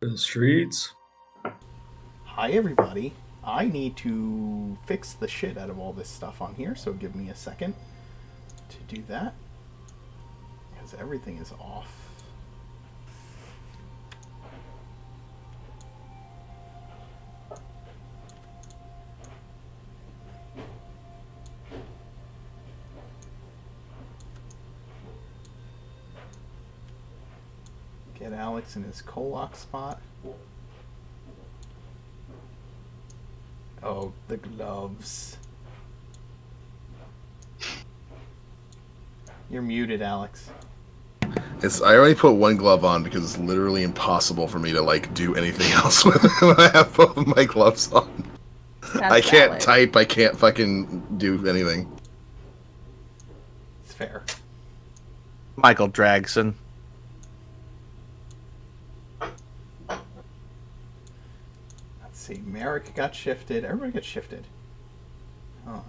The streets. Hi, everybody. I need to fix the shit out of all this stuff on here, so give me a second to do that. Because everything is off. Get Alex in his Kolok spot. Oh, the gloves. You're muted, Alex. I only put one glove on because it's literally impossible for me to do anything else with it when I have both of my gloves on. I can't valid. type. I can't fucking do anything. It's fair. Michael Dragson. Let's see. Merrick got shifted. Everybody got shifted. Hold on.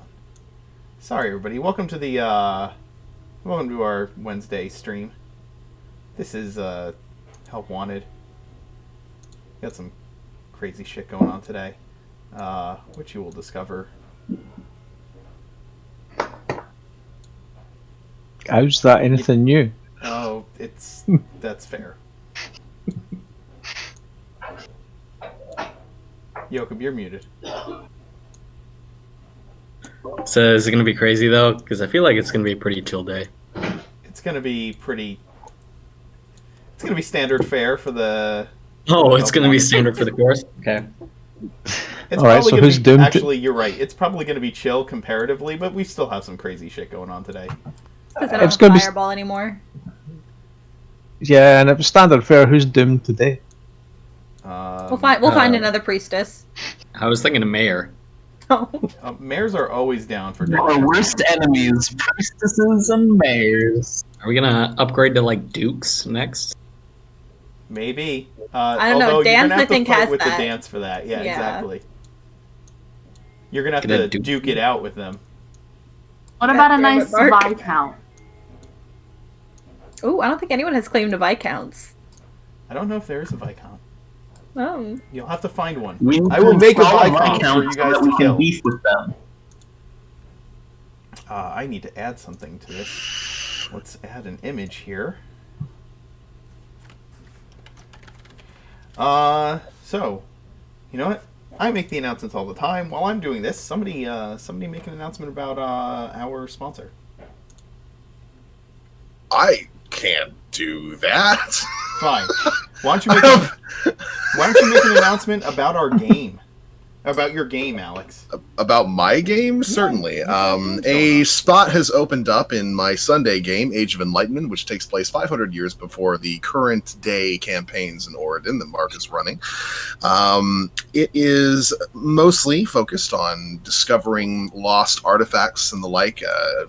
Sorry, everybody. Welcome to our Wednesday stream. This is Help Wanted. Got some crazy shit going on today, which you will discover. How's that anything new? Oh, that's fair. Jakob, you're muted. So is it going to be crazy, though? Because I feel like it's going to be a pretty chill day. It's gonna be standard fare for the. Oh, it's going to be standard for the course? Okay. It's Alright, probably so gonna who's be, doomed to- actually, you're right. It's probably going to be chill comparatively, but we still have some crazy shit going on today. Because I It's don't gonna be- have Fireball anymore. Yeah, and it was standard fare. Who's doomed today? We'll find another priestess. I was thinking of Mayor. Oh. Mayors are always down for Our dinner. worst enemies, priestesses and mayors. Are we going to upgrade to, Dukes next? Maybe. I don't know, although Dance, you're gonna have I think, to fight has with that. the dance for that. Yeah, Yeah. exactly. You're gonna have Get a to duke. duke it out with them. What about a God damn it, nice Mark. Viscount? Ooh, I don't think anyone has claimed to Viscounts. I don't know if there is a Viscount. Oh. You'll have to find one. We I will make a install Viscount for you so guys that to we kill. can beef with them. I need to add something to this. Let's add an image here. So, you know what? I make the announcements all the time. While I'm doing this, somebody make an announcement about our sponsor. I can't do that. Fine. Why don't you make an announcement about our game? About your game, Alex. About my game, certainly. yeah, A spot has opened up in my Sunday game, Age of Enlightenment, which takes place 500 years before the current day campaigns in Oregon that Mark is running. It is mostly focused on discovering lost artifacts and the like,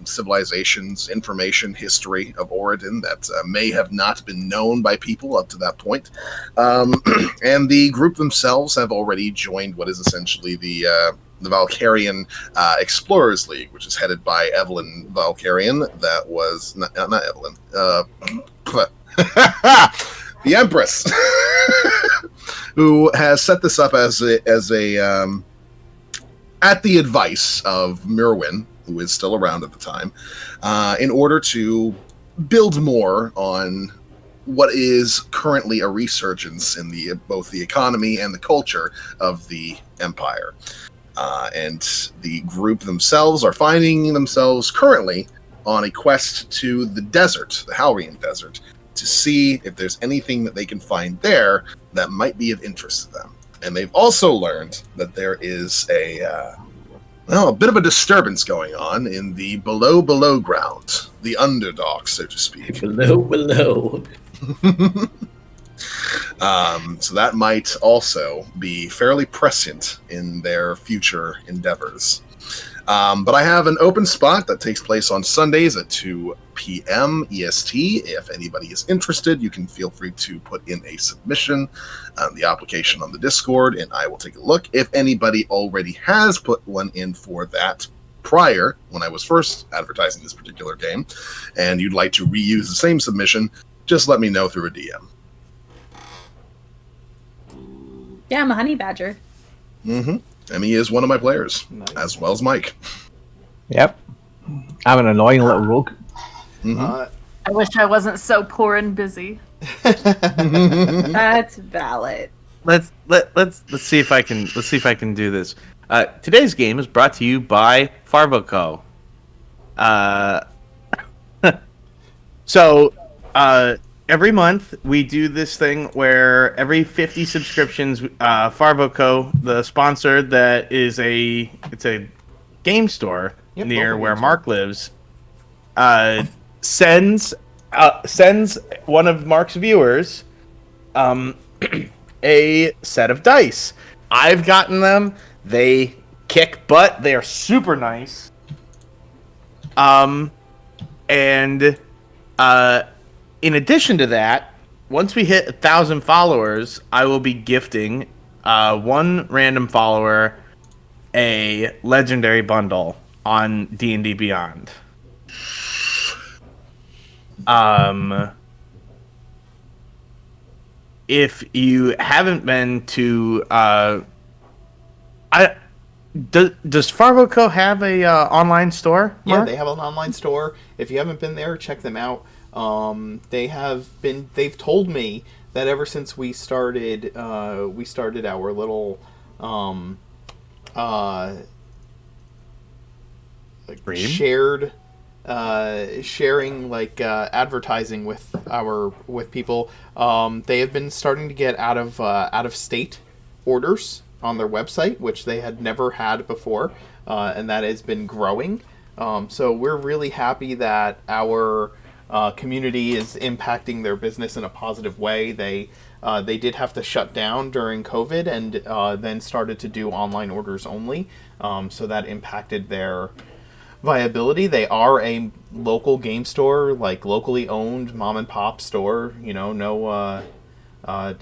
civilizations, information, history of Oregon that may have not been known by people up to that point. And the group themselves have already joined what is essentially the Valkyrian Explorers League, which is headed by Evelyn Valkyrian. That was not Evelyn. The Empress, who has set this up as a at the advice of Merwin, who is still around at the time, in order to build more on what is currently a resurgence in both the economy and the culture of the Empire. And the group themselves are finding themselves currently on a quest to the desert, the Halrian Desert, to see if there's anything that they can find there that might be of interest to them. And they've also learned that there is a bit of a disturbance going on in the below ground, the underdog, so to speak. Below. So that might also be fairly prescient in their future endeavors. But I have an open spot that takes place on Sundays at 2 p.m. EST. If anybody is interested, you can feel free to put in a submission, the application on the Discord, and I will take a look. If anybody already has put one in for that prior, when I was first advertising this particular game, and you'd like to reuse the same submission, just let me know through a DM. Yeah, I'm a honey badger. Mm-hmm. And he is one of my players, Nice. as well as Mike. Yep. I'm an annoying little rogue. Uh, I wish I wasn't so poor and busy. That's valid. Let's see if I can do this. Today's game is brought to you by Farvoco. So every month we do this thing where every 50 subscriptions, Farvoco, the sponsor that is it's a game store Yep, near local where game store. Mark lives, sends one of Mark's viewers a set of dice. I've gotten them. They kick butt. They are super nice. And in addition to that, once we hit 1,000 followers, I will be gifting one random follower a legendary bundle on D&D Beyond. If you haven't been to, does Farvoco have a online store? Yeah, Mark? they have an online store. If you haven't been there, check them out. They've told me that ever since we started our little Stream? sharing advertising with people. They have been starting to get out of state orders on their website, which they had never had before, and that has been growing. So we're really happy that our community is impacting their business in a positive way. They did have to shut down during COVID and then started to do online orders only. So that impacted their viability. They are a local game store, like locally owned mom and pop store. You know, no,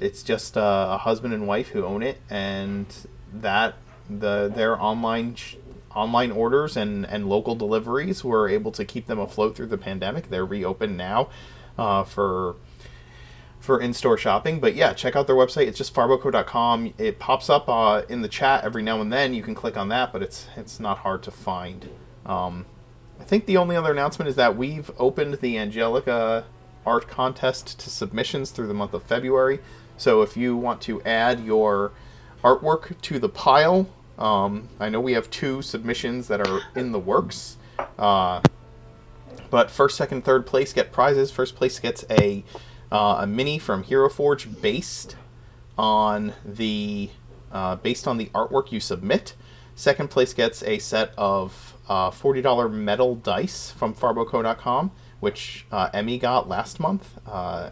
it's just a husband and wife who own it, and that their online orders and local deliveries were able to keep them afloat through the pandemic. They're reopened now for in-store shopping. But yeah, check out their website. It's just farboco.com. It pops up in the chat every now and then. You can click on that, but it's not hard to find. I think the only other announcement is that we've opened the Angelica art contest to submissions through the month of February. So if you want to add your artwork to the pile, I know we have 2 submissions that are in the works. But first, second, third place get prizes. First place gets a mini from Hero Forge based on the artwork you submit. Second place gets a set of $40 metal dice from farboco.com, which Emmy got last month,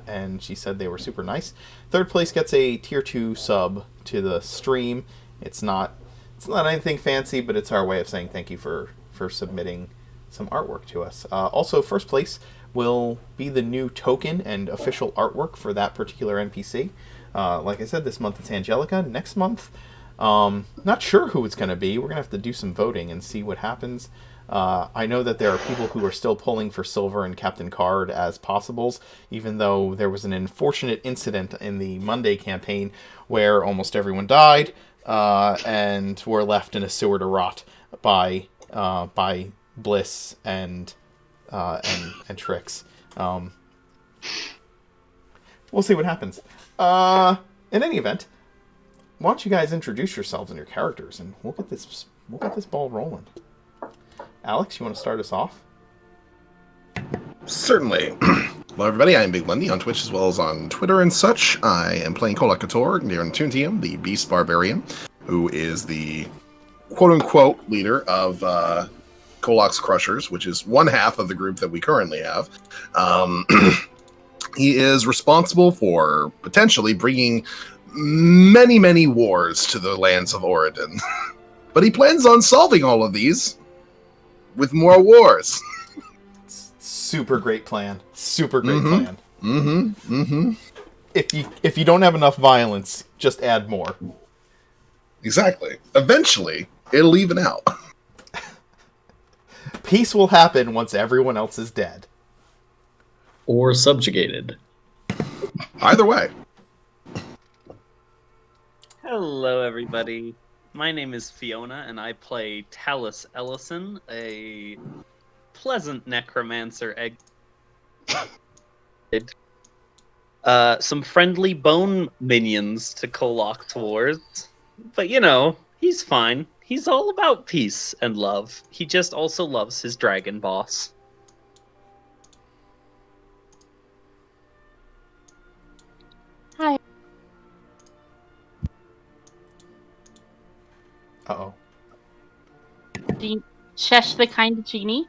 and she said they were super nice. Third place gets a tier 2 sub to the stream. It's not anything fancy, but it's our way of saying thank you for submitting some artwork to us. Also, first place will be the new token and official artwork for that particular NPC. Like I said, this month it's Angelica. Next month, not sure who it's going to be. We're going to have to do some voting and see what happens. I know that there are people who are still pulling for Silver and Captain Card as possibles, even though there was an unfortunate incident in the Monday campaign where almost everyone died and were left in a sewer to rot by Bliss and Trix. We'll see what happens. In any event, why don't you guys introduce yourselves and your characters, and we'll get this ball rolling. Alex, you want to start us off? Certainly. Hello, everybody. I am Big Lundy on Twitch as well as on Twitter and such. I am playing Kolak Kator near Tuntium, the Beast Barbarian, who is the quote-unquote leader of Kolak's Crushers, which is one half of the group that we currently have. He is responsible for potentially bringing many, many wars to the lands of Oridon. But he plans on solving all of these with more wars. Super great plan. Super great plan. Mm-hmm. Mm-hmm. If you don't have enough violence, just add more. Exactly. Eventually, it'll even out. Peace will happen once everyone else is dead. Or subjugated. Either way. Hello, everybody. My name is Fiona, and I play Talus Ellison, a pleasant necromancer egg. Some friendly bone minions to Kolok towards. But he's fine. He's all about peace and love. He just also loves his dragon boss. Hi. Uh-oh. Shesh the Kind Genie.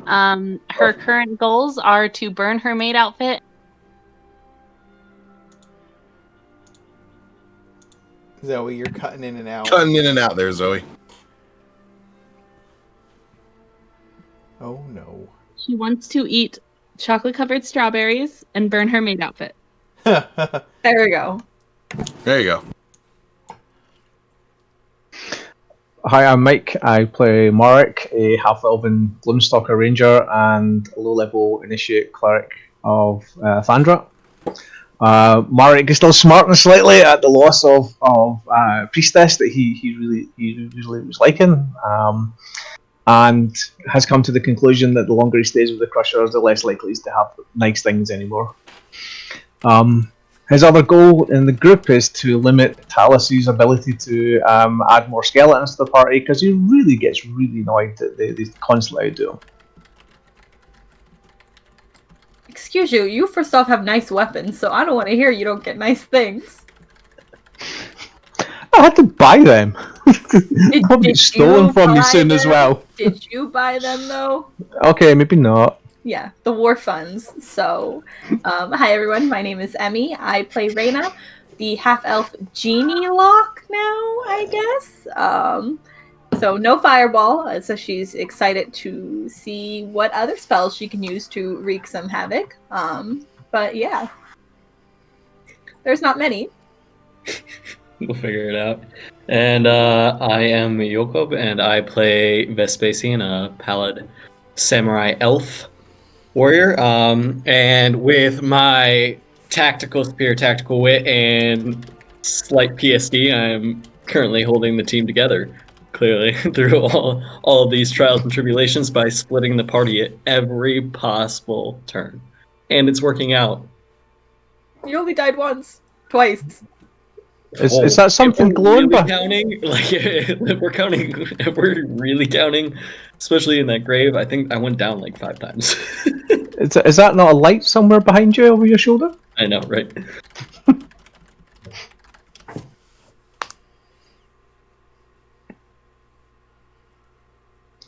Her current goals are to burn her maid outfit. Zoe, you're cutting in and out. Cutting in and out there, Zoe. Oh no. She wants to eat chocolate-covered strawberries and burn her maid outfit. There we go. There you go. Hi, I'm Mike. I play Marek, a half-elven Gloomstalker ranger and a low-level initiate cleric of Thandra. Marek is still smarting slightly at the loss of priestess that he usually was liking, and has come to the conclusion that the longer he stays with the Crushers, the less likely he's to have nice things anymore. His other goal in the group is to limit Talus's ability to add more skeletons to the party, because he really gets really annoyed that they constantly outdo him. Excuse you, you first off have nice weapons, so I don't want to hear you don't get nice things. I had to buy them. Did They'll be stolen from me soon as well. Did you buy them though? Okay, maybe not. Yeah, the war funds. So, hi everyone, my name is Emmy. I play Reyna, the half-elf genie lock now, I guess. So no fireball, so she's excited to see what other spells she can use to wreak some havoc. But yeah, there's not many. We'll figure it out. And I am Yokob, and I play Vespasian, a Pallid Samurai Elf warrior. And with my tactical spear, tactical wit, and slight PSD, I'm currently holding the team together, clearly, through all of these trials and tribulations by splitting the party at every possible turn. And it's working out. You only died once. Twice. Is that something glowing? Really counting? Like, if we're really counting, especially in that grave, I think I went down like 5 times. Is that not a light somewhere behind you over your shoulder? I know, right?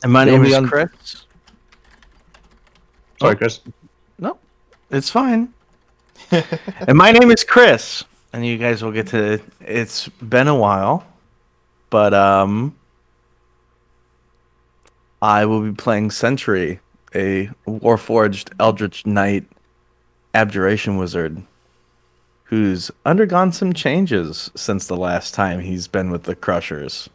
And my name is Chris. Sorry, Chris. No, it's fine. And my name is Chris. And you guys will get to. It's been a while, but I will be playing Sentry, a Warforged Eldritch Knight Abjuration Wizard, who's undergone some changes since the last time he's been with the Crushers.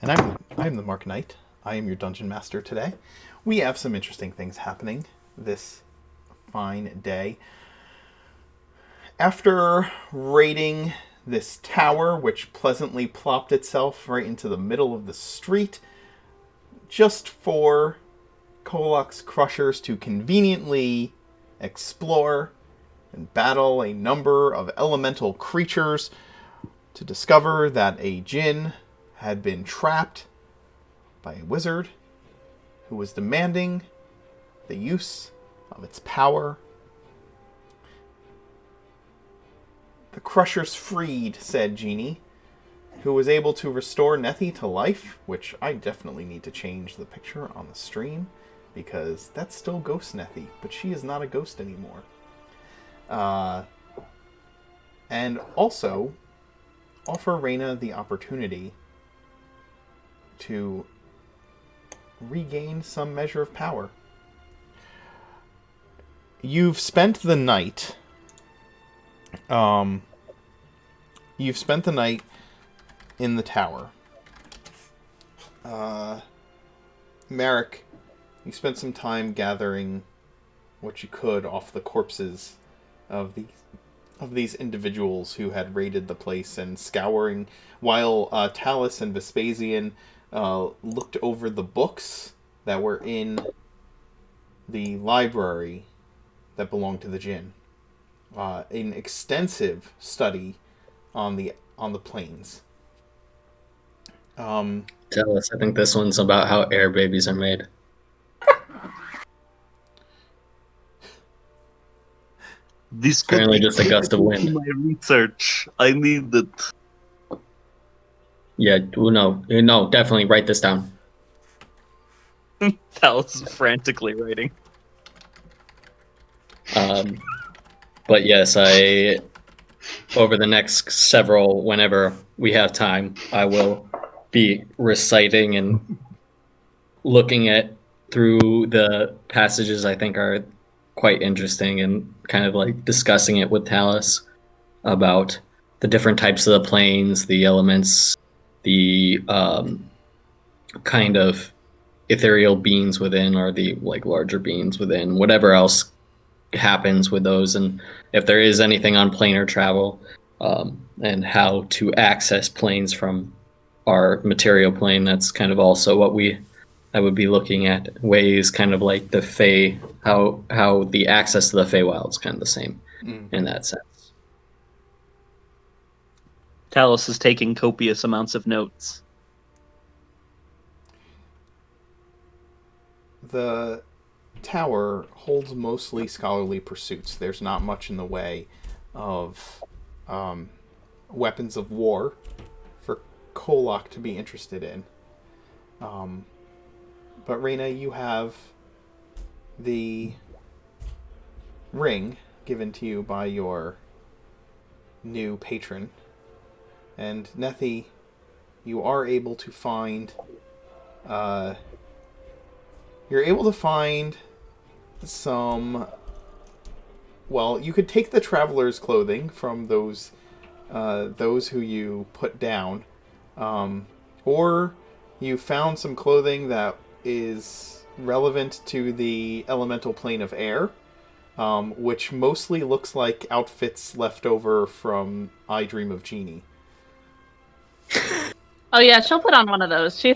And I'm the Mark Knight. I am your dungeon master today. We have some interesting things happening this fine day. After raiding this tower, which pleasantly plopped itself right into the middle of the street, just for Kolok's Crushers to conveniently explore and battle a number of elemental creatures, to discover that a djinn had been trapped by a wizard who was demanding the use of its power. The Crushers freed said genie, who was able to restore Nethi to life, which I definitely need to change the picture on the stream, because that's still Ghost Nethi, but she is not a ghost anymore. And also offer Reyna the opportunity to regain some measure of power. You've spent the night. You've spent the night in the tower. Merrick, you spent some time gathering what you could off the corpses of the of these individuals who had raided the place and scouring, while Talus and Vespasian looked over the books that were in the library that belonged to the Jinn. An extensive study on the plains. Tell us. I think this one's about how air babies are made. This Apparently just a gust of wind. My research. I need it. Yeah, no, definitely write this down. Talus is frantically writing. But yes, over the next several, whenever we have time, I will be reciting and looking at through the passages I think are quite interesting and kind of like discussing it with Talus about the different types of the planes, the elements, the kind of ethereal beings within, or the like larger beings within, whatever else happens with those, and if there is anything on planar travel, and how to access planes from our material plane. That's kind of also what I would be looking at, ways kind of like the Fey, how the access to the Feywild is kind of the same in that sense. Talus is taking copious amounts of notes. The tower holds mostly scholarly pursuits. There's not much in the way of weapons of war for Kolok to be interested in. But Reyna, you have the ring given to you by your new patron. And Nethi, you are able to find... you're able to find some... Well, you could take the traveler's clothing from those who you put down. Or you found some clothing that is relevant to the elemental plane of air, which mostly looks like outfits left over from I Dream of Jeannie. Oh yeah, she'll put on one of those. She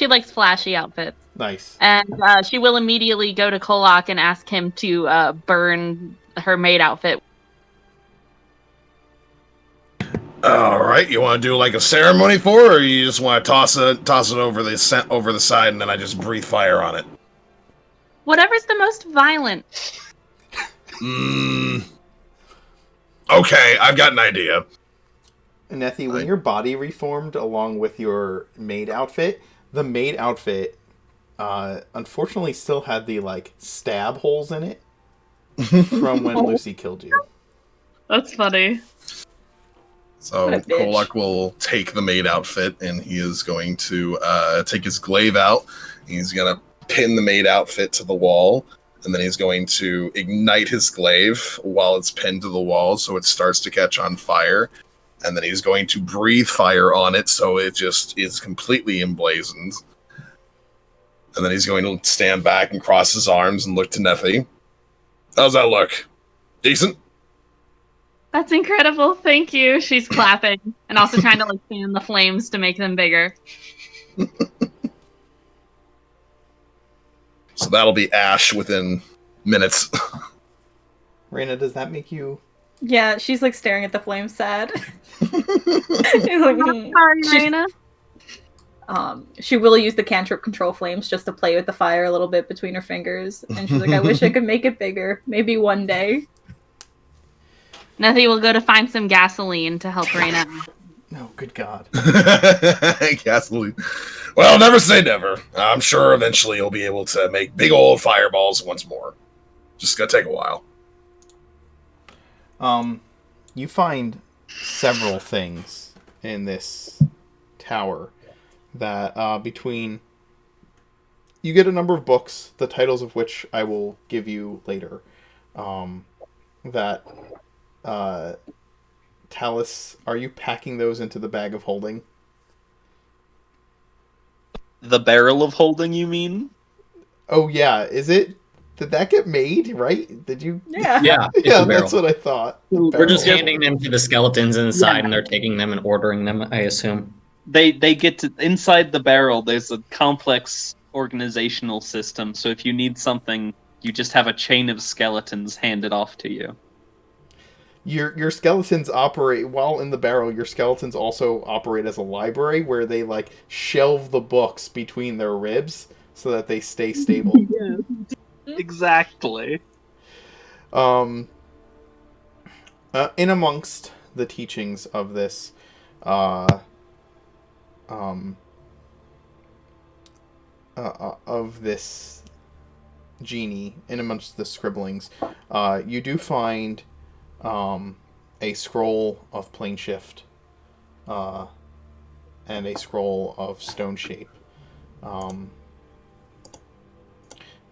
likes flashy outfits. Nice. And she will immediately go to Kolok and ask him to burn her maid outfit. All right, you want to do like a ceremony for it, or you just want to toss it over the side, and then I just breathe fire on it? Whatever's the most violent. Okay, I've got an idea. Nethi, when your body reformed along with your maid outfit, the maid outfit unfortunately still had the like stab holes in it from when Lucy killed you. That's funny. So Kolok will take the maid outfit, and he is going to take his glaive out. He's going to pin the maid outfit to the wall, and then he's going to ignite his glaive while it's pinned to the wall so it starts to catch on fire. And then he's going to breathe fire on it so it just is completely emblazoned. And then he's going to stand back and cross his arms and look to Nethi. How's that look? Decent? That's incredible. Thank you. She's clapping and also trying to like fan the flames to make them bigger. So that'll be ash within minutes. Reyna, does that make you... Yeah, she's like staring at the flame sad. She's like, Sorry, Reyna. She will use the cantrip control flames just to play with the fire a little bit between her fingers. And she's like, I wish I could make it bigger. Maybe one day. Nethi will go to find some gasoline to help Reyna. Oh, good God. Gasoline. Well, never say never. I'm sure eventually you'll be able to make big old fireballs once more. Just gonna take a while. You find several things in this tower that between... You get a number of books, the titles of which I will give you later, that... Talus, are you packing those into the bag of holding? The barrel of holding, you mean? Oh yeah, is it Did that get made, right? Did you? Yeah. Yeah, it's Yeah, a barrel. that's what I thought. We're just Barrel. handing them to the skeletons inside, Yeah. and they're taking them and ordering them, I assume. They get to inside the barrel. There's a complex organizational system. So if you need something, you just have a chain of skeletons handed off to you. Your skeletons operate while in the barrel. Your skeletons also operate as a library where they like shelve the books between their ribs so that they stay stable. Exactly. In amongst the teachings of this, of this genie, in amongst the scribblings, you do find a scroll of plane shift, and a scroll of stone shape,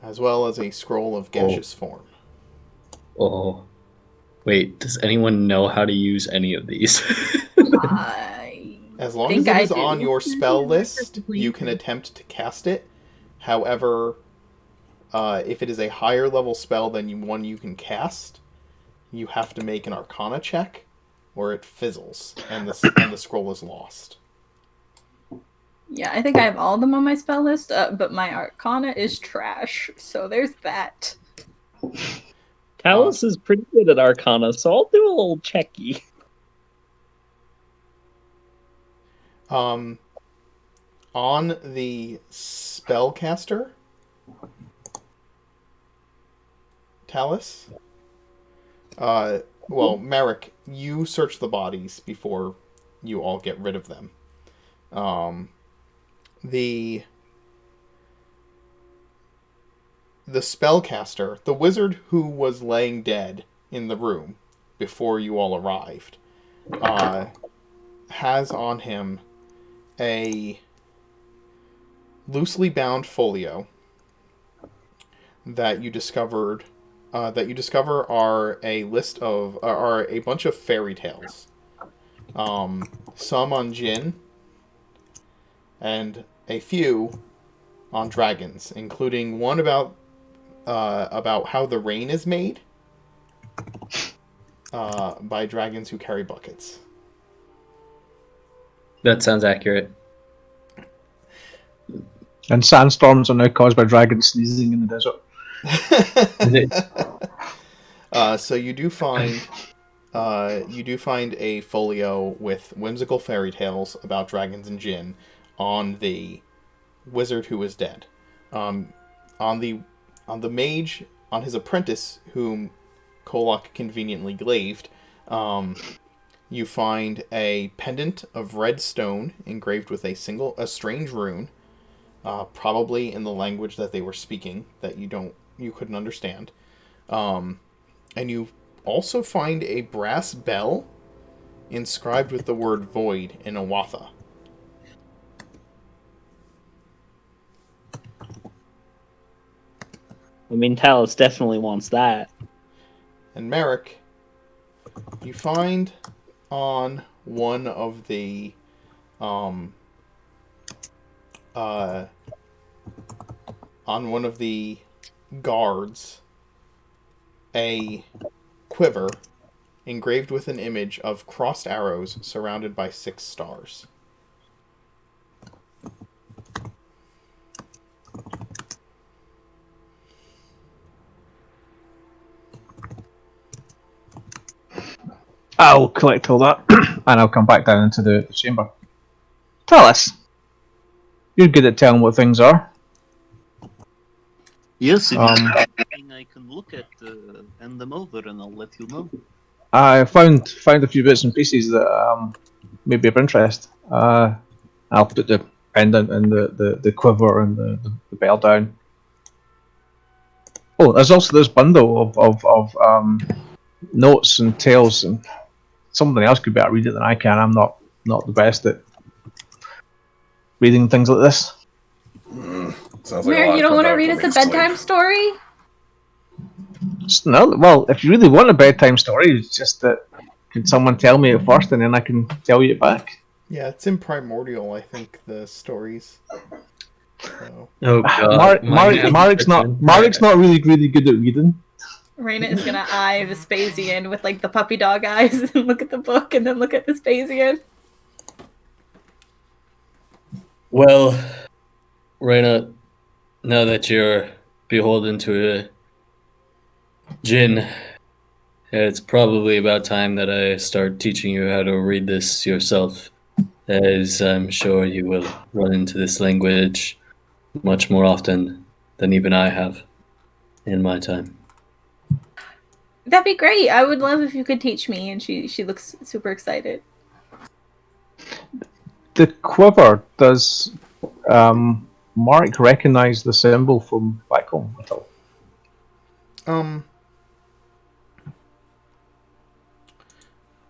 as well as a scroll of gaseous form. Oh. Wait, does anyone know how to use any of these? As long think as it I is do. on your spell list, you can attempt to cast it. However, if it is a higher level spell than one you can cast, you have to make an Arcana check, or it fizzles and the scroll is lost. Yeah, I think I have all of them on my spell list, but my Arcana is trash. So there's that. Talus is pretty good at Arcana, so I'll do a little checky. On the spellcaster, Talus. Well, Merrick, you search the bodies before you all get rid of them. The spellcaster, the wizard who was laying dead in the room before you all arrived, has on him a loosely bound folio that you discover are a list of are a bunch of fairy tales, some on Jinn and a few on dragons, including one about how the rain is made by dragons who carry buckets. That sounds accurate. And sandstorms are now caused by dragons sneezing in the desert. So you do find a folio with whimsical fairy tales about dragons and Jinn on the wizard who is dead. On the mage, on his apprentice, whom Kolok conveniently glaved, you find a pendant of red stone engraved with a strange rune, probably in the language that they were speaking that you couldn't understand. And you also find a brass bell inscribed with the word void in Awatha. I mean, Talus definitely wants that. And Merrick, you find on one of the guards a quiver engraved with an image of crossed arrows surrounded by 6 stars. I'll collect all that, and I'll come back down into the chamber. Tell us. You're good at telling what things are. Yes, if you have I can look at hand them over, and I'll let you know. I found a few bits and pieces that may be of interest. I'll put the pendant and the quiver and the bell down. Oh, there's also this bundle of notes and tales, and somebody else could be able to read it than I can. I'm not the best at reading things like this. Sounds like Mary, you don't want to read us a bedtime story? No, well, if you really want a bedtime story, it's just that can someone tell me it first, and then I can tell you it back. Yeah, it's in Primordial, I think, the stories. So. Oh god, Marik's not really good at reading. Raina is gonna eye Vespasian with like the puppy dog eyes and look at the book and then look at Vespasian. Well, Raina, now that you're beholden to a djinn, it's probably about time that I start teaching you how to read this yourself, as I'm sure you will run into this language much more often than even I have in my time. That'd be great. I would love if you could teach me. And she looks super excited. The quiver, does Mark recognize the symbol from back home at all?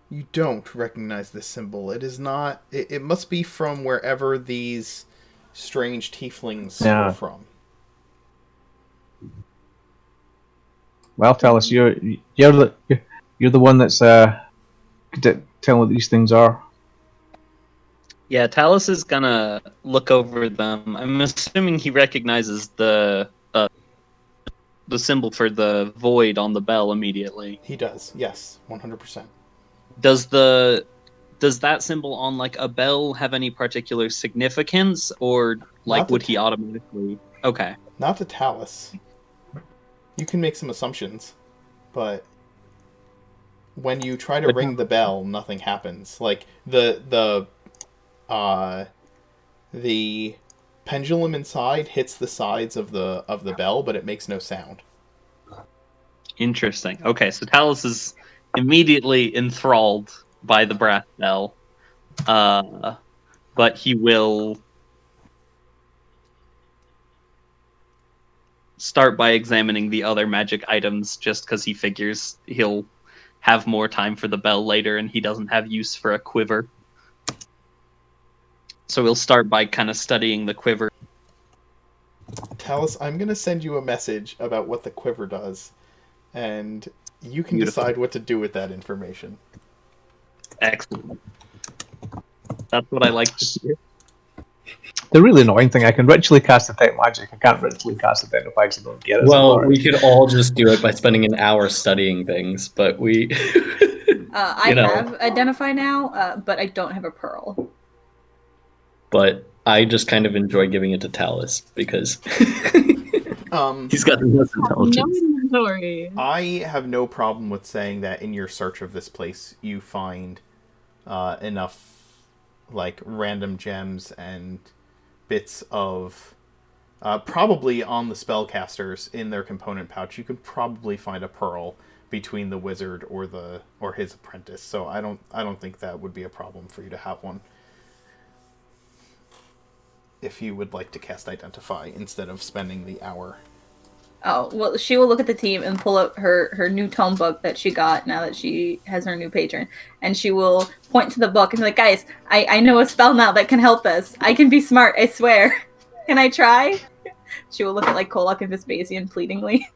You don't recognize this symbol. It is not. It must be from wherever these strange tieflings were from. Well, tell us. You're the one that's good at telling what these things are. Yeah, Talus is gonna look over them. I'm assuming he recognizes the symbol for the void on the bell immediately. He does. Yes, 100%. Does that symbol on like a bell have any particular significance, or like would he automatically? Okay. Not to Talus. You can make some assumptions, but when you try to ring the bell, nothing happens. Like the pendulum inside hits the sides of the bell, but it makes no sound. Interesting. Okay, so Talus is immediately enthralled by the brass bell, but he will start by examining the other magic items just because he figures he'll have more time for the bell later and he doesn't have use for a quiver. So we'll start by kind of studying the quiver. Talus, I'm going to send you a message about what the quiver does, and you can decide what to do with that information. Excellent. That's what I like to hear. The really annoying thing, I can ritually cast detect magic. I can't ritually cast identify because I don't get it. Well, we could all just do it by spending an hour studying things, but we... I have identify now, but I don't have a pearl. But I just kind of enjoy giving it to Talus because he's got the most intelligence. No inventory. I have no problem with saying that in your search of this place, you find enough like random gems and bits of probably on the spellcasters in their component pouch. You could probably find a pearl between the wizard or his apprentice. So I don't think that would be a problem for you to have one. If you would like to cast Identify instead of spending the hour. Oh, well, she will look at the team and pull up her new tome book that she got now that she has her new patron. And she will point to the book and be like, guys, I know a spell now that can help us. I can be smart, I swear. Can I try? She will look at like Kolak and Vespasian pleadingly.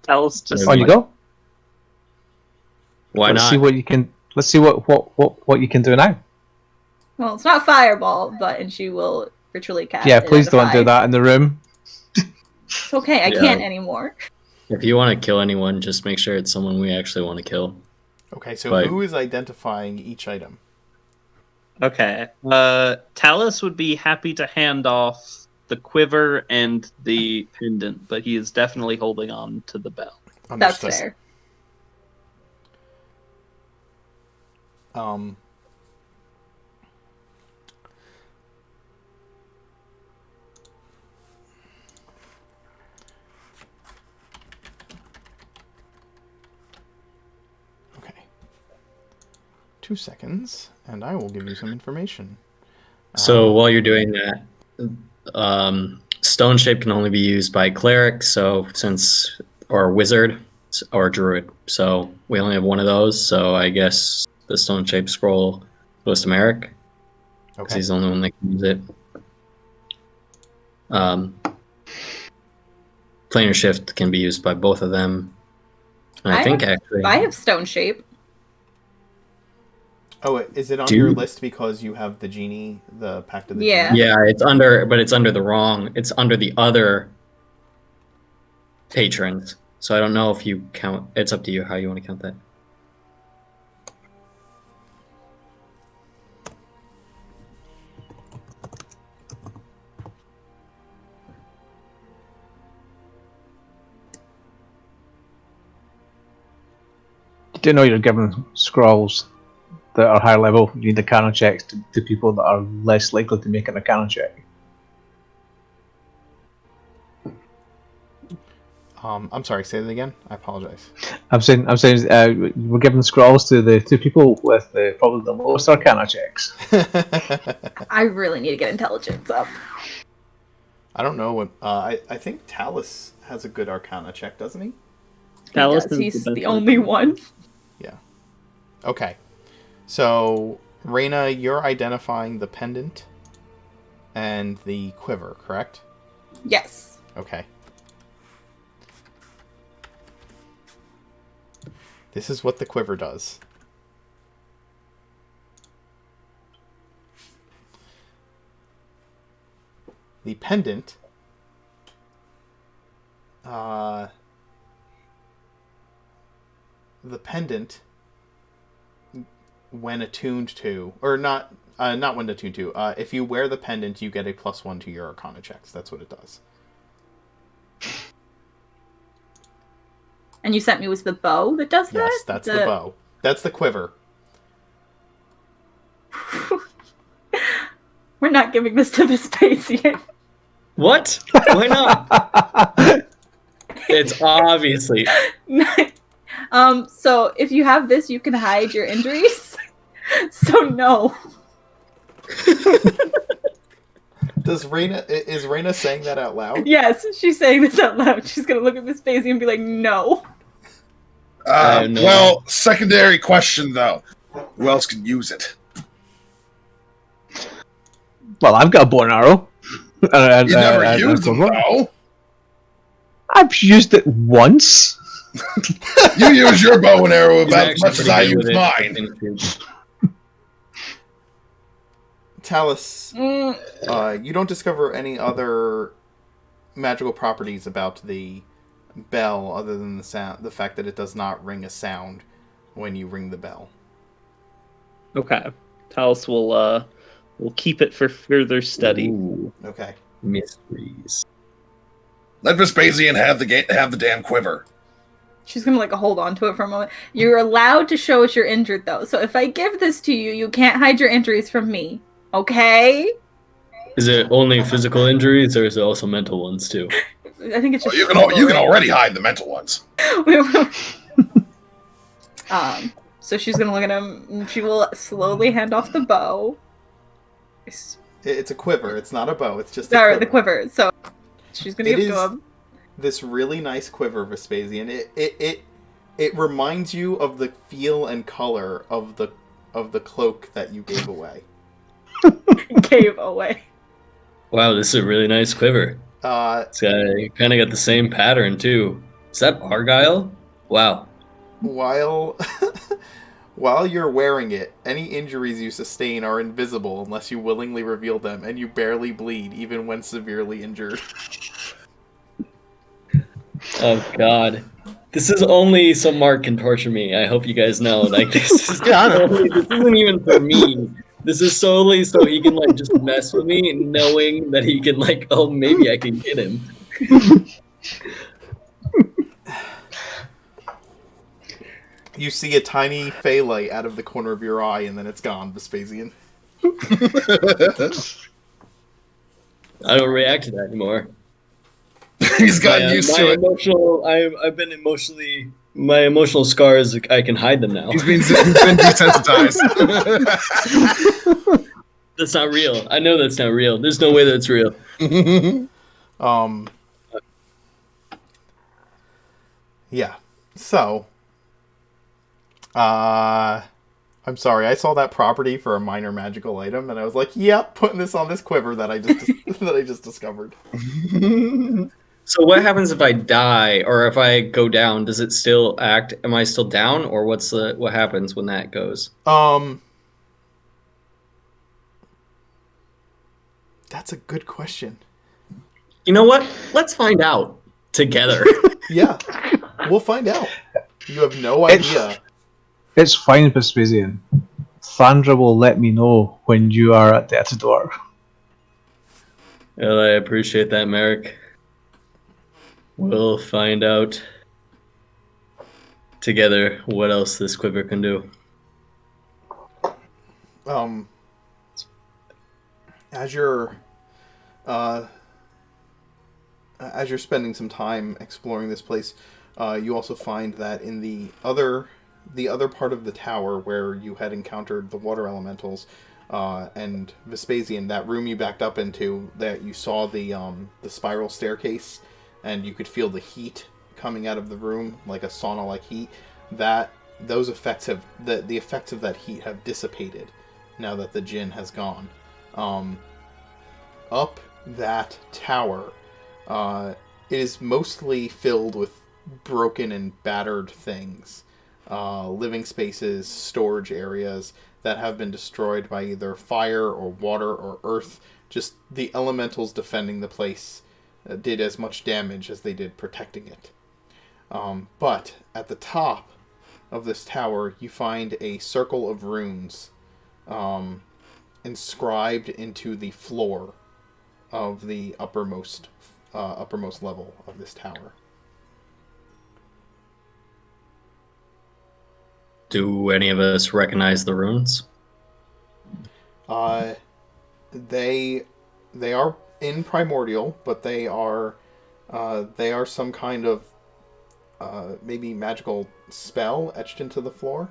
Talus just on you go. Why Let's not? see what you can. Let's see what you can do now. Well, it's not fireball, and she will ritually cast. Yeah, please don't Identify. do that in the room. It's okay, I can't anymore. If you want to kill anyone, just make sure it's someone we actually want to kill. Okay, so who is identifying each item? Okay. Talus would be happy to hand off the quiver and the pendant, but he is definitely holding on to the bell. That's fair. Okay. 2 seconds, and I will give you some information. So while you're doing that, stone shape can only be used by cleric, or wizard, or druid. So we only have one of those. So I guess the stone shape scroll goes to Merrick, because he's the only one that can use it. Planar shift can be used by both of them. And I think actually I have stone shape. Oh, is it on Dude. your list because you have the genie, the Pact of the Yeah. Genie? Yeah, it's under, but it's under the wrong. It's under the other patrons. So I don't know if you count. It's up to you how you want to count that. You do know you're giving scrolls that are higher level. You need the canon checks to people that are less likely to make it a canon check. I'm sorry. Say that again. I apologize. I'm saying we're giving scrolls to the two people with probably the lowest arcana checks. I really need to get intelligence up. I don't know what. I think Talus has a good Arcana check, doesn't he? Talus He does. is He's the the best only one. Yeah. Okay. So, Reyna, you're identifying the pendant and the quiver, correct? Yes. Okay. This is what the quiver does. The pendant when attuned to, or not when attuned to, if you wear the pendant, you get a +1 to your Arcana checks. That's what it does. And you sent me was the bow that does that? Yes, that's the bow. That's the quiver. We're not giving this to Vespasian. What? Why not? It's obviously. So if you have this, you can hide your injuries. So no. Is Reyna saying that out loud? Yes, she's saying this out loud. She's gonna look at Vespasian and be like, no. Well, secondary question though. Who else can use it? Well, I've got a bow and arrow. You never used them though. I've used it once. You use your bow and arrow He's about as actually much as pretty I good with use it. mine. Talus, you don't discover any other magical properties about the bell other than the fact that it does not ring a sound when you ring the bell. Okay. Talus will keep it for further study. Ooh, Okay. mysteries. Let Vespasian have the damn quiver. She's gonna like hold on to it for a moment. You're allowed to show us you're injured though. So if I give this to you, you can't hide your injuries from me. Okay? Is it only physical injuries, or is it also mental ones too? I think it's Oh, just you can physical, right? already hide the mental ones. So she's gonna look at him and she will slowly hand off the bow. It's a quiver. It's not a bow. It's just Sorry, a quiver. the quiver. So she's gonna give it to him. This really nice quiver, Vespasian. It reminds you of the feel and color of the cloak that you gave away. Gave away. Wow, this is a really nice quiver. It's kind of got the same pattern too. Is that Argyle? Wow. While you're wearing it, any injuries you sustain are invisible unless you willingly reveal them, and you barely bleed even when severely injured. Oh God. This is only so Mark can torture me. I hope you guys know. Like this isn't even for me. This is solely so he can like just mess with me, knowing that he can like, oh, maybe I can get him. You see a tiny fey light out of the corner of your eye, and then it's gone, Vespasian. I don't react to that anymore. He's gotten used to it. I've been emotionally. My emotional scars, I can hide them now. He's been desensitized. That's not real. I know that's not real. There's no way that's real. Yeah. So, I'm sorry. I saw that property for a minor magical item, and I was like, "Yep, putting this on this quiver that I just discovered." So what happens if I die or if I go down? Does it still act? Am I still down, or what happens when that goes? That's a good question. You know what? Let's find out together. Yeah, we'll find out. You have no idea. It's fine, Vespasian. Sandra will let me know when you are at death's door. Well, I appreciate that, Merrick. We'll find out together what else this quiver can do. As you're spending some time exploring this place, you also find that in the other part of the tower where you had encountered the water elementals and Vespasian, that room you backed up into, that you saw the spiral staircase, and you could feel the heat coming out of the room, like a sauna-like heat. Those effects have the effects of that heat have dissipated now that the djinn has gone. Up that tower, it is mostly filled with broken and battered things, living spaces, storage areas that have been destroyed by either fire or water or earth. Just the elementals defending the place did as much damage as they did protecting it. But at the top of this tower, you find a circle of runes inscribed into the floor of the uppermost level of this tower. Do any of us recognize the runes? They are in primordial, but they are some kind of maybe magical spell etched into the floor.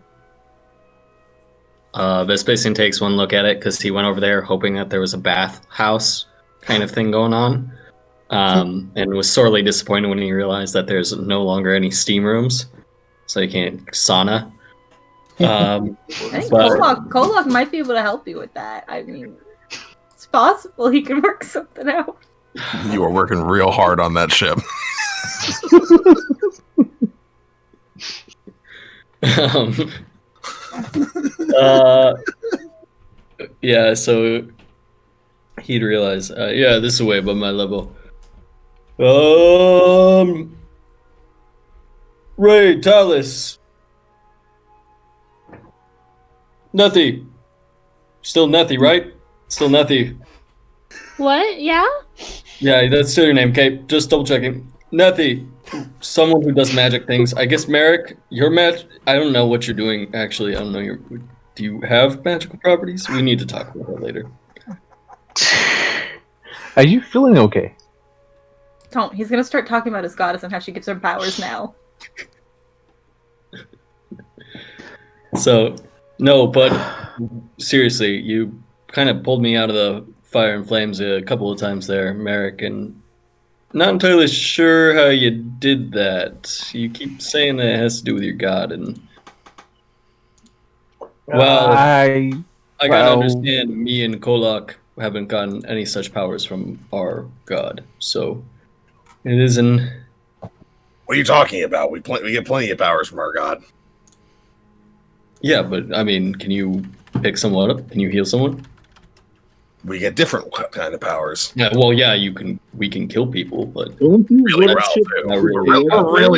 Vespasian takes one look at it because he went over there hoping that there was a bathhouse kind of thing going on, and was sorely disappointed when he realized that there's no longer any steam rooms, so you can't sauna. I think Kolok might be able to help you with that. I mean, it's possible he can work something out. You are working real hard on that ship. Yeah, so he'd realize, yeah, this is way above my level. Ray, Talus. Nutty. Still Nutty, right? Still Nutty. What? Yeah? Yeah, that's still your name, Kate. Just double checking. Nutty. Someone who does magic things. I guess Merrick, your I don't know what you're doing, actually. I don't know do you have magical properties? We need to talk about that later. Are you feeling okay? Don't. He's gonna start talking about his goddess and how she gives her powers now. So, no, but seriously, you kind of pulled me out of the fire and flames a couple of times there, Merrick, and not entirely sure how you did that. You keep saying that it has to do with your god, and well, I gotta understand. Me and Kolok haven't gotten any such powers from our god, so it isn't. What are you talking about? We get plenty of powers from our god. Yeah, but I mean, can you pick someone up? Can you heal someone? We get different kind of powers. Yeah, well, yeah, we can kill people, but really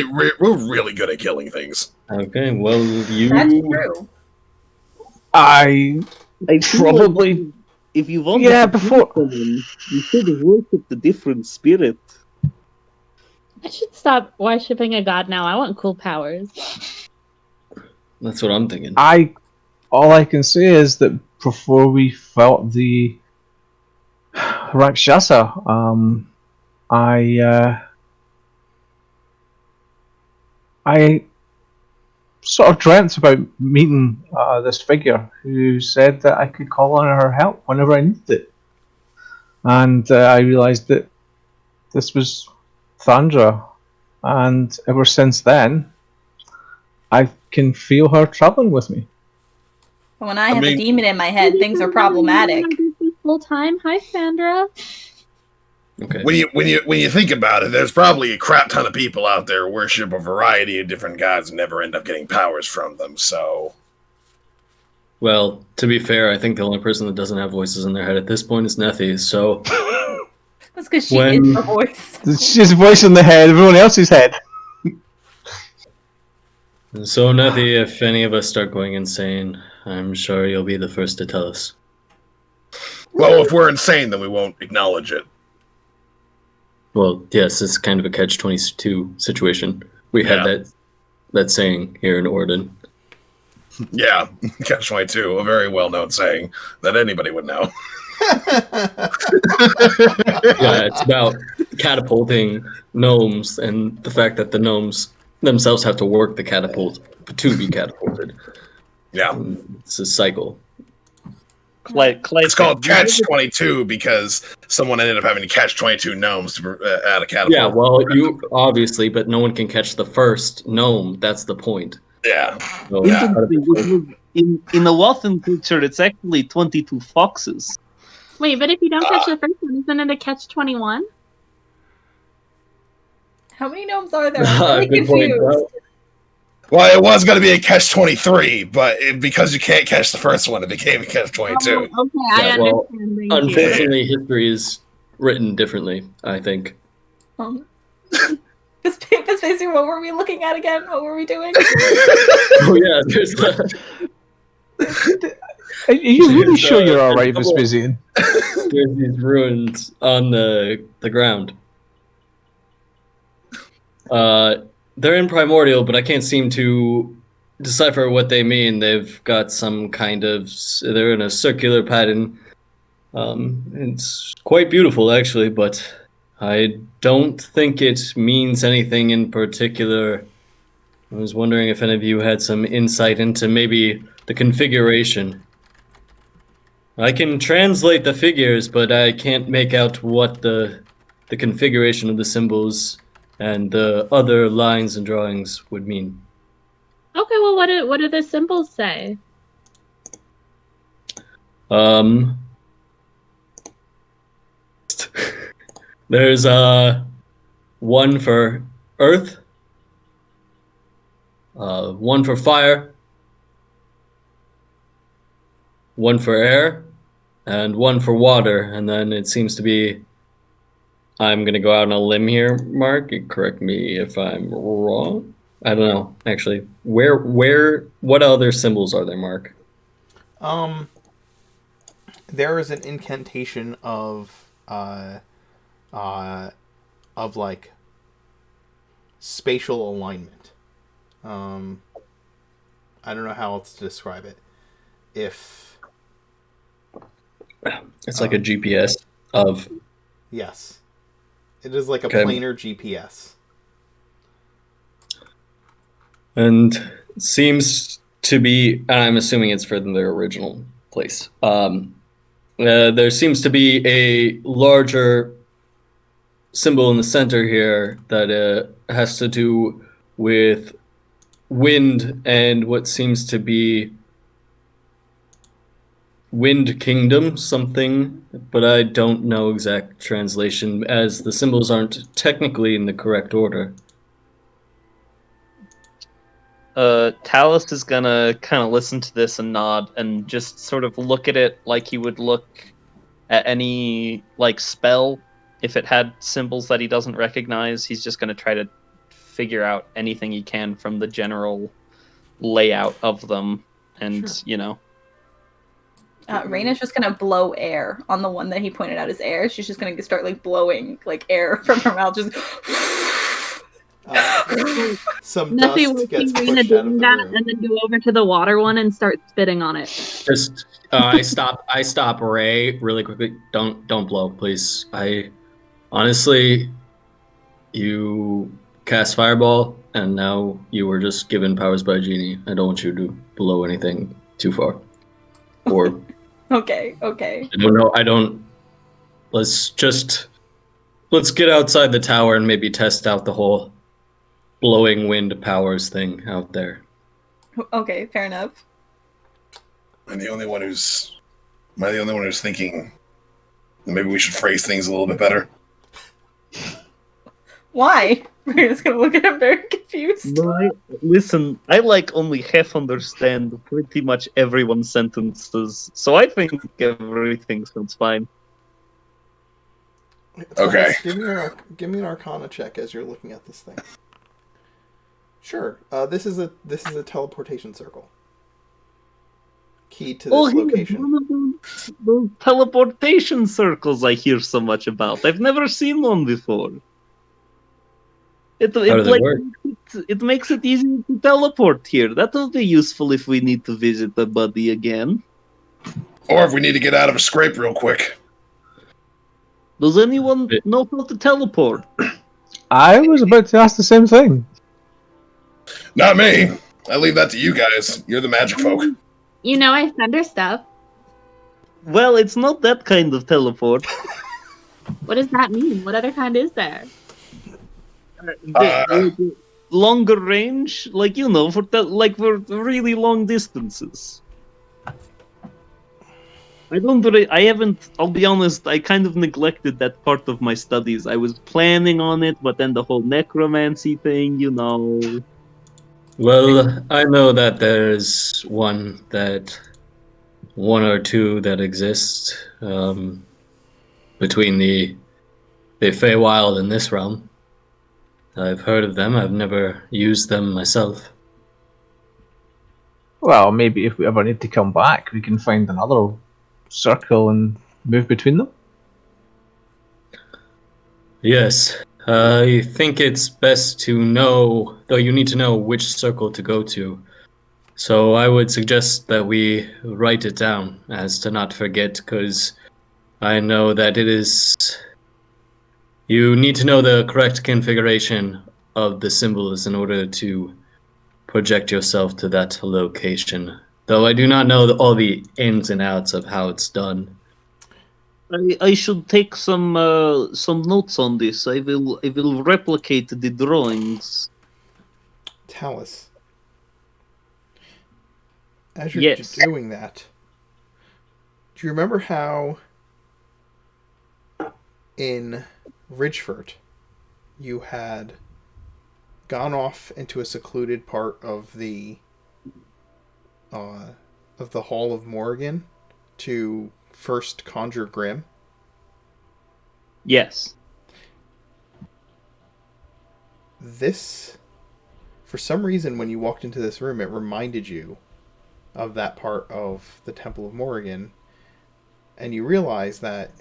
we're really good at killing things. Okay, well, That's true. I probably like if you want before someone, you should worship the different spirit. I should stop worshipping a god now. I want cool powers. That's what I'm thinking. All I can say is that before we fought the Rakshasa, I sort of dreamt about meeting this figure who said that I could call on her help whenever I needed it. And I realised that this was Thandra, and ever since then, I can feel her traveling with me. When I have a demon in my head, things are problematic. Full time. Hi, Sandra. Okay. When you think about it, there's probably a crap ton of people out there who worship a variety of different gods and never end up getting powers from them. So Well, to be fair, I think the only person that doesn't have voices in their head at this point is Nethy. So That's because she When- is the voice. It's just a voice in the head, everyone else's head. Nethy, if any of us start going insane, I'm sure you'll be the first to tell us. Well, if we're insane, then we won't acknowledge it. Well, yes, it's kind of a catch-22 situation. We had that saying here in Orden. Yeah, catch-22, a very well-known saying that anybody would know. Yeah, it's about catapulting gnomes and the fact that the gnomes themselves have to work the catapult to be catapulted. Yeah. It's a cycle. It's called catch-22 because someone ended up having to catch 22 gnomes to add a catapult. Yeah, well, you obviously, but no one can catch the first gnome. That's the point. Yeah. So, In the Wathan culture, it's actually 22 foxes. Wait, but if you don't catch the first one, isn't it a catch 21? How many gnomes are there? I'm really Good point, confused. Well, it was going to be a catch-23, but because you can't catch the first one, it became a catch-22. Okay, I Yeah, well, understand. Thank you. unfortunately, history is written differently, I think. This basically what were we looking at again? What were we doing? Oh, yeah, there's the... Are you really sure you're alright, Vespasian? There's these ruins on the ground. They're in Primordial, but I can't seem to decipher what they mean. They've got some kind of... They're in a circular pattern. It's quite beautiful, actually, but I don't think it means anything in particular. I was wondering if any of you had some insight into maybe the configuration. I can translate the figures, but I can't make out what the configuration of the symbols and the other lines and drawings would mean. Okay, well, what do the symbols say? There's one for earth, one for fire, one for air, and one for water. And then it seems to be, I'm going to go out on a limb here, Mark. Correct me if I'm wrong. I don't know, actually. What other symbols are there, Mark? There is an incantation of like spatial alignment. I don't know how else to describe it. It's like a GPS of... Yes. It is like a Okay. planar GPS. And seems to be, I'm assuming it's for their original place. There seems to be a larger symbol in the center here that has to do with wind and what seems to be Wind Kingdom something, but I don't know exact translation as the symbols aren't technically in the correct order. Talus is gonna kind of listen to this and nod and just sort of look at it like he would look at any like spell. If it had symbols that he doesn't recognize, he's just gonna try to figure out anything he can from the general layout of them, and Sure. Raina's just gonna blow air on the one that he pointed out as air. She's just gonna start like blowing like air from her mouth, just. Some Nothing dust will gets see Rena pushed out of doing the that, room. and then go over to the water one and start spitting on it. Just I stop Ray really quickly. Don't blow, please. I honestly, you cast fireball and now you were just given powers by Genie. I don't want you to blow anything too far. Or Okay. I don't. Let's get outside the tower and maybe test out the whole blowing wind powers thing out there. Okay, fair enough. Am I the only one who's thinking that maybe we should phrase things a little bit better? Why? Raina's gonna look at him very confused. confused. Listen, I like only half understand pretty much everyone's sentences, so I think everything sounds fine. Okay. Thomas, give me an Arcana check as you're looking at this thing. Sure. This is a teleportation circle. Key to this location. One of those teleportation circles I hear so much about. I've never seen one before. How does it work? It makes it easy to teleport here. That will be useful if we need to visit the buddy again. Or if we need to get out of a scrape real quick. Does anyone know how to teleport? I was about to ask the same thing. Not me. I leave that to you guys. You're the magic folk. You know, I thunder stuff. Well, it's not that kind of teleport. What does that mean? What other kind is there? Longer range, like for really long distances. I'll be honest, I kind of neglected that part of my studies. I was planning on it, but then the whole necromancy thing, Well, I know that there's one or two that exist between the Feywild and this realm. I've heard of them. I've never used them myself. Well, maybe if we ever need to come back, we can find another circle and move between them. Yes, I think it's best to know, though you need to know which circle to go to. So I would suggest that we write it down as to not forget, because I know that it is... You need to know the correct configuration of the symbols in order to project yourself to that location. Though I do not know all the ins and outs of how it's done. I should take some notes on this. I will replicate the drawings. Talus, as you're doing that, do you remember how in Ridgefort you had gone off into a secluded part of the Hall of Morrigan to first conjure Grimm? Yes. This, for some reason, when you walked into this room, it reminded you of that part of the Temple of Morrigan, and you realize that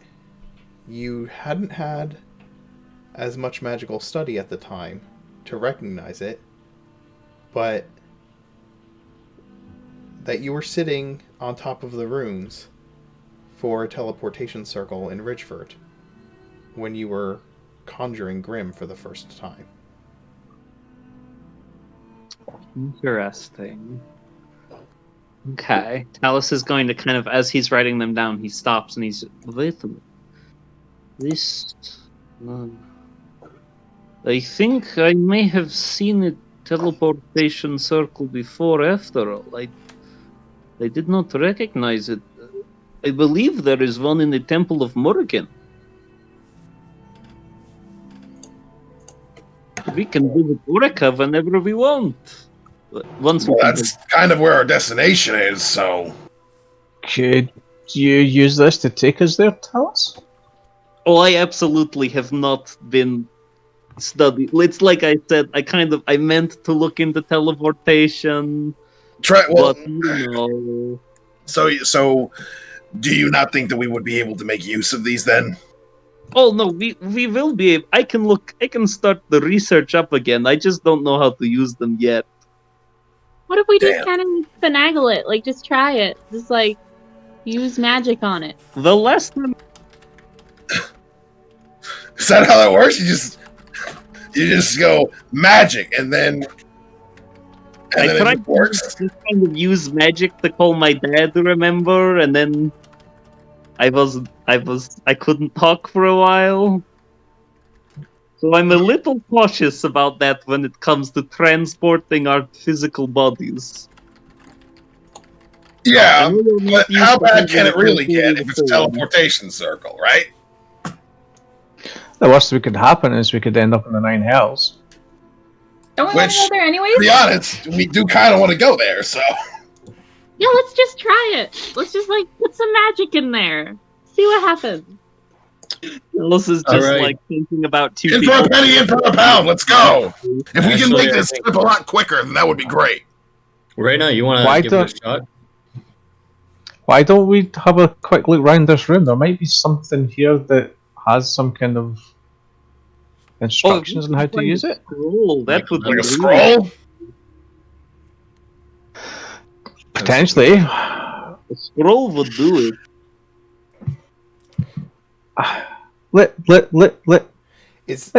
you hadn't had as much magical study at the time to recognize it, but that you were sitting on top of the runes for a teleportation circle in Ridgefort when you were conjuring Grimm for the first time. Interesting. Okay. Talus is going to kind of, as he's writing them down, he stops and he's... Wait a minute. This... I think I may have seen a teleportation circle before, after all. I did not recognize it. I believe there is one in the Temple of Morrigan. We can visit Orica whenever we want. That's kind of where our destination is, so... Could you use this to take us there, Talus? Oh, I absolutely have not been studied. It's like I said, I meant to look into teleportation. Well, but, So, do you not think that we would be able to make use of these then? Oh no, we will be able. I can start the research up again. I just don't know how to use them yet. What if we just kind of finagle it? Like, just try it. Just, like, use magic on it. The last time... Is that how that works? You just go magic, and then I tried to just kind of use magic to call my dad to remember, and then I couldn't talk for a while. So I'm a little cautious about that when it comes to transporting our physical bodies. Yeah, but how bad can it really get if it's a teleportation circle, right? The worst that could happen is we could end up in the Nine Hells. Don't we want to go Which, there anyways? to be honest, we do kind of want to go there, so. Yeah, let's just try it. Let's just like put some magic in there. See what happens. This is All just right. like thinking about two In people. for a penny, in for a pound. Let's go. If we can Actually, make I this think- trip a lot quicker, then that would be great. Reina, you want Why to give it don't- a shot? Why don't we have a quick look round this room? There might be something here that has some kind of instructions on how to use it. Scroll. That would be Like a really- scroll? Potentially. A scroll would do it. Let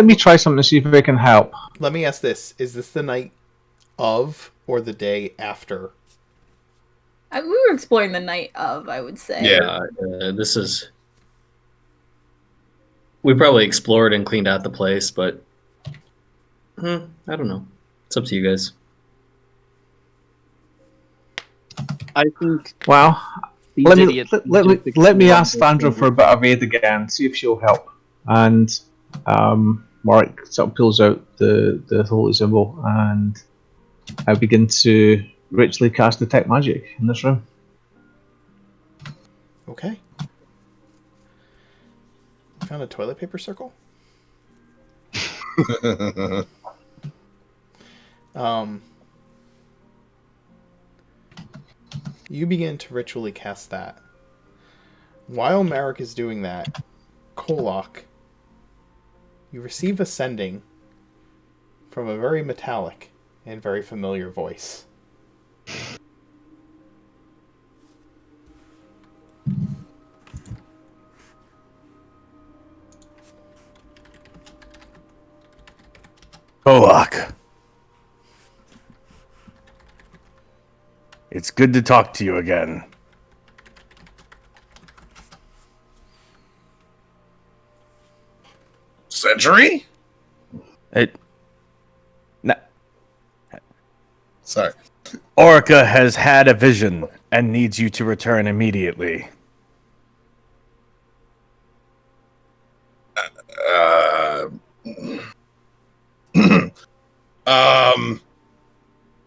me try something to see if I can help. Let me ask this: is this the night of or the day after? We were exploring the night of, I would say. Yeah. This is. We probably explored and cleaned out the place, but I don't know. It's up to you guys. I think. Well, these let me idiots let just me explore ask Sandra for a bit of aid again, see if she'll help. And Mark sort of pulls out the holy symbol, and I begin to ritually cast detect magic in this room. Okay. Found a toilet paper circle. You begin to ritually cast that. While Marek is doing that, Kolok, you receive a sending from a very metallic and very familiar voice. Kolak. It's good to talk to you again. Century? Sorry. Orica has had a vision and needs you to return immediately.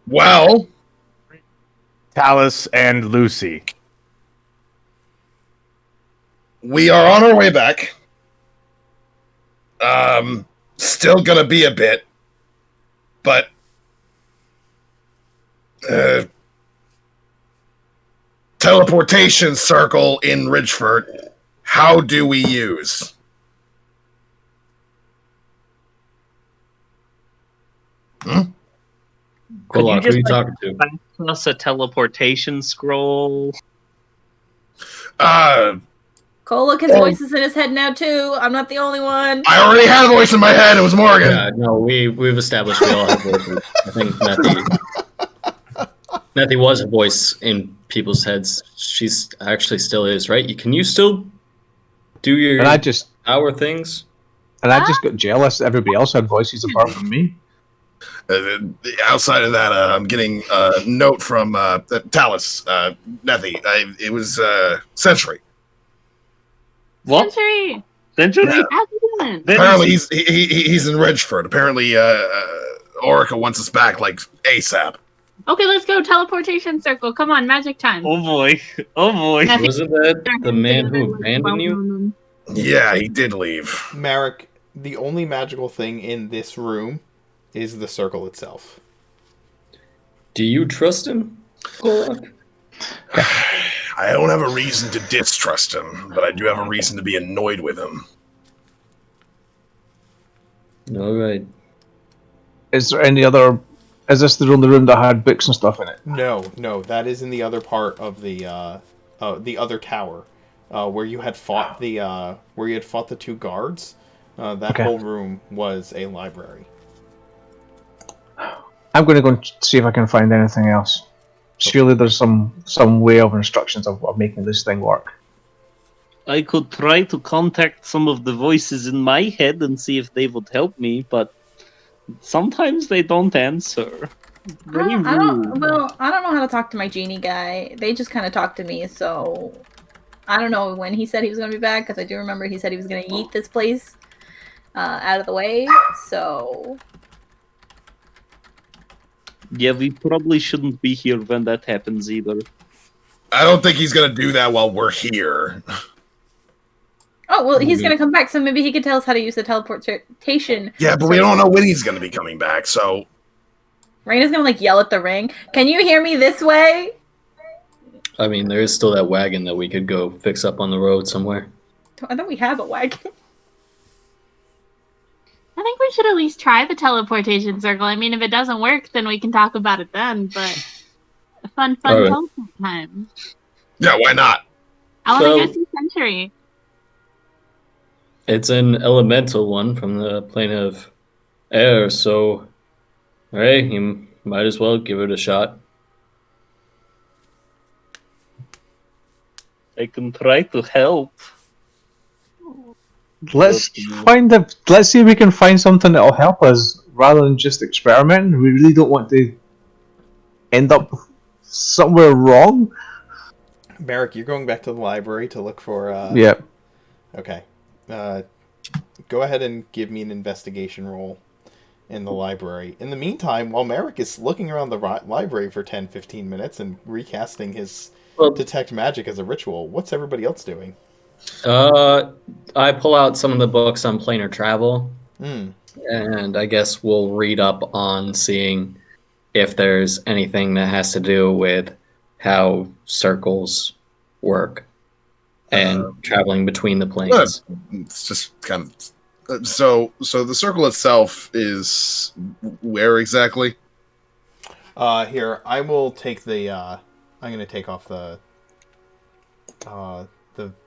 Well, Talus and Lucy. we are on our way back. Still gonna be a bit, but teleportation circle in Ridgefort. How do we use? Could you Kolak, who are just you like, talking to? pass us a teleportation scroll? Kolok, his voice is in his head now too. I'm not the only one. I already had a voice in my head. It was Morgan. Yeah, no, we've established we all have voices. I think Nethy was a voice in people's heads. She's actually still is, right? Can you still do your And I just things? got jealous that everybody else had voices apart from me. Outside of that, I'm getting a note from Talus, Nethy. It was Century. What? Century! Century? Yeah. Excellent. Apparently, he's in Ridgefort. Apparently, Orica wants us back like ASAP. Okay, let's go. Teleportation circle. Come on, magic time. Oh boy. Oh boy. Nethy. Wasn't that the man who abandoned you? Yeah, he did leave. Marek, the only magical thing in this room is the circle itself. Do you trust him, Kolak? I don't have a reason to distrust him, but I do have a reason to be annoyed with him. All right. Is there any other? Is this the room that had books and stuff in it? No, that is in the other part of the other tower, where you had fought the two guards. That Okay. whole room was a library. I'm going to go and see if I can find anything else. Surely there's some way of instructions of making this thing work. I could try to contact some of the voices in my head and see if they would help me, but sometimes they don't answer. Very I don't rude. know how to talk to my genie guy. They just kind of talk to me, so I don't know when he said he was going to be back, because I do remember he said he was going to yeet this place out of the way, so Yeah, we probably shouldn't be here when that happens either. I don't think he's gonna do that while we're here. Oh, well, he's going to come back, so maybe he could tell us how to use the teleportation. Yeah, but we don't know when he's gonna be coming back, so... Raina's going to, like, yell at the ring. Can you hear me this way? I mean, there is still that wagon that we could go fix up on the road somewhere. I thought we have a wagon. I think we should at least try the teleportation circle. I mean, if it doesn't work, then we can talk about it then, but fun Alright. teleport time. Yeah, why not? I want to So- go see Century. It's an elemental one from the plane of air, so hey, you might as well give it a shot. I can try to help. Let's let's see if we can find something that'll help us rather than just experimenting. We really don't want to end up somewhere wrong. Merrick, you're going back to the library to look for... Yeah. Okay. Go ahead and give me an investigation roll in the library. In the meantime, while Merrick is looking around the library for 10-15 minutes and recasting his detect magic as a ritual, what's everybody else doing? I pull out some of the books on planar travel, and I guess we'll read up on seeing if there's anything that has to do with how circles work and traveling between the planes. It's just kind of... So the circle itself is where exactly? Here, I will take the... I'm going to take off the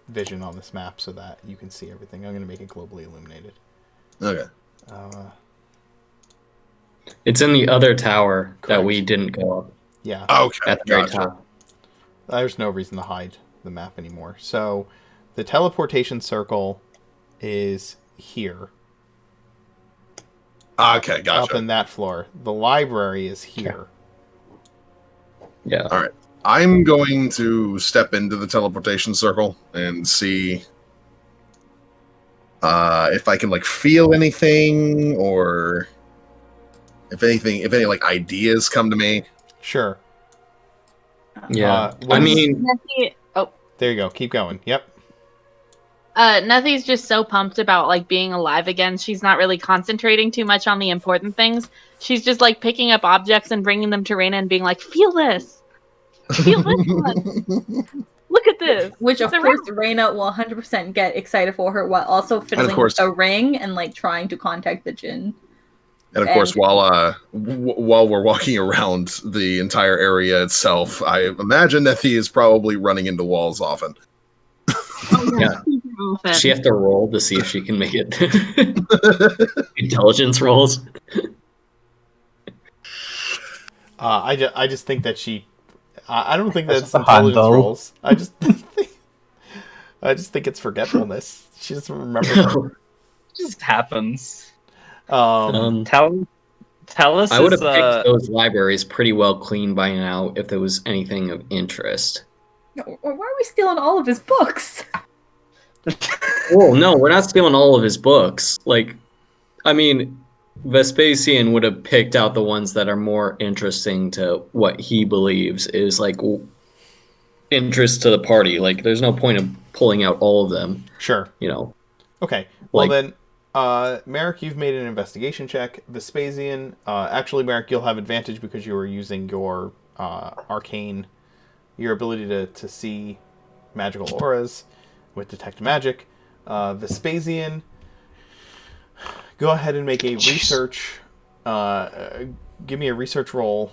vision on this map so that you can see everything. I'm going to make it globally illuminated. Okay. It's in the other tower that Correct. we didn't go up Yeah. Okay, at the very gotcha. top. There's no reason to hide the map anymore. So, the teleportation circle is here. Okay, gotcha. Up in that floor. The library is here. Yeah. All right. I'm going to step into the teleportation circle and see if I can like feel anything or if any like ideas come to me. Sure. Yeah. what I is- mean, There you go. Keep going. Yep. Nothing's just so pumped about like being alive again. She's not really concentrating too much on the important things. She's just like picking up objects and bringing them to Reina and being like, "Feel this, feel this one. Look at this." Which, of It's a course, Reina will 100% get excited for her while also fiddling with course- the ring and like trying to contact the djinn. And of course, while we're walking around the entire area itself, I imagine that he is probably running into walls often. yeah. She have to roll to see if she can make it. Intelligence rolls. I just think that she... I don't think that's a intelligence handle. rolls. I just think it's forgetfulness. She doesn't remember them. Just happens. Talus I would have is, picked those libraries pretty well clean by now if there was anything of interest. Or why are we stealing all of his books? Well, no, we're not stealing all of his books. Like, I mean, Vespasian would have picked out the ones that are more interesting to what he believes is like interest to the party. Like, there's no point of pulling out all of them. Sure. You know. Okay. Well Like- then, Merrick, you've made an investigation check. Vespasian, actually, Merrick, you'll have advantage because you were using your arcane, your ability to see magical auras with detect magic. Vespasian, go ahead and make a research. Give me a research roll,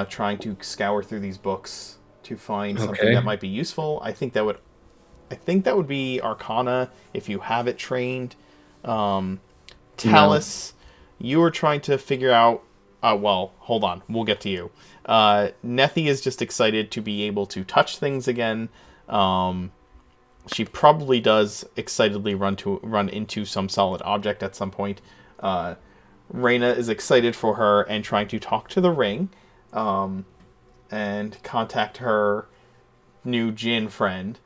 trying to scour through these books to find something Okay. that might be useful. I think that would be Arcana if you have it trained. Talus, you were trying to figure out. Well, hold on, we'll get to you. Nethi is just excited to be able to touch things again. She probably does excitedly run into some solid object at some point. Reina is excited for her and trying to talk to the ring, and contact her new Jinn friend,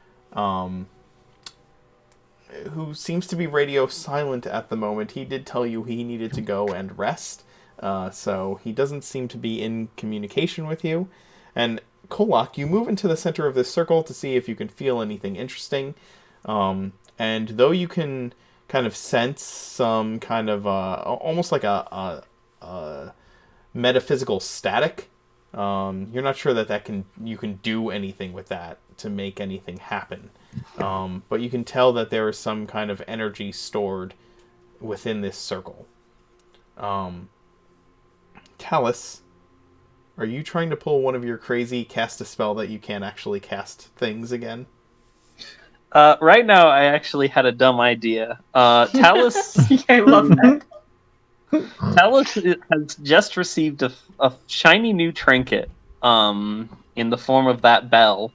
who seems to be radio silent at the moment. He did tell you he needed to go and rest. So he doesn't seem to be in communication with you. And Kolak, you move into the center of this circle to see if you can feel anything interesting. And though you can kind of sense some kind of almost like a metaphysical static, you're not sure that you can do anything with that to make anything happen. But you can tell that there is some kind of energy stored within this circle. Talus, are you trying to pull one of your crazy cast a spell that you can't actually cast things again? Right now, I actually had a dumb idea. Talus, I love that. Talus has just received a shiny new trinket, in the form of that bell,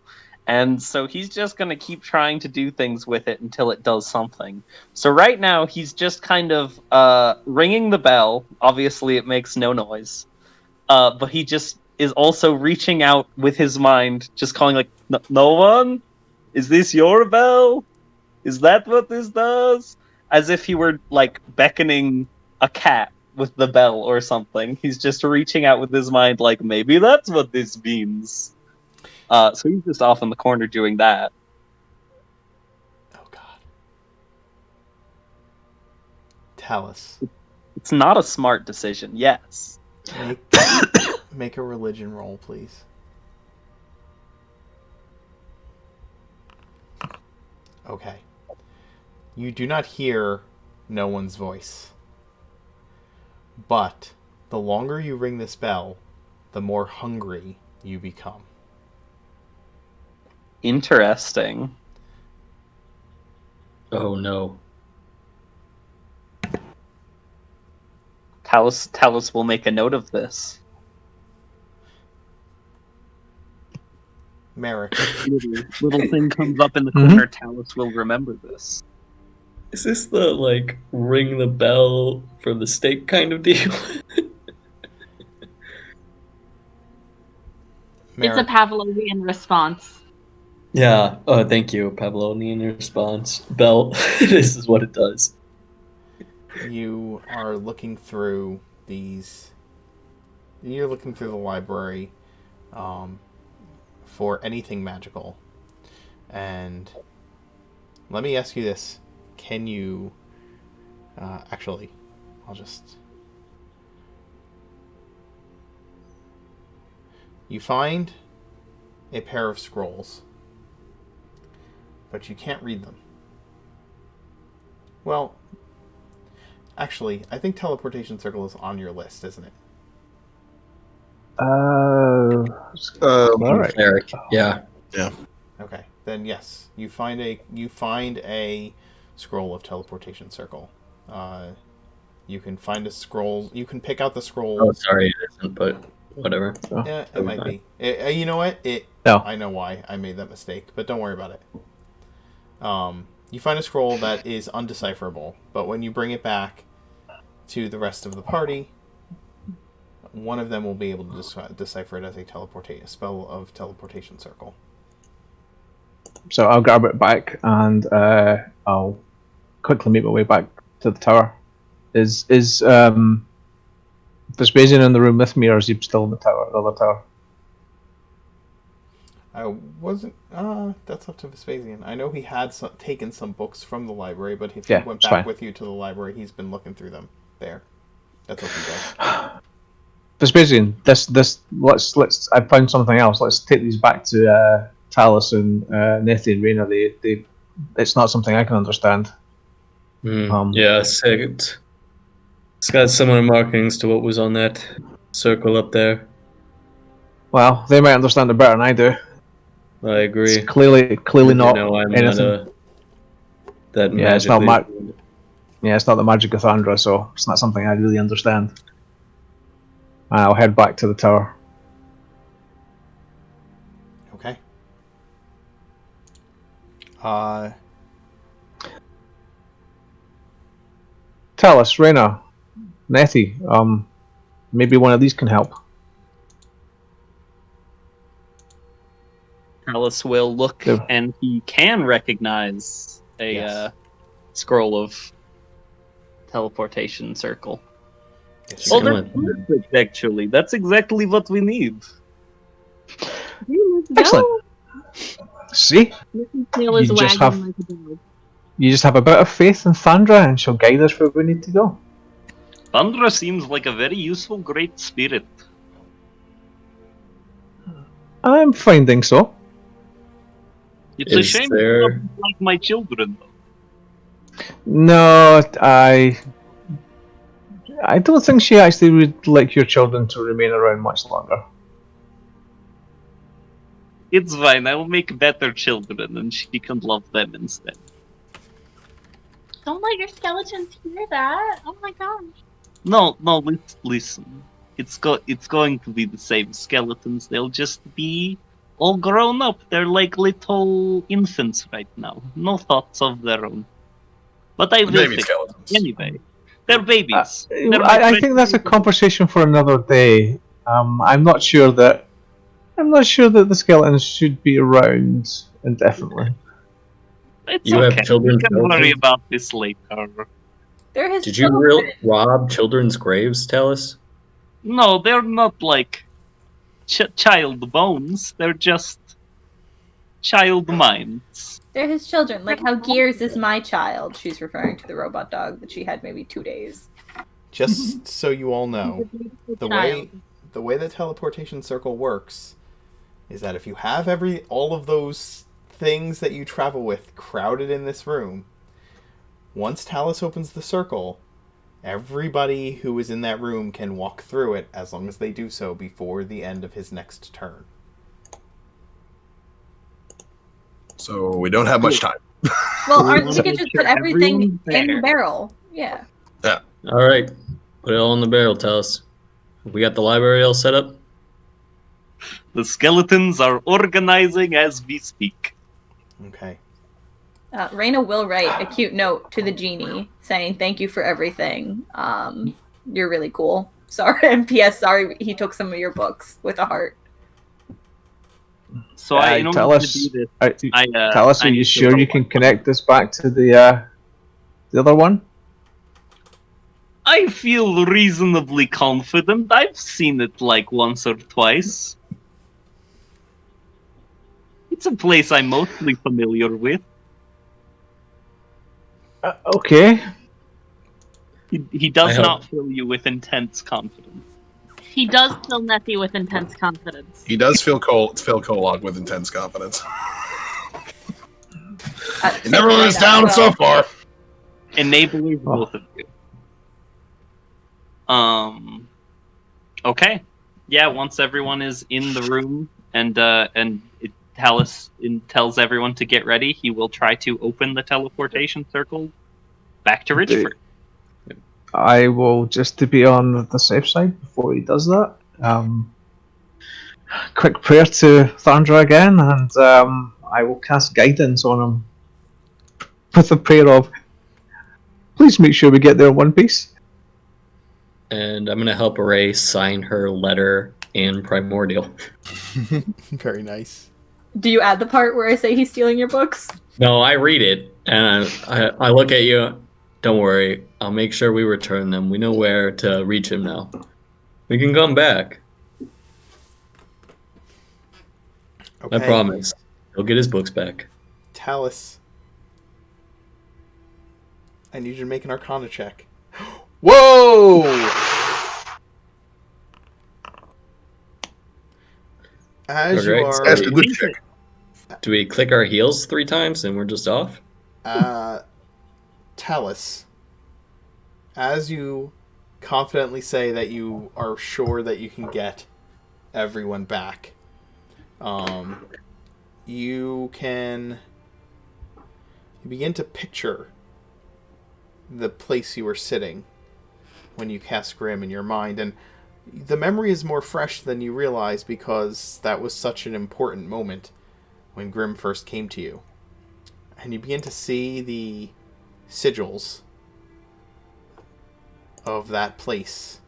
and so he's just gonna keep trying to do things with it until it does something. So right now, he's just kind of ringing the bell. Obviously, it makes no noise, but he just is also reaching out with his mind, just calling like, "No one? Is this your bell? Is that what this does?" As if he were like beckoning a cat with the bell or something. He's just reaching out with his mind, like, maybe that's what this means. So he's just off in the corner doing that. Oh god. Talus, It's not a smart decision, yes. make a religion roll, please. Okay. You do not hear no one's voice. But the longer you ring this bell, the more hungry you become. Interesting. Oh no. Talus will make a note of this. Merrick, Little thing comes up in the corner, Talus will remember this. Is this the, like, ring the bell for the steak kind of deal? It's a Pavlovian response. Yeah. Oh, thank you, Pavlovian response. Bell. This is what it does. You are looking through these. You're looking through the library for anything magical. And let me ask you this. Can you... actually, I'll just... You find a pair of scrolls, but you can't read them. Well, actually, I think teleportation circle is on your list, isn't it? Alright. Eric. Yeah. Okay, then yes, you find a scroll of teleportation circle. You can find a scroll. You can pick out the scroll. Oh, sorry, it isn't, but whatever. Yeah, it might be. You know what? No. I know why I made that mistake, but don't worry about it. You find a scroll that is undecipherable, but when you bring it back to the rest of the party, one of them will be able to decipher it as a spell of teleportation circle. So I'll grab it back and I'll quickly make my way back to the tower. Is Vespasian in the room with me, or is he still in the tower? The other tower? I wasn't. That's up to Vespasian. I know he had taken some books from the library, but if he went back with you to the library, he's been looking through them there. That's what he does. Vespasian, let's. I found something else. Let's take these back to Talus and Nethy and Reyna. It's not something I can understand. Yeah, sick. It's got similar markings to what was on that circle up there. Well, they might understand it better than I do. I agree. It's clearly not I'm anything. not that Yeah, it's not magically. it's not the magic of Thandra, so it's not something I really understand. And I'll head back to the tower. Okay. Talus, Reyna, Nethy, maybe one of these can help. Talus will look, Yeah. and he can recognize a scroll of teleportation circle. Yes, Oh, you Same can. that's with perfect, actually. That's exactly what we need. Excellent. Go. See, Mrs. Tail is you just wagging have like a dog. you just have a bit of faith in Thandra, and she'll guide us where we need to go. Thandra seems like a very useful great spirit. I'm finding so. It's a Is shame she there doesn't like my children, though. No, I don't think she actually would like your children to remain around much longer. It's fine, I'll make better children and she can love them instead. Don't let your skeletons hear that. Oh my gosh. No, listen. It's going to be the same skeletons. They'll just be all grown up. They're like little infants right now. No thoughts of their own. But I will Baby fix skeletons. them anyway. They're babies. They're my I think that's a precious- conversation for another day. I'm not sure that the skeletons should be around indefinitely. It's You have okay. children We can worry skeletons? about this later. They're his Did you rob children's graves, Talus? No, they're not like child bones. They're just child minds. They're his children. Like how Gears is my child. She's referring to the robot dog that she had maybe 2 days. Just so you all know, the way the teleportation circle works is that if you have all of those things that you travel with crowded in this room, once Talus opens the circle, everybody who is in that room can walk through it as long as they do so before the end of his next turn. So we don't have much time. Well, We aren't wanna you can make just sure put everything everyone's in the there. barrel. Yeah. All right, put it all in the barrel, Talus. We got the library all set up. The skeletons are organizing as we speak. Okay. Raina will write a cute note to the genie saying thank you for everything. You're really cool. Sorry, and P.S. Sorry he took some of your books with a heart. So in order Tell to us, do this, tell us, I are you need to sure roll you can one. connect this back to the other one? I feel reasonably confident. I've seen it like once or twice. It's a place I'm mostly familiar with. Okay. He does I hope- not fill you with intense confidence. He does fill Nettie with intense confidence. He does feel Kolog with intense confidence. It never let us down so far. Enablers, Oh. both of you. Okay. Yeah, once everyone is in the room and Talus tells everyone to get ready, he will try to open the teleportation circle back to Ridgefort. I will, just to be on the safe side before he does that, quick prayer to Thandra again, and I will cast guidance on him with a prayer of, please make sure we get there in one piece. And I'm gonna help Ray sign her letter in Primordial. Very nice. Do you add the part where I say he's stealing your books? No, I read it and I look at you. Don't worry, I'll make sure we return them. We know where to reach him now. We can come back. Okay. I promise. He'll get his books back. Talus. I need you to make an Arcana check. Whoa! As you Okay, are... That's a good check. Do we click our heels 3 times and we're just off? Talus, as you confidently say that you are sure that you can get everyone back, you begin to picture the place you were sitting when you cast Grim in your mind, and the memory is more fresh than you realize because that was such an important moment when Grim first came to you. And you begin to see the sigils of that place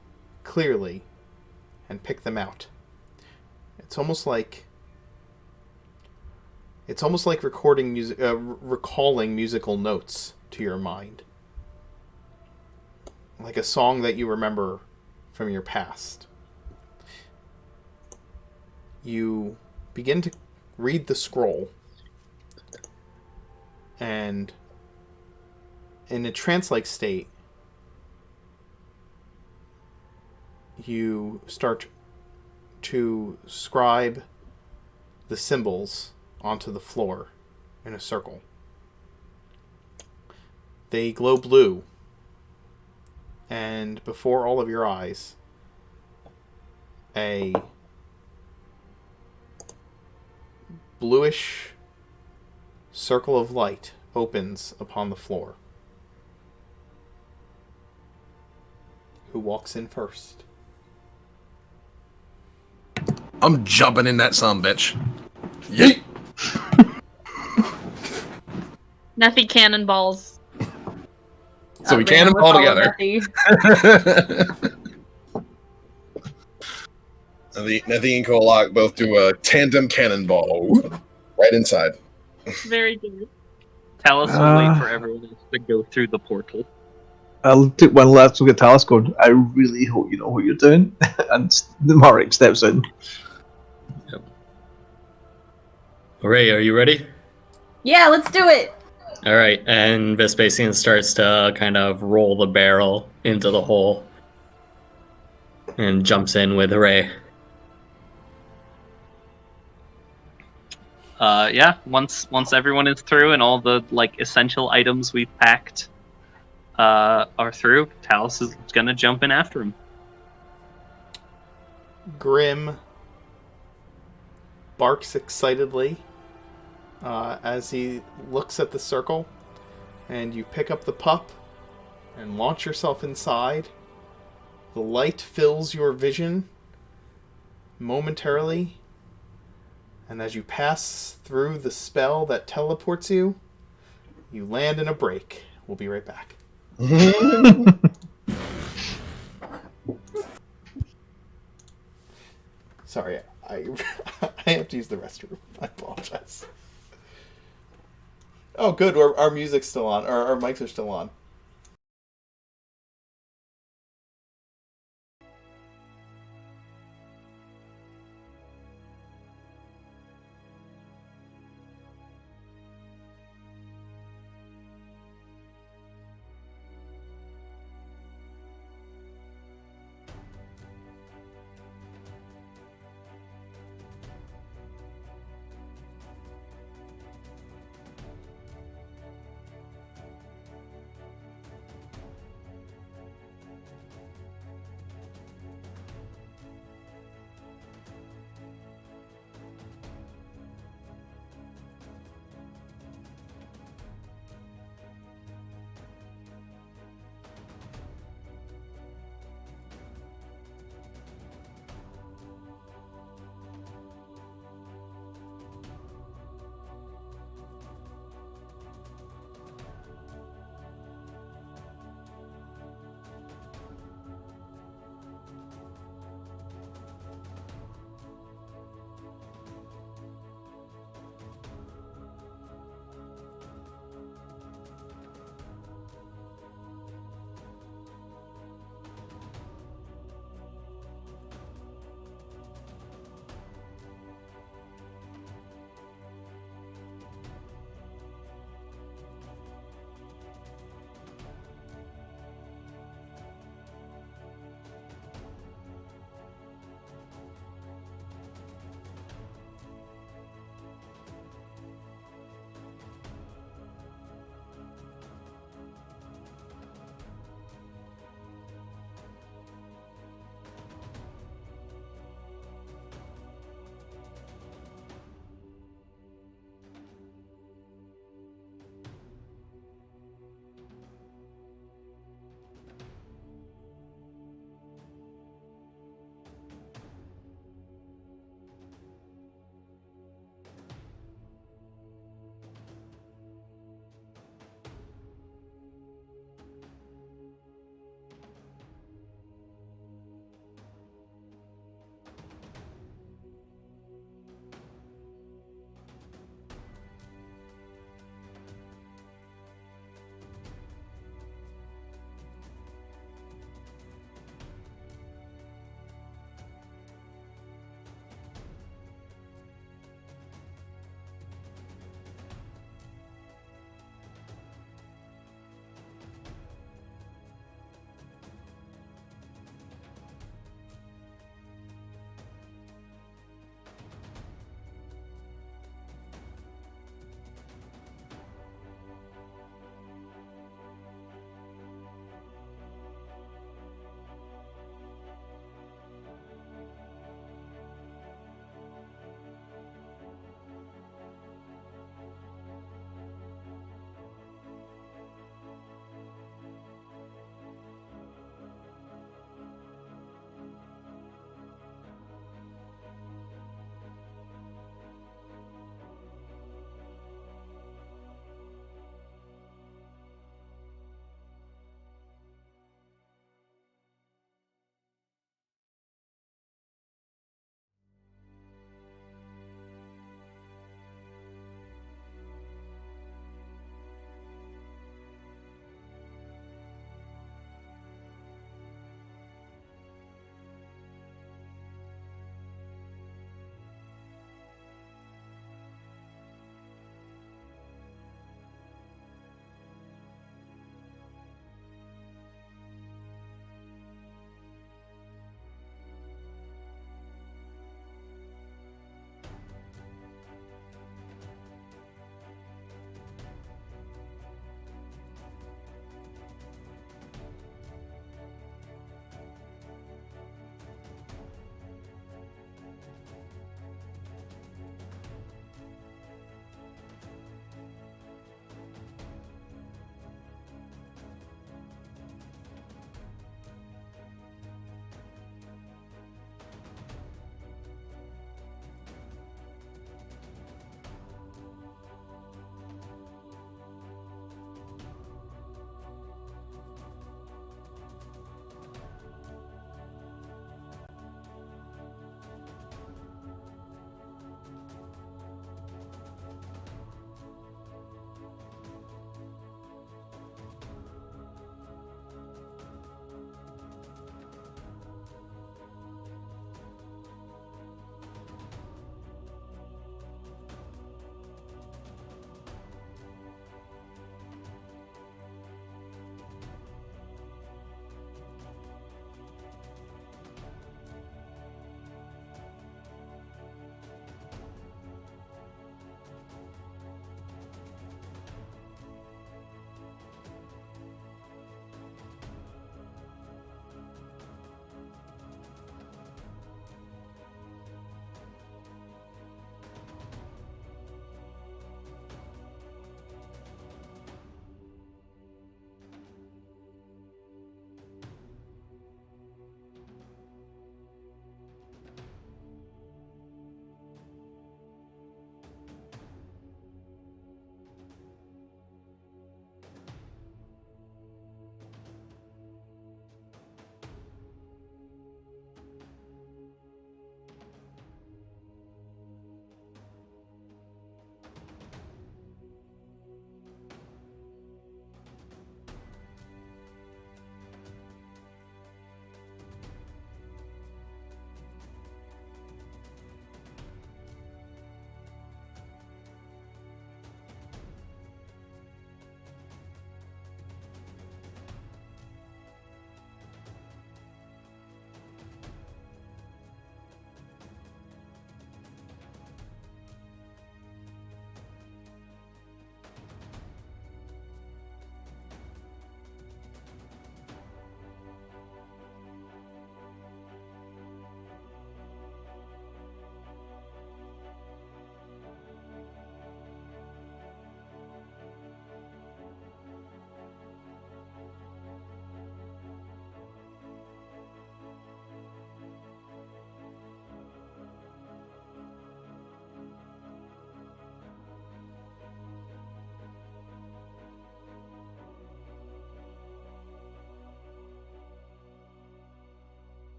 clearly and pick them out. It's almost like recording music, recalling musical notes to your mind, like a song that you remember from your past. You begin to read the scroll, and in a trance-like state, you start to scribe the symbols onto the floor in a circle. They glow blue, and before all of your eyes, a bluish circle of light opens upon the floor. Who walks in first? I'm jumping in that sumbitch. Yeet! Nothing cannonballs. So we Raina cannonball will follow together. Nethy. Nethy and Kolak both do a tandem cannonball right inside. Very good. Talus will wait for everyone else to go through the portal. I'll take one last look at Talis going, I really hope you know what you're doing. And the Marek steps in. Yep. Ray, are you ready? Yeah, let's do it. All right, and Vespasian starts to kind of roll the barrel into the hole and jumps in with Ray. Yeah, once everyone is through and all the essential items we've packed are through, Talus is gonna jump in after him. Grim barks excitedly as he looks at the circle, and you pick up the pup and launch yourself inside. The light fills your vision momentarily, and as you pass through the spell that teleports you, you land in a break. We'll be right back. Sorry, I have to use the restroom. I apologize. Oh, good. Our music's still on. Our mics are still on.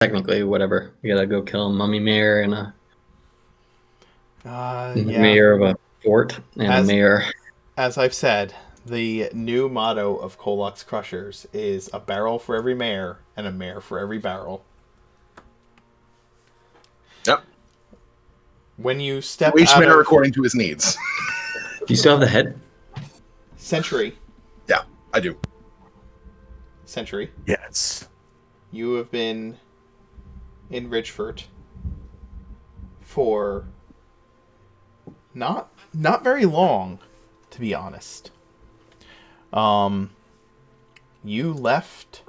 technically, whatever. We gotta go kill a mummy mayor and a Yeah. mayor of a fort and a mayor. As I've said, the new motto of Kolok's Crushers is a barrel for every mayor and a mayor for every barrel. Yep. When you step Each out mayor of according to his needs. Do you still have the head? Century. Yeah, I do. Century. Yes. You have been in Ridgefort for not very long, to be honest. You left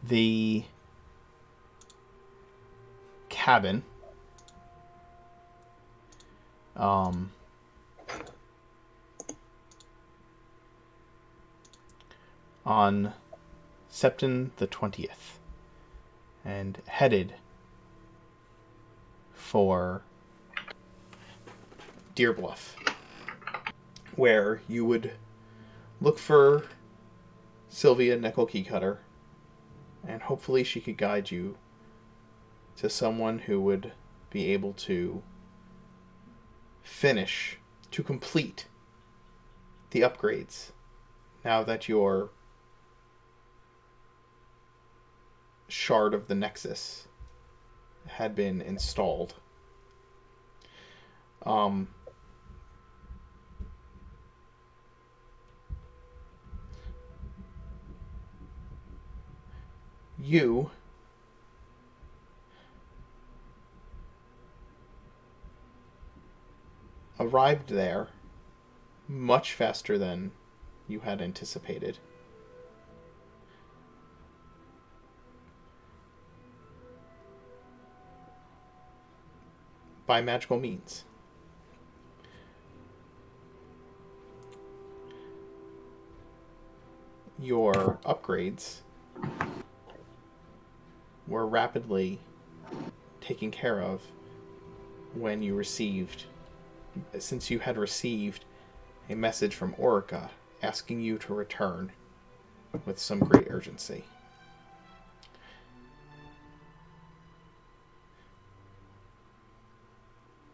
the cabin on September the 20th and headed for Deer Bluff, where you would look for Sylvia Nickel Keycutter, and hopefully she could guide you to someone who would be able to complete the upgrades now that your shard of the Nexus had been installed. You arrived there much faster than you had anticipated. By magical means. Your upgrades were rapidly taken care of when you since you had received a message from Orica asking you to return with some great urgency.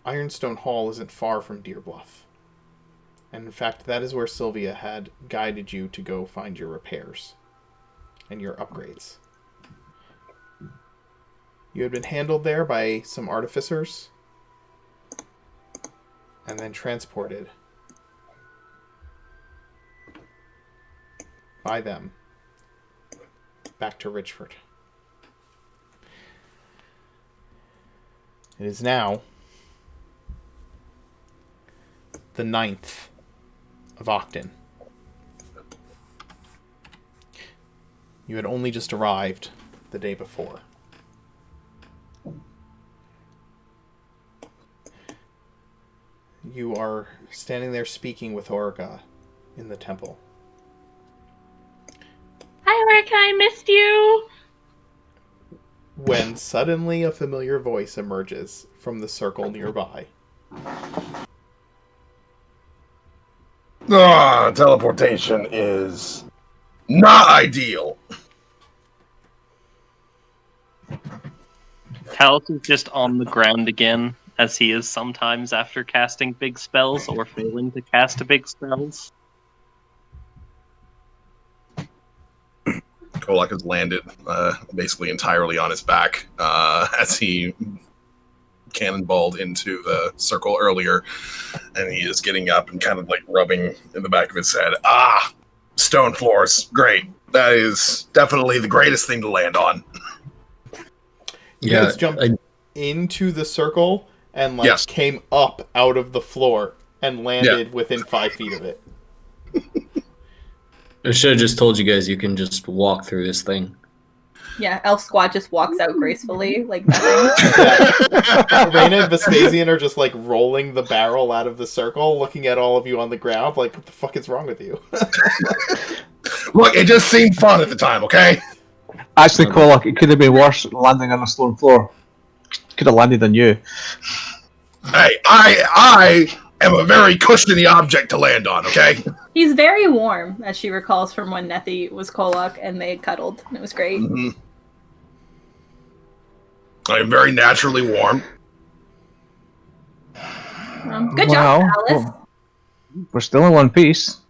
Ironstone Hall isn't far from Deer Bluff. And in fact, that is where Sylvia had guided you to go find your repairs and your upgrades. You had been handled there by some artificers and then transported by them back to Ridgefort. It is now the 9th of Octon. You had only just arrived the day before. You are standing there speaking with Orica in the temple. Hi, Orica, I missed you! When suddenly a familiar voice emerges from the circle nearby. Teleportation is not ideal. Talos is just on the ground again, as he is sometimes after casting big spells or failing to cast big spells. Kolak has landed basically entirely on his back as he cannonballed into the circle earlier, and he is getting up and kind of like rubbing in the back of his head. Stone floors, great. That is definitely the greatest thing to land on. You guys jumped into the circle and came up out of the floor and landed within 5 feet of it. I should have just told you guys you can just walk through this thing. Yeah, Elf Squad just walks out gracefully, like nothing. Raina and Vespasian are just like rolling the barrel out of the circle, looking at all of you on the ground, like, what the fuck is wrong with you? Look, it just seemed fun at the time, okay? Actually, Kolak, it could have been worse landing on a stone floor. Could have landed on you. Hey, I am a very cushiony object to land on, okay? He's very warm, as she recalls from when Nethi was Kolak and they cuddled. And it was great. Mm-hmm. I am very naturally warm. Good job, Alice. We're still in one piece.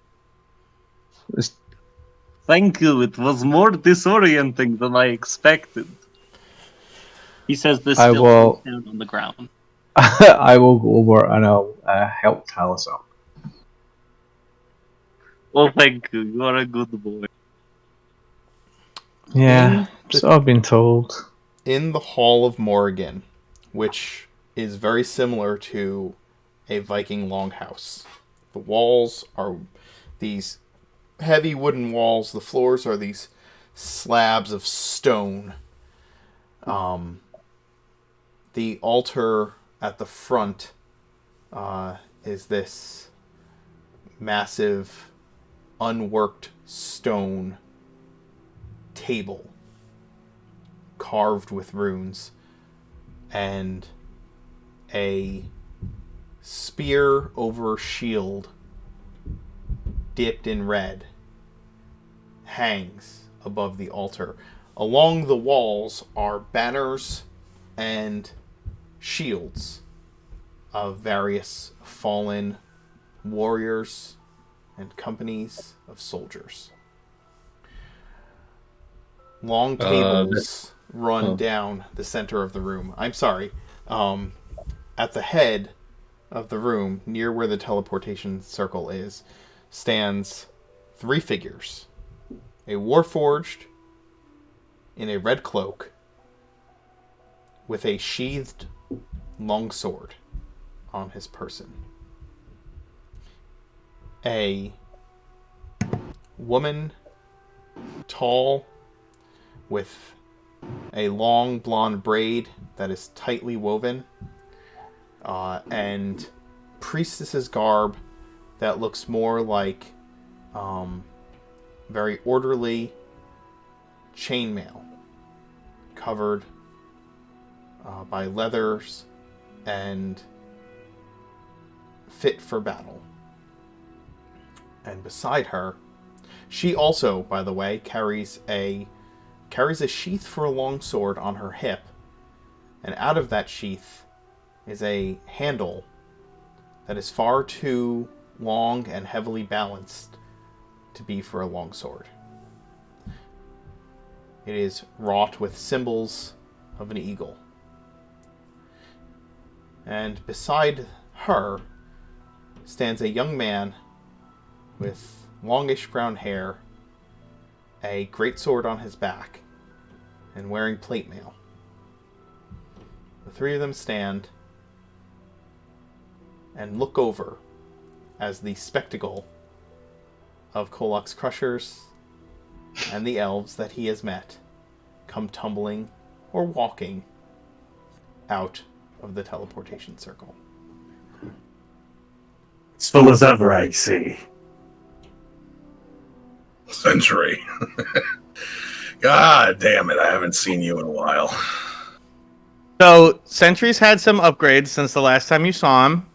Thank you. It was more disorienting than I expected. He says this I still will- down on the ground. I will go over and I'll help Talus up. Well, thank you. You are a good boy. Yeah, so I've been told. In the Hall of Morrigan, which is very similar to a Viking longhouse. The walls are these heavy wooden walls. The floors are these slabs of stone. The altar at the front is this massive, unworked stone table carved with runes, and a spear over shield dipped in red hangs above the altar. Along the walls are banners and shields of various fallen warriors and companies of soldiers. Long tables run down the center of the room. I'm sorry. At the head of the room, near where the teleportation circle is, stands 3 figures. A warforged in a red cloak with a sheathed longsword on his person. A woman, tall, with a long blonde braid that is tightly woven, and priestess's garb that looks more like very orderly chainmail covered by leathers and fit for battle. And beside her, she also, by the way, carries a sheath for a long sword on her hip, and out of that sheath is a handle that is far too long and heavily balanced to be for a long sword. It is wrought with symbols of an eagle. And beside her stands a young man with longish brown hair, a greatsword on his back, and wearing plate mail. The 3 of them stand and look over as the spectacle of Kolok's Crushers and the elves that he has met come tumbling or walking out of the teleportation circle. It's full as ever, I see. Century. God damn it, I haven't seen you in a while. So, Sentry's had some upgrades since the last time you saw him.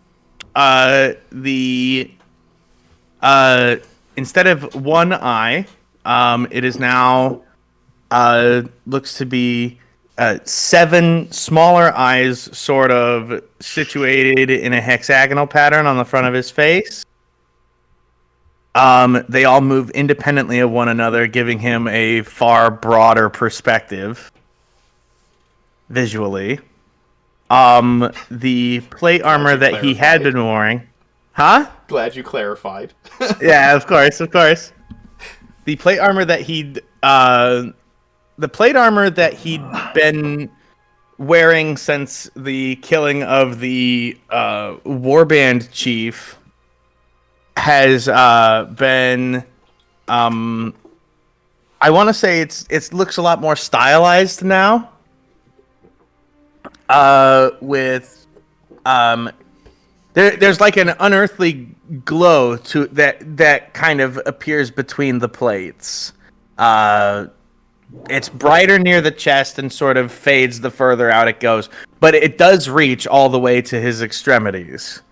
Instead of one eye, it is now looks to be 7 smaller eyes, sort of situated in a hexagonal pattern on the front of his face. They all move independently of one another, giving him a far broader perspective visually. The plate armor that he had been wearing... Huh? Glad you clarified. Yeah, of course. The plate armor that he'd been wearing since the killing of the warband chief has been I want to say it looks a lot more stylized now. With there's like an unearthly glow to that kind of appears between the plates. It's brighter near the chest and sort of fades the further out it goes, but it does reach all the way to his extremities.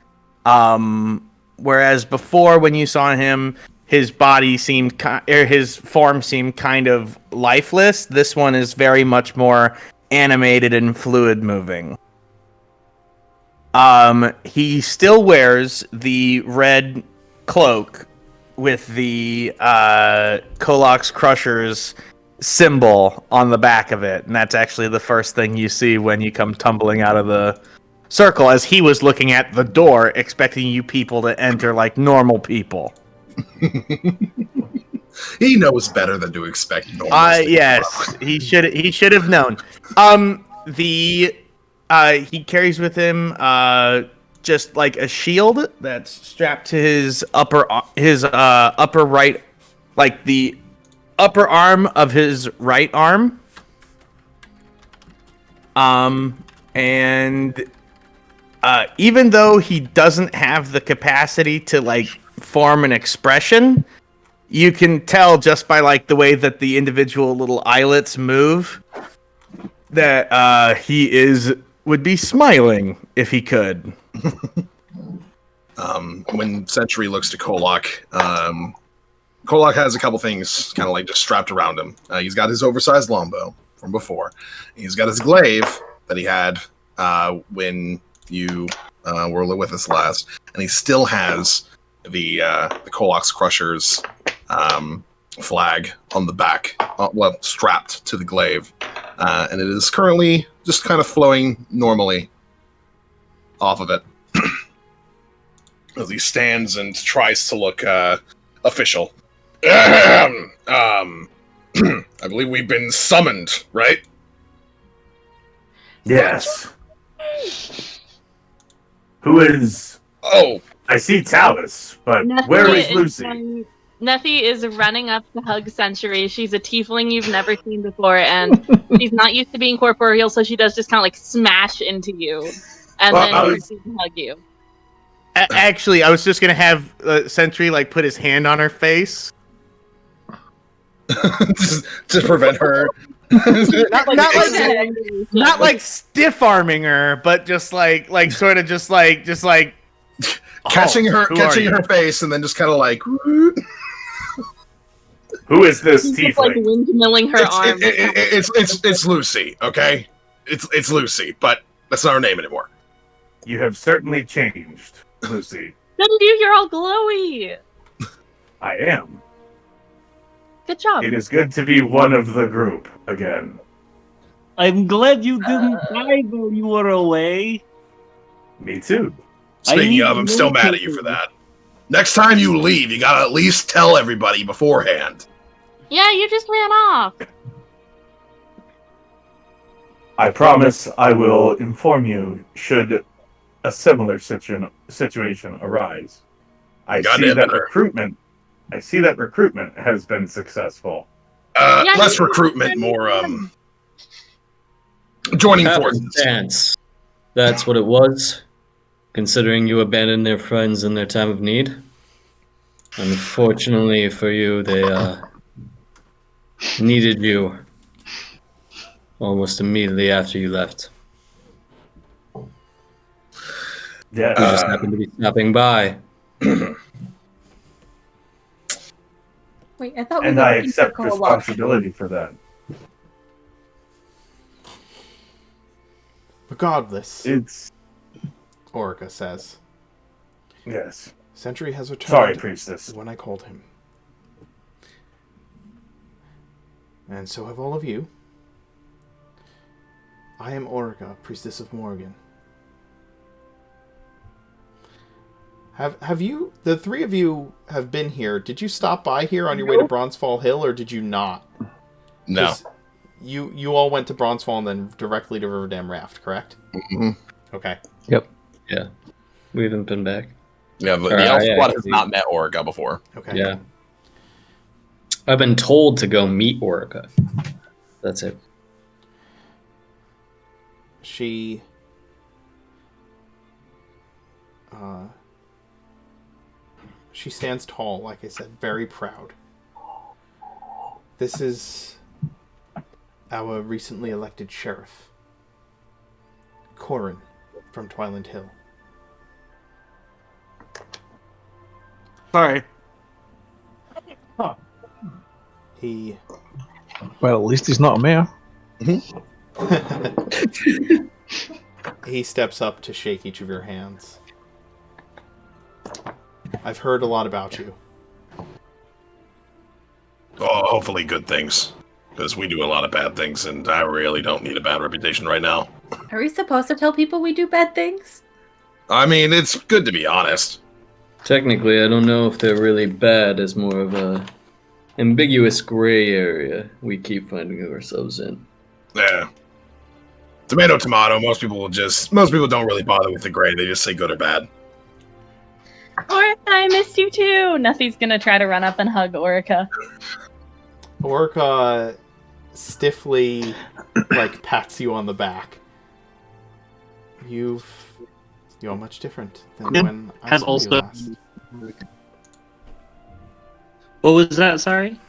Whereas before, when you saw him, his body seemed his form seemed kind of lifeless. This one is very much more animated and fluid moving. He still wears the red cloak with the Kolox Crushers symbol on the back of it, and that's actually the first thing you see when you come tumbling out of the circle, as he was looking at the door expecting you people to enter like normal people. He knows better than to expect normal. Yes, he should have known. He carries with him just like a shield that's strapped to his upper right, like the upper arm of his right arm. And even though he doesn't have the capacity to like form an expression, you can tell just by like the way that the individual little eyelets move that he would be smiling if he could. When Sentry looks to Kolok, Kolok has a couple things kind of like just strapped around him. He's got his oversized longbow from before. He's got his glaive that he had when you were with us last, and he still has the Kolok's Crushers flag on the back, strapped to the glaive, and it is currently just kind of flowing normally off of it as he stands and tries to look official. I believe we've been summoned, right? Yes. Who is... Oh! I see Talus, but where is Lucy? Neffy is running up to hug Century. She's a tiefling you've never seen before, and she's not used to being corporeal, so she does just kind of like smash into you, and then she can hug you. Actually, I was just gonna have Sentry like put his hand on her face to prevent her. not like stiff arming her, but just like sort of just like catching her face, and then just kind of like. Who is this tiefling? Just, like windmilling her arm. It's Lucy, okay? It's Lucy, but that's not her name anymore. You have certainly changed, Lucy. Didn't you? You're all glowy. I am. Good job. It is good to be one of the group again. I'm glad you didn't die while you were away. Me too. Speaking of, I'm still mad at you for that. Next time you leave, you gotta at least tell everybody beforehand. Yeah, you just ran off. I promise I will inform you should a similar situation arise. I see that recruitment has been successful. Less recruitment, more joining forces. Dance. That's what it was. Considering you abandoned their friends in their time of need. Unfortunately for you, they needed you almost immediately after you left. Yeah. You just happened to be stopping by. Wait, I thought we and were I looking accept for Kolok. responsibility for that. Regardless, It's Orica says. yes. Sentry has returned. Sorry, priestess. When I called him. And so have all of you. I am Orica, priestess of Morgan. Have you, the three of you have been here, did you stop by here on your way to Bronzefall Hill, or did you not? No. You all went to Bronzefall and then directly to Riverdam Raft, correct? Mm-hmm. Okay. Yep. Yeah. We haven't been back. Yeah, the elf squad has not met Orica before. Okay. Yeah. I've been told to go meet Orica. That's it. She stands tall, like I said, very proud. This is our recently elected sheriff, Corin from Twiland Hill. Sorry. Well, at least he's not a mayor. He steps up to shake each of your hands. I've heard a lot about you. Oh, hopefully good things. Because we do a lot of bad things, and I really don't need a bad reputation right now. Are we supposed to tell people we do bad things? I mean, it's good to be honest. Technically, I don't know if they're really bad. It's more of a ambiguous gray area we keep finding ourselves in. Yeah. Tomato, tomato. Most people don't really bother with the gray. They just say good or bad. Orica, I missed you too. Nothing's gonna try to run up and hug Orica. Orica stiffly, pats you on the back. You're much different than when I saw you last. What was that? Sorry.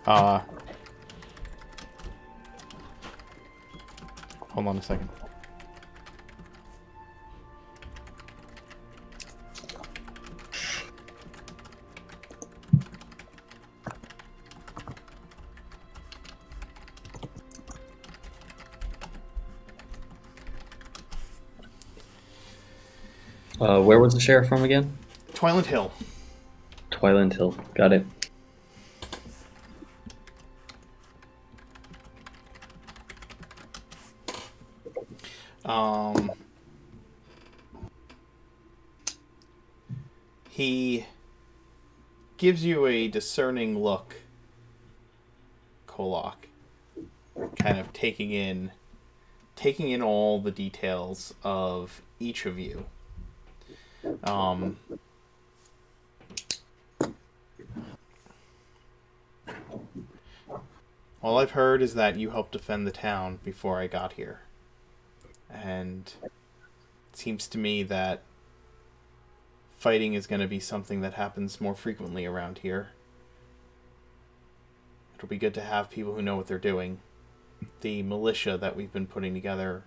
Hold on a second. Where was the sheriff from again? Twiland Hill. Twiland Hill. Got it. He gives you a discerning look, Kolok, kind of taking in all the details of each of you. All I've heard is that you helped defend the town before I got here. And it seems to me that fighting is going to be something that happens more frequently around here. It'll be good to have people who know what they're doing. The militia that we've been putting together,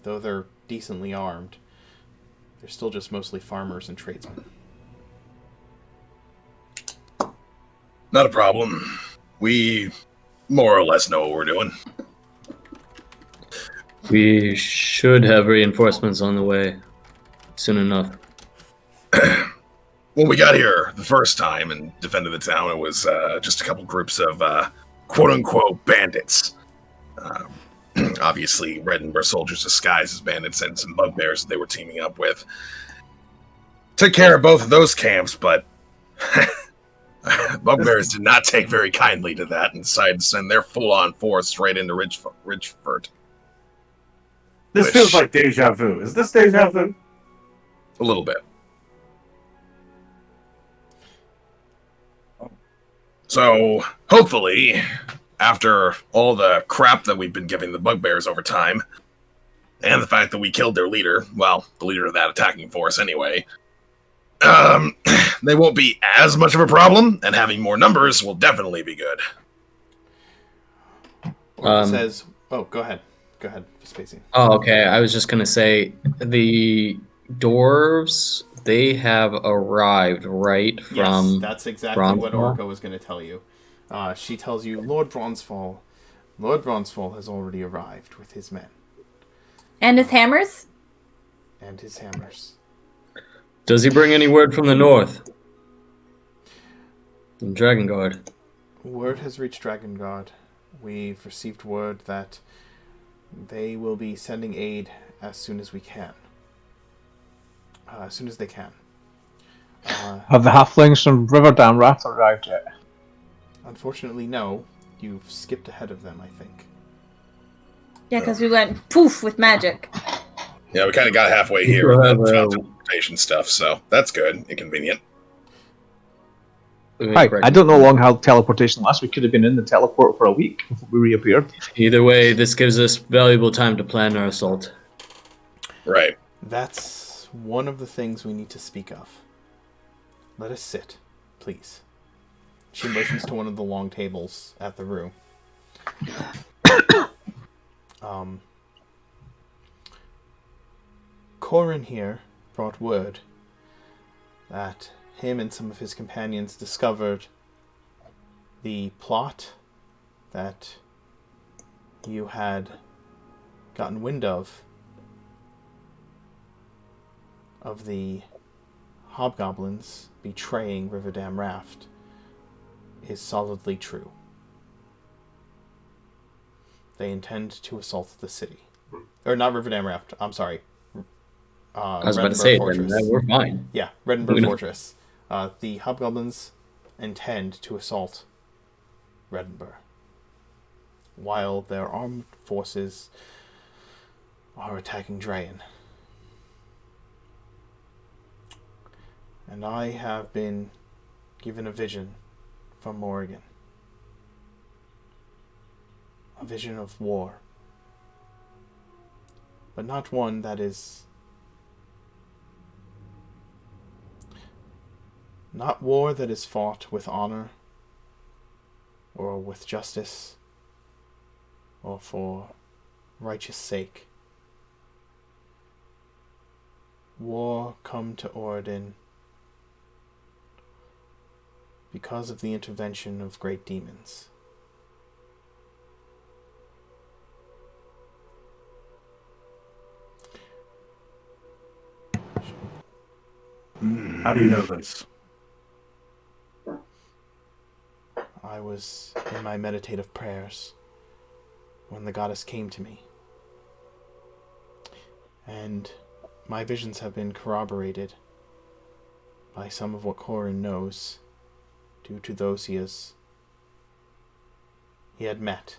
though they're decently armed, they're still just mostly farmers and tradesmen. Not a problem. We more or less know what we're doing. We should have reinforcements on the way soon enough. When we got here the first time and defended the town, it was just a couple groups of quote-unquote bandits. Obviously, Red and Burr soldiers disguised as bandits and some bugbears that they were teaming up with. Took care of both of those camps, but bugbears did not take very kindly to that and decided to send their full-on force straight into Ridgefort. This feels like deja vu. Is this deja vu? A little bit. So, hopefully, after all the crap that we've been giving the bugbears over time, and the fact that we killed their leader, well, the leader of that attacking force anyway, they won't be as much of a problem, and having more numbers will definitely be good. Says, go ahead. Go ahead, Spacey. Oh, okay. I was just going to say, the dwarves, they have arrived, right? From Yes, that's exactly what Orca was going to tell you. She tells you Lord Bronzefall has already arrived with his men. And his hammers? And his hammers. Does he bring any word from the north? From Drakengard? Word has reached Drakengard. We've received word that they will be sending aid as soon as we can. As soon as they can. Have the halflings from Riverdam Rath arrived yet? Unfortunately, no. You've skipped ahead of them, I think. Yeah, because we went poof with magic. Yeah, we kind of got halfway here with the teleportation stuff, so that's good and convenient. Hi, I don't know how long teleportation lasts. We could have been in the teleport for a week before we reappeared. Either way, this gives us valuable time to plan our assault. Right. That's one of the things we need to speak of. Let us sit, please. She motions to one of the long tables at the room. Corin here brought word that him and some of his companions discovered the plot that you had gotten wind of the hobgoblins betraying Riverdam Raft is solidly true. They intend to assault the city. Or not Riverdam Raft, I'm sorry. I was about to say, then we're fine. Yeah, Reddenburg Fortress. The hobgoblins intend to assault Reddenburg, while their armed forces are attacking Drayen. And I have been given a vision from Morrigan. A vision of war. But not one that is... Not war that is fought with honor, or with justice, or for righteous sake. War come to Oregon because of the intervention of great demons. How do you know this? I was in my meditative prayers when the goddess came to me. And my visions have been corroborated by some of what Corin knows due to those he had met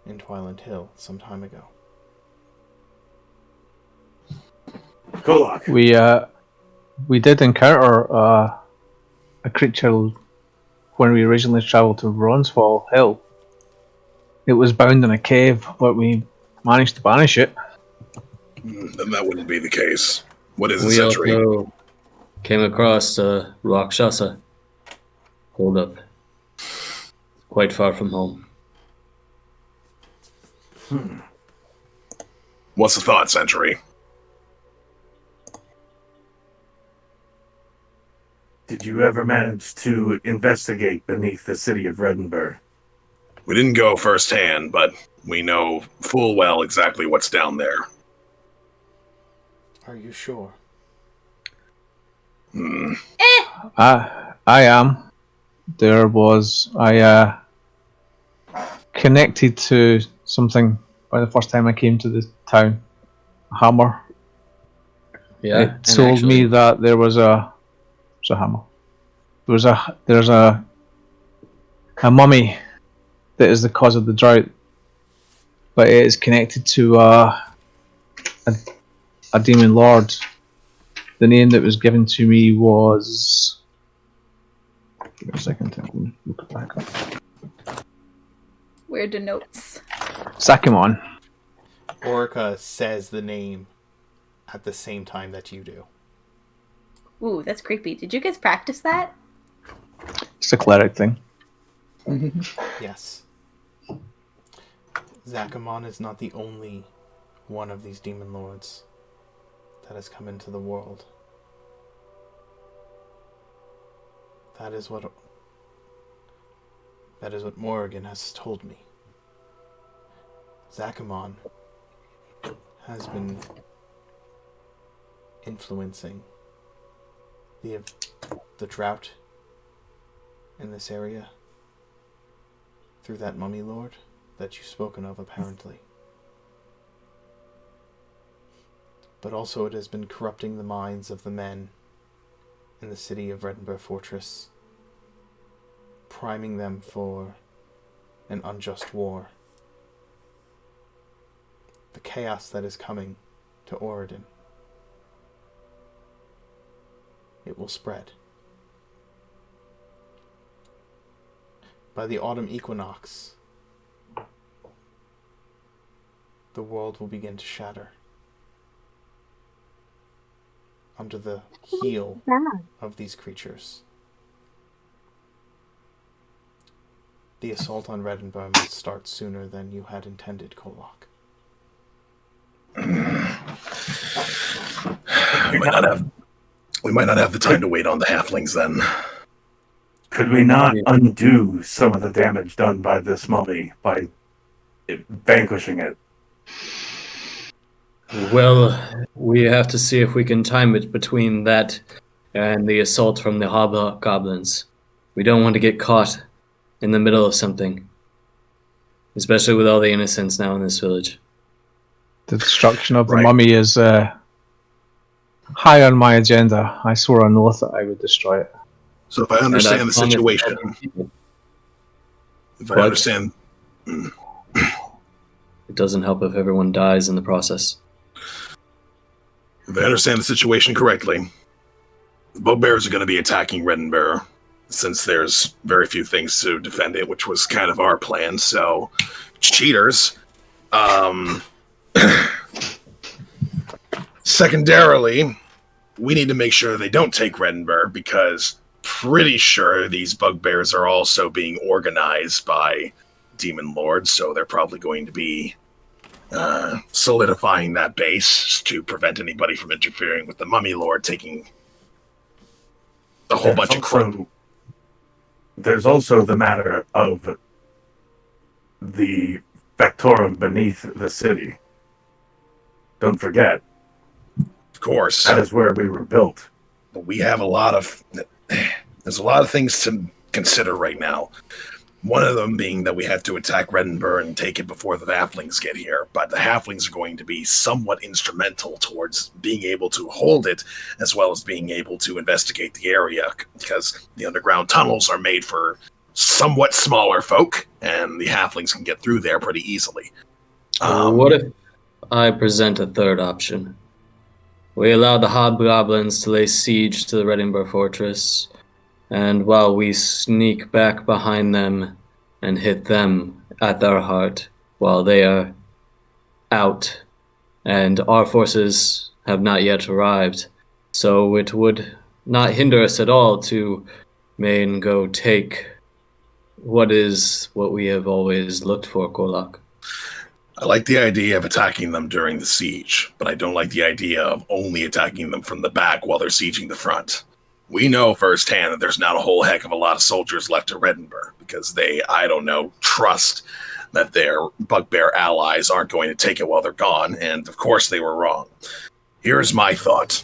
in Twiland Hill some time ago. Kolak. We did encounter a creature when we originally travelled to Ronsfall Hill. It was bound in a cave, but we managed to banish it. Then that wouldn't be the case. What is a We century? also came across Rakshasa. Hold up. Quite far from home. What's the thought, century? Did you ever manage to investigate beneath the city of Reddenburg? We didn't go firsthand, but we know full well exactly what's down there. Are you sure? I am. There was I connected to something by the first time I came to the town. A hammer. Yeah. It told me that there was a hammer. There's a mummy that is the cause of the drought, but it is connected to a demon lord. The name that was given to me was... Give me a second to look it back up. Where the notes? Sakamon. Orica says the name at the same time that you do. Ooh, that's creepy. Did you guys practice that? It's a cleric thing. Yes. Zakamon is not the only one of these demon lords that has come into the world. That is what Morrigan has told me. Zakamon has been influencing the drought in this area through that mummy lord that you've spoken of, apparently. But also it has been corrupting the minds of the men in the city of Reddenburg Fortress, priming them for an unjust war. The chaos that is coming to Oregon. It will spread. By the autumn equinox, the world will begin to shatter under the heel of these creatures. The assault on Reddenburg must start sooner than you had intended, Kolak. We might not have the time to wait on the halflings then. Could we not undo some of the damage done by this mummy by vanquishing it? Well, we have to see if we can time it between that and the assault from the hobgoblins. We don't want to get caught in the middle of something, especially with all the innocents now in this village. The destruction of the Right. mummy is high on my agenda. I swore on oath that I would destroy it. So if I understand the situation, if I What? understand, It doesn't help if everyone dies in the process. if I understand the situation correctly, the bugbears are going to be attacking Redenbear, since there's very few things to defend it, which was kind of our plan. So, cheaters. Secondarily, we need to make sure they don't take Redenbear, because pretty sure these bugbears are also being organized by demon lords, so they're probably going to be solidifying that base to prevent anybody from interfering with the mummy lord taking a whole bunch of crap. There's also the matter of the Factorum beneath the city. Don't forget, Of course, that is where we were built. but we have there's a lot of things to consider right now. One of them being that we have to attack Redenbear and take it before the halflings get here, but the halflings are going to be somewhat instrumental towards being able to hold it, as well as being able to investigate the area, because the underground tunnels are made for somewhat smaller folk, and the halflings can get through there pretty easily. What if I present a third option? We allow the hobgoblins to lay siege to the Redenbear fortress, and while we sneak back behind them and hit them at their heart while they are out, and our forces have not yet arrived, so it would not hinder us at all to go take what we have always looked for, Kolak. I like the idea of attacking them during the siege, but I don't like the idea of only attacking them from the back while they're sieging the front. We know firsthand that there's not a whole heck of a lot of soldiers left at Redenbear, because they, trust that their bugbear allies aren't going to take it while they're gone, and of course they were wrong. Here's my thought.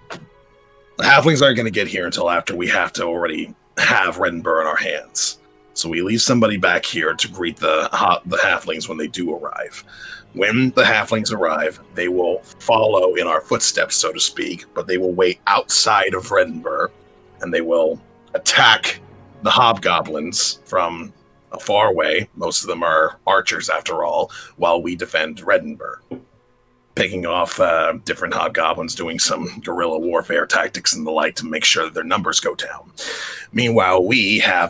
The halflings aren't going to get here until after we have to already have Redenbear in our hands. So we leave somebody back here to greet the halflings when they do arrive. When the halflings arrive, they will follow in our footsteps, so to speak, but they will wait outside of Redenbear, and they will attack the hobgoblins from far away. Most of them are archers, after all, while we defend Redenbear, picking off different hobgoblins, doing some guerrilla warfare tactics and the like to make sure that their numbers go down. Meanwhile, we have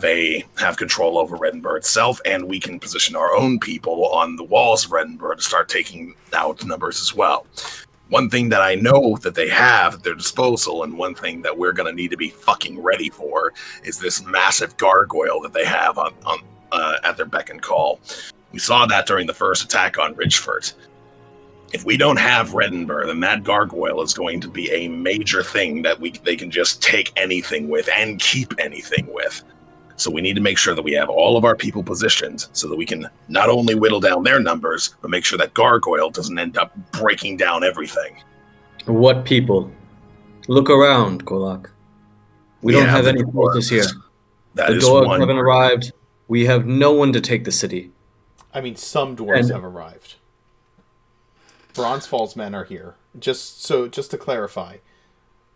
control over Redenbear itself, and we can position our own people on the walls of Redenbear to start taking out numbers as well. One thing that I know that they have at their disposal, and one thing that we're going to need to be fucking ready for, is this massive gargoyle that they have on at their beck and call. We saw that during the first attack on Ridgefort. If we don't have Redenbear, then that gargoyle is going to be a major thing that they can just take anything with and keep anything with. So we need to make sure that we have all of our people positioned so that we can not only whittle down their numbers, but make sure that gargoyle doesn't end up breaking down everything. What people? Look around, Kolak. We don't have any forces here. That the is dwarves one. haven't arrived. We have no one to take the city. I mean, some dwarves have arrived. Bronzefall's men are here. Just to clarify,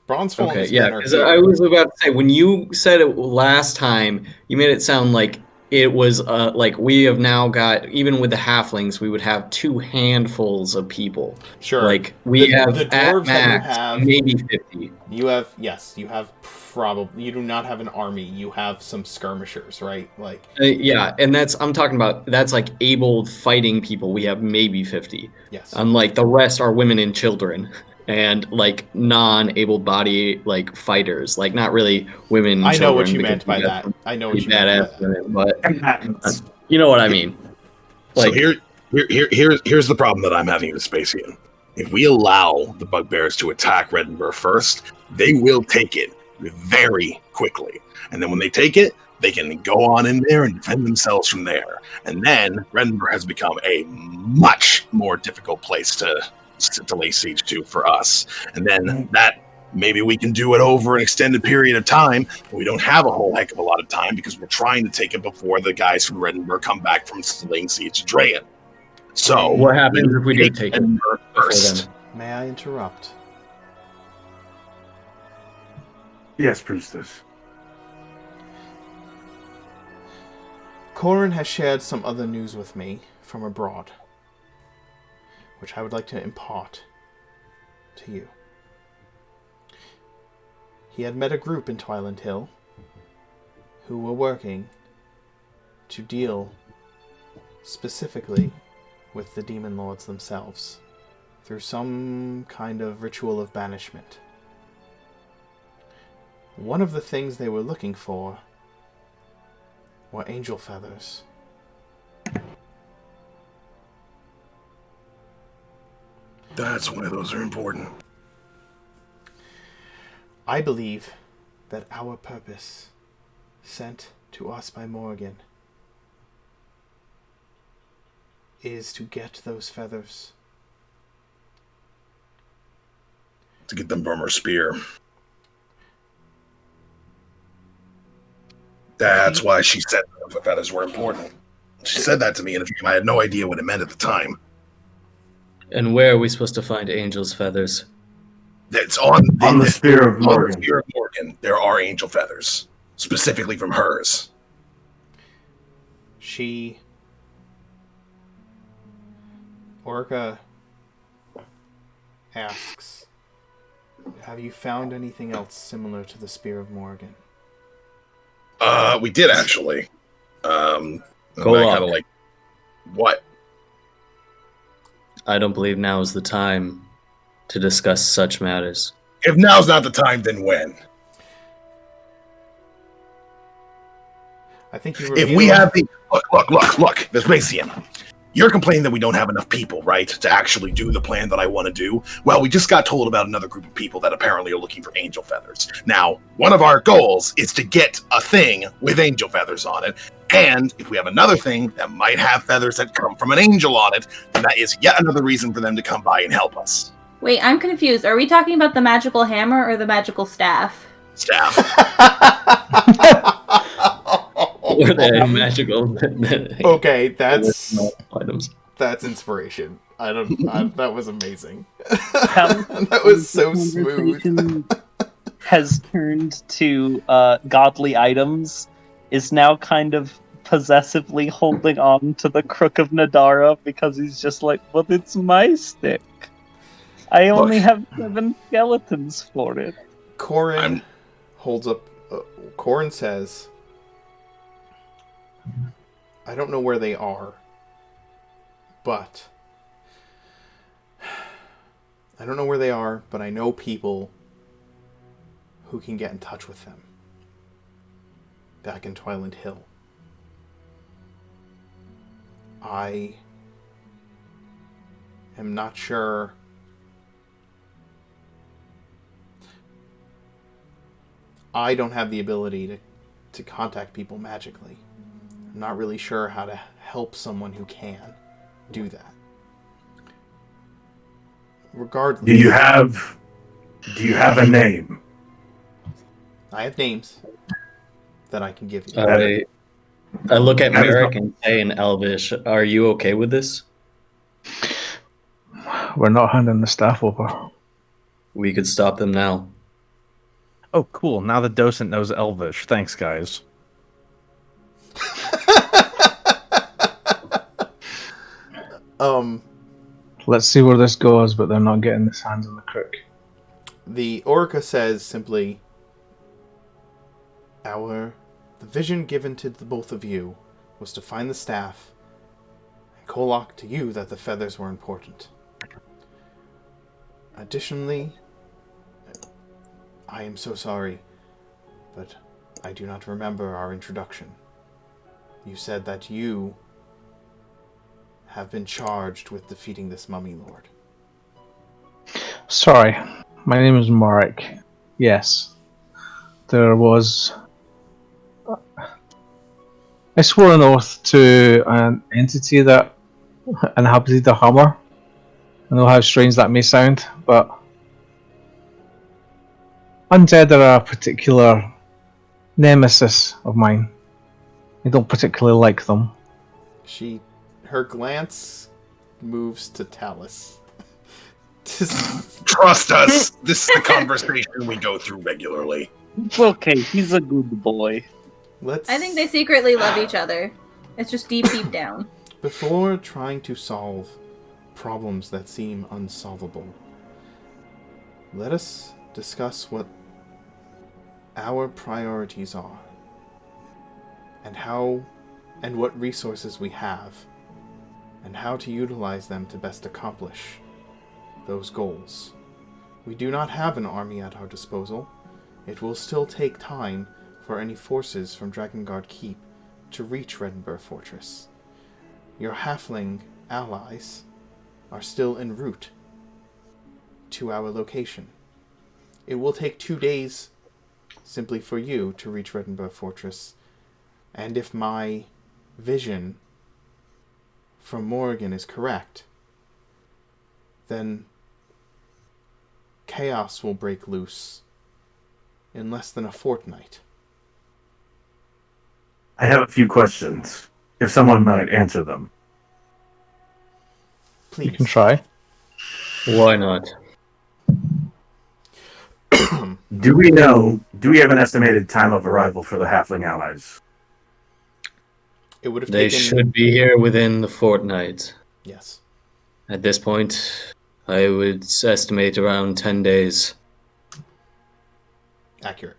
Bronzefall's men are because here. I was about to say, when you said it last time, you made it sound like it was like we have now got, even with the halflings, we would have 2 handfuls of people. Sure. Like we have the at dwarves that you max have, maybe 50. You have probably, you do not have an army. You have some skirmishers, right? Like Yeah, and I'm talking about, that's like able fighting people. We have maybe 50. Yes. Unlike the rest are women and children. And like non-able-body like fighters, like not really women. I know what children, you meant by that. I know what you meant by that. But you know what I mean. Like, so here's the problem that I'm having with Spacian. If we allow the bugbears to attack Redenbear first, they will take it very quickly. And then when they take it, they can go on in there and defend themselves from there. And then Reddenburg has become a much more difficult place to lay siege to for us. And then that maybe we can do it over an extended period of time. But we don't have a whole heck of a lot of time because we're trying to take it before the guys from Reddenburg come back from laying siege to Drayan. So what happens if we do take it first? May I interrupt? Yes, priestess. Corin has shared some other news with me from abroad, which I would like to impart to you. He had met a group in Twiland Hill who were working to deal specifically with the demon lords themselves through some kind of ritual of banishment. One of the things they were looking for were angel feathers. That's why those are important. I believe that our purpose, sent to us by Morgan, is to get those feathers. To get them from her spear. That's why she said the feathers were important. She said that to me in a dream. I had no idea what it meant at the time. And where are we supposed to find angel's feathers? It's on the spear of Morgan. On the spear of Morgan, there are angel feathers, specifically from hers. Orca asks, have you found anything else similar to the spear of Morgan? We did actually. Go kind of like, what? I don't believe now is the time to discuss such matters. If now's not the time, then when? I think you If we have the look, Vespasian. You're complaining that we don't have enough people, right, to actually do the plan that I want to do? Well, we just got told about another group of people that apparently are looking for angel feathers. Now, one of our goals is to get a thing with angel feathers on it, and if we have another thing that might have feathers that come from an angel on it, then that is yet another reason for them to come by and help us. Wait, I'm confused. Are we talking about the magical hammer or the magical staff? Staff. Or the magical. Okay, that's items. That's inspiration. That was amazing. That was so smooth. Has turned to godly items, is now kind of possessively holding on to the crook of Nadara because he's just like, well, it's my stick. I only have 7 skeletons for it. Corin holds up. Corin says, I don't know where they are, but I know people who can get in touch with them back in Twiland Hill. I am not sure. I don't have the ability to contact people magically. I'm not really sure how to help someone who can do that. Regardless. Do you have a name? I have names that I can give you. I look at Merrick and say in Elvish, are you okay with this? We're not handing the staff over. We could stop them now. Oh, cool. Now the docent knows Elvish. Thanks, guys. Let's see where this goes, but they're not getting this hands on the crook. The Orca says simply, the vision given to the both of you was to find the staff, and Kolok to you that the feathers were important. Additionally, I am so sorry, but I do not remember our introduction. You said that you have been charged with defeating this mummy lord. Sorry, my name is Marek. Yes, there was I swore an oath to an entity that inhabited the hammer. I know how strange that may sound, but undead are a particular nemesis of mine. I don't particularly like them. Her glance moves to Talus. Trust us. This is the conversation we go through regularly. It's okay. He's a good boy. I think they secretly love each other. It's just deep down. Before trying to solve problems that seem unsolvable, let us discuss what our priorities are and what resources we have and how to utilize them to best accomplish those goals. We do not have an army at our disposal. It will still take time for any forces from Drakengard Keep to reach Ridgefort Fortress. Your halfling allies are still en route to our location. It will take 2 days simply for you to reach Ridgefort Fortress, and if my vision from Morrigan is correct, then chaos will break loose in less than a fortnight. I have a few questions, if someone might answer them. Please. You can try. Why not? Do we have an estimated time of arrival for the halfling allies? It would have They taken... should be here within the fortnight. Yes. At this point, I would estimate around 10 days. Accurate.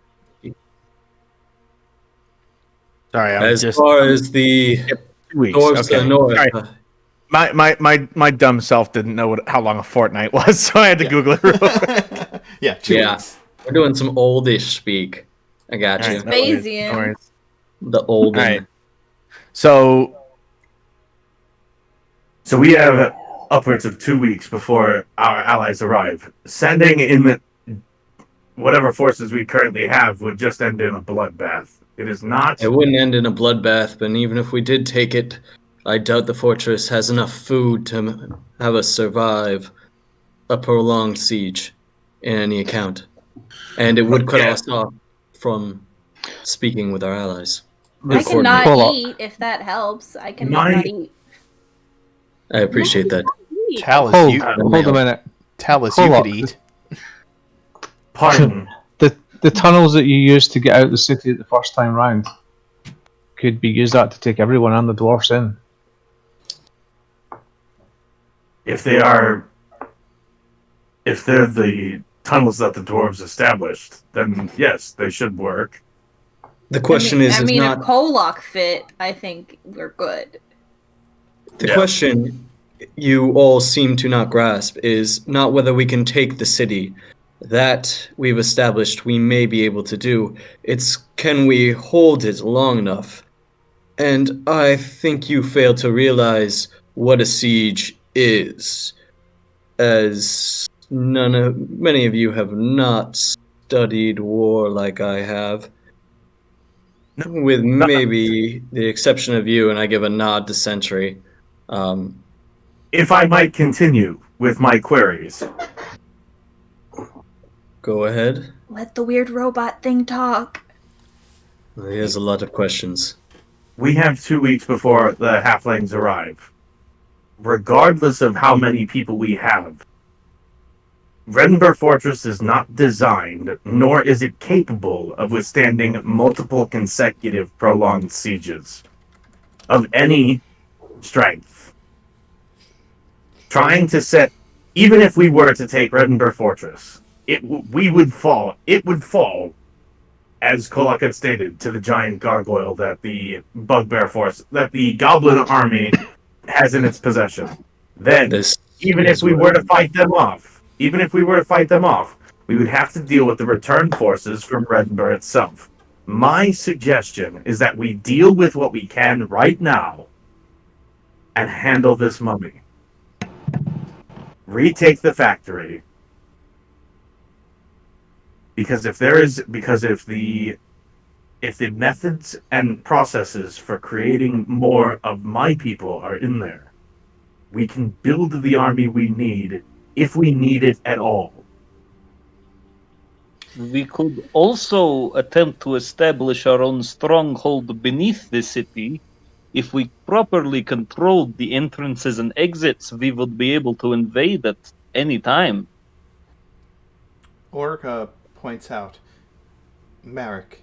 Sorry, As far as the 2 weeks. dwarves to Okay. the north, Sorry. My dumb self didn't know how long a fortnight was, so I had to Google it real quick. Yeah, 2 weeks. we're doing some oldish speak. I got All you. right, no worries, Bayesian. no worries. The olden. All right. So we have upwards of 2 weeks before our allies arrive. Sending in whatever forces we currently have would just end in a bloodbath. It is not. It wouldn't end in a bloodbath, but even if we did take it, I doubt the fortress has enough food to have us survive a prolonged siege in any account. And it would cut us off from speaking with our allies. I cannot eat if that helps. I cannot eat. I appreciate that. Talus, hold a minute. Talus, Hold you up. could eat. Pardon. The tunnels that you used to get out of the city the first time round could be used to take everyone and the dwarfs in. If they're the tunnels that the dwarves established, then yes, they should work. The question if is not... if Kolok fit, I think we're good. The question you all seem to not grasp is not whether we can take the city. That we've established we may be able to do. It's can we hold it long enough? And I think you fail to realize what a siege is, as many of you have not studied war like I have. With maybe the exception of you, and I give a nod to Sentry. If I might continue with my queries. Go ahead. Let the weird robot thing talk. He has a lot of questions. We have 2 weeks before the halflings arrive. Regardless of how many people we have, Ridgefort Fortress is not designed, nor is it capable of withstanding multiple consecutive prolonged sieges of any strength. Trying to set, even if we were to take Ridgefort Fortress, it would fall, as Kolak had stated, to the giant gargoyle that the bugbear force, that the goblin army has in its possession. Then, even if we were to fight them off, we would have to deal with the return forces from Ridgefort itself. My suggestion is that we deal with what we can right now and handle this mummy. Retake the factory. Because if the if the methods and processes for creating more of my people are in there, we can build the army we need if we need it at all. We could also attempt to establish our own stronghold beneath the city. If we properly controlled the entrances and exits, we would be able to invade at any time. Orca points out, Merrick,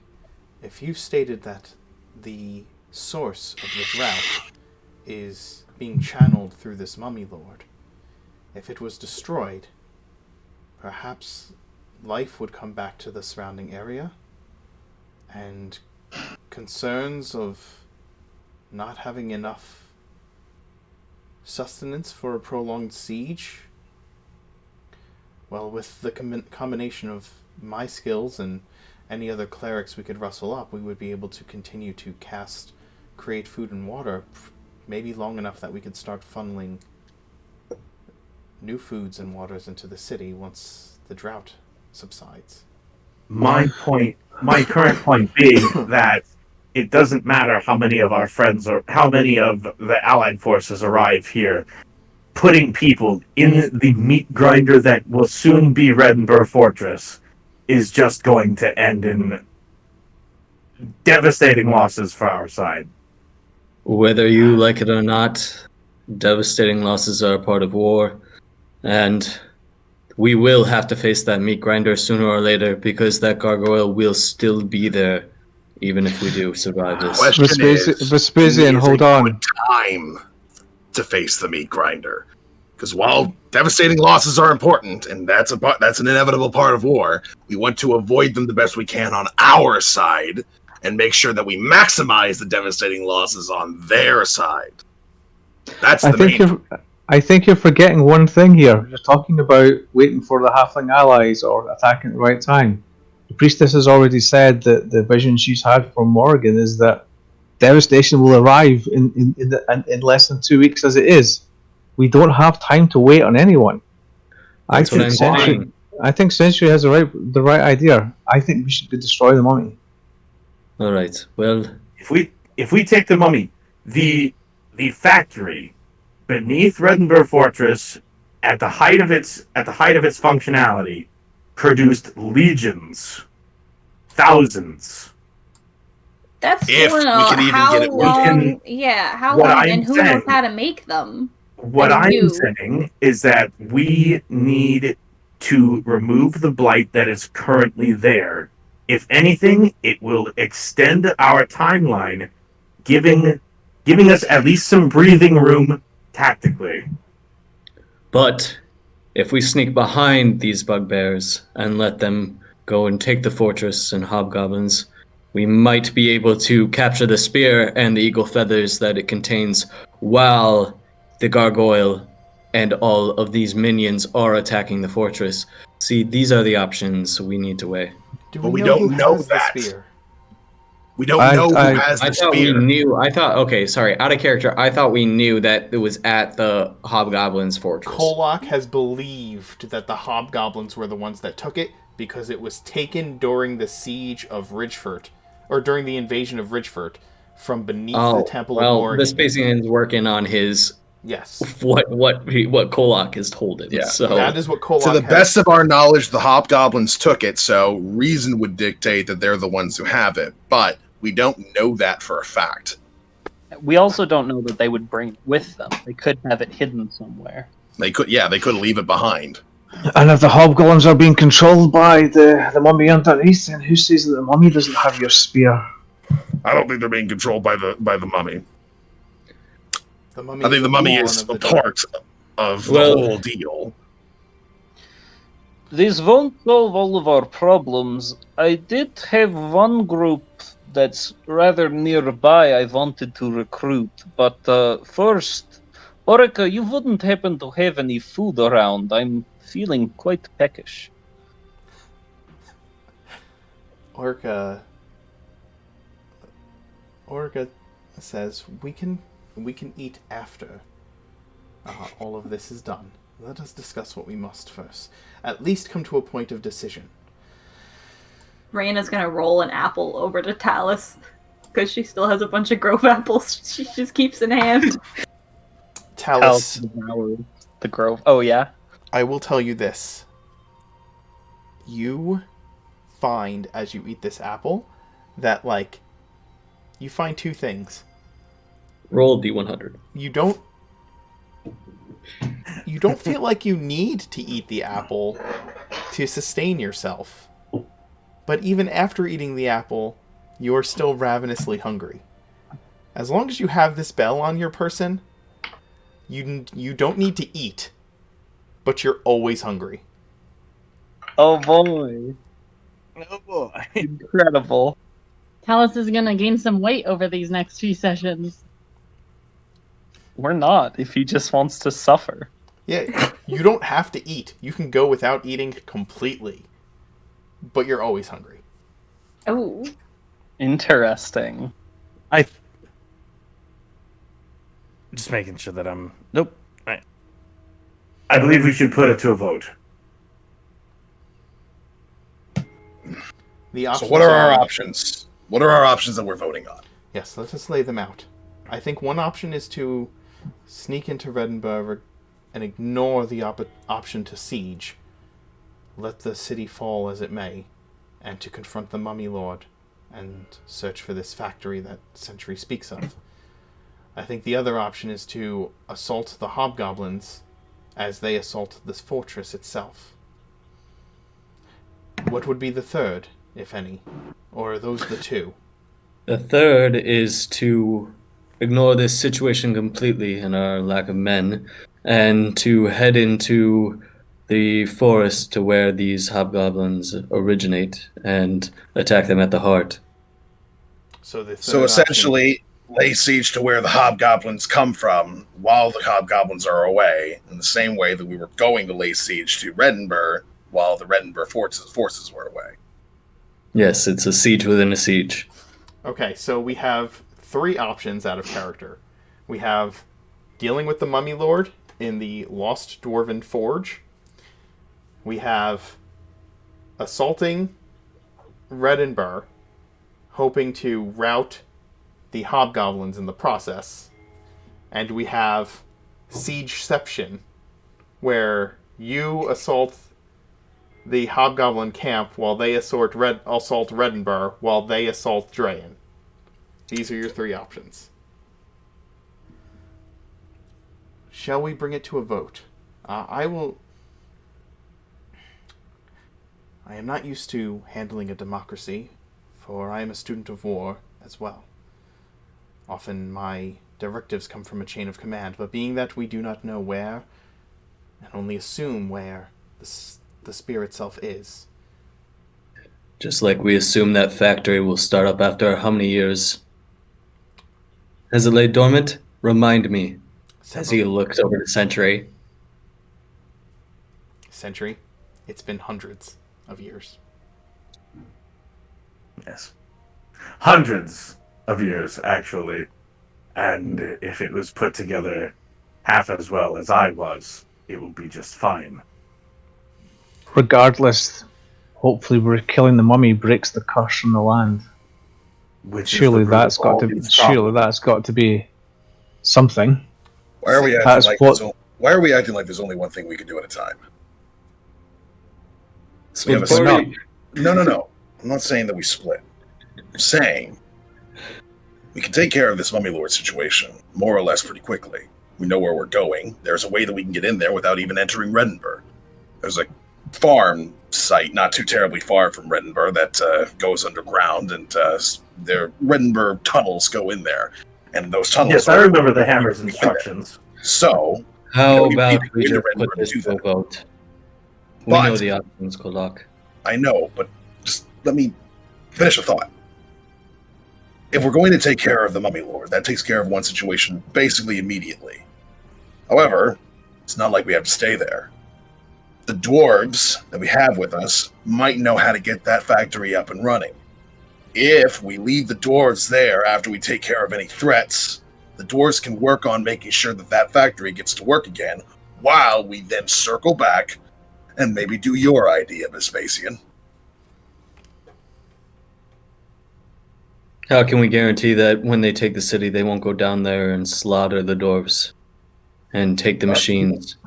if you stated that the source of the drought is being channeled through this mummy lord, if it was destroyed, perhaps life would come back to the surrounding area, and concerns of not having enough sustenance for a prolonged siege. Well, with the combination of my skills and any other clerics we could rustle up, we would be able to continue to create food and water, maybe long enough that we could start funneling new foods and waters into the city once the drought subsides. My current point being that it doesn't matter how many of our friends or how many of the Allied forces arrive here. Putting people in the meat grinder that will soon be Ridgefort Fortress is just going to end in devastating losses for our side. Whether you like it or not, devastating losses are a part of war, and we will have to face that meat grinder sooner or later because that gargoyle will still be there, even if we do survive this. Vespasian, hold on. Time to face the meat grinder, because while devastating losses are important, and that's an inevitable part of war, we want to avoid them the best we can on our side, and make sure that we maximize the devastating losses on their side. That's the main. I think you're forgetting one thing here. You're talking about waiting for the halfling allies or attacking at the right time. The priestess has already said that the vision she's had from Morrigan is that devastation will arrive in less than 2 weeks as it is. We don't have time to wait on anyone. I think Century has the right idea. I think we should destroy the mummy. All right. Well, if we take the mummy, the factory beneath Ridgefort Fortress at the height of its functionality produced legions, thousands. That's if how long and who knows how to make them. What I'm saying is that we need to remove the blight that is currently there. If anything, it will extend our timeline, giving us at least some breathing room tactically. But if we sneak behind these bugbears and let them go and take the fortress and hobgoblins, we might be able to capture the spear and the eagle feathers that it contains while the gargoyle and all of these minions are attacking the fortress. See, these are the options we need to weigh. We don't know that. We don't know who has the spear. Out of character, I thought we knew that it was at the hobgoblins' fortress. Kolak has believed that the hobgoblins were the ones that took it because it was taken during the siege of Ridgefort, or during the invasion of Ridgefort, from beneath the Temple of Morrigan. Vespasian's working on his... Yes. What Kolak has told him. Yeah. So that is what Kolak To the best of our knowledge, the hobgoblins took it, so reason would dictate that they're the ones who have it. But we don't know that for a fact. We also don't know that they would bring it with them. They could have it hidden somewhere. They could leave it behind. And if the hobgoblins are being controlled by the mummy underneath, then who says that the mummy doesn't have your spear? I don't think they're being controlled by the mummy. I think the mummy is a part of the whole deal. This won't solve all of our problems. I did have one group that's rather nearby I wanted to recruit, but first, Orica, you wouldn't happen to have any food around. I'm feeling quite peckish. Orca says, we can eat after all of this is done. Let us discuss what we must first. At least come to a point of decision. Raina's gonna roll an apple over to Talus because she still has a bunch of grove apples she just keeps in hand. Talus, the grove. Oh yeah. I will tell you this. You find as you eat this apple that you find two things. Roll D100. You don't feel like you need to eat the apple to sustain yourself. But even after eating the apple, you are still ravenously hungry. As long as you have this bell on your person, you don't need to eat, but you're always hungry. Oh boy. Oh boy. Incredible. Talus is gonna gain some weight over these next few sessions. We're not, if he just wants to suffer. Yeah, you don't have to eat. You can go without eating completely. But you're always hungry. Oh. Interesting. Just making sure that I'm... Nope. I believe we should put it to a vote. So what are our options? What are our options that we're voting on? Yes, let us lay them out. I think one option is to sneak into Reddenburg and ignore the option to siege. Let the city fall as it may, and to confront the Mummy Lord and search for this factory that Century speaks of. I think the other option is to assault the hobgoblins as they assault this fortress itself. What would be the third, if any? Or are those the two? The third is to ignore this situation completely and our lack of men, and to head into the forest to where these hobgoblins originate and attack them at the heart. So essentially, lay siege to where the hobgoblins come from while the hobgoblins are away, in the same way that we were going to lay siege to Reddenburg while the Reddenburg forces were away. Yes, it's a siege within a siege. Okay, so we have three options out of character. We have dealing with the Mummy Lord in the Lost Dwarven Forge. We have assaulting Reddenburg, hoping to rout the hobgoblins in the process. And we have Siegeception, where you assault the hobgoblin camp while they assault Reddenburg while they assault Drayen. These are your three options. Shall we bring it to a vote? I am not used to handling a democracy, for I am a student of war as well. Often my directives come from a chain of command, but being that we do not know where, and only assume where the spear itself is. Just like we assume that factory will start up after how many years? Has it laid dormant? Remind me. As he looks over to Century. Century? It's been hundreds of years. Yes. Hundreds of years, actually. And if it was put together half as well as I was, it will be just fine. Regardless, hopefully we're killing the mummy breaks the curse from the land. Surely that's got to be something. Why are we acting like there's only one thing we can do at a time? So we have a split. No. I'm not saying that we split. I'm saying we can take care of this Mummy Lord situation more or less pretty quickly. We know where we're going. There's a way that we can get in there without even entering Reddenburg. There's a farm site not too terribly far from Reddenburg that goes underground, and their Reddenburg tunnels go in there. And those tunnels... Yes, I remember the Hammer's instructions. So... How about we just put this to a vote? We know the options, Kolak. I know, but just let me finish a thought. If we're going to take care of the Mummy Lord, that takes care of one situation basically immediately. However, it's not like we have to stay there. The dwarves that we have with us might know how to get that factory up and running. If we leave the dwarves there after we take care of any threats, the dwarves can work on making sure that that factory gets to work again, while we then circle back and maybe do your idea, Vespasian. How can we guarantee that when they take the city, they won't go down there and slaughter the dwarves and take the machines?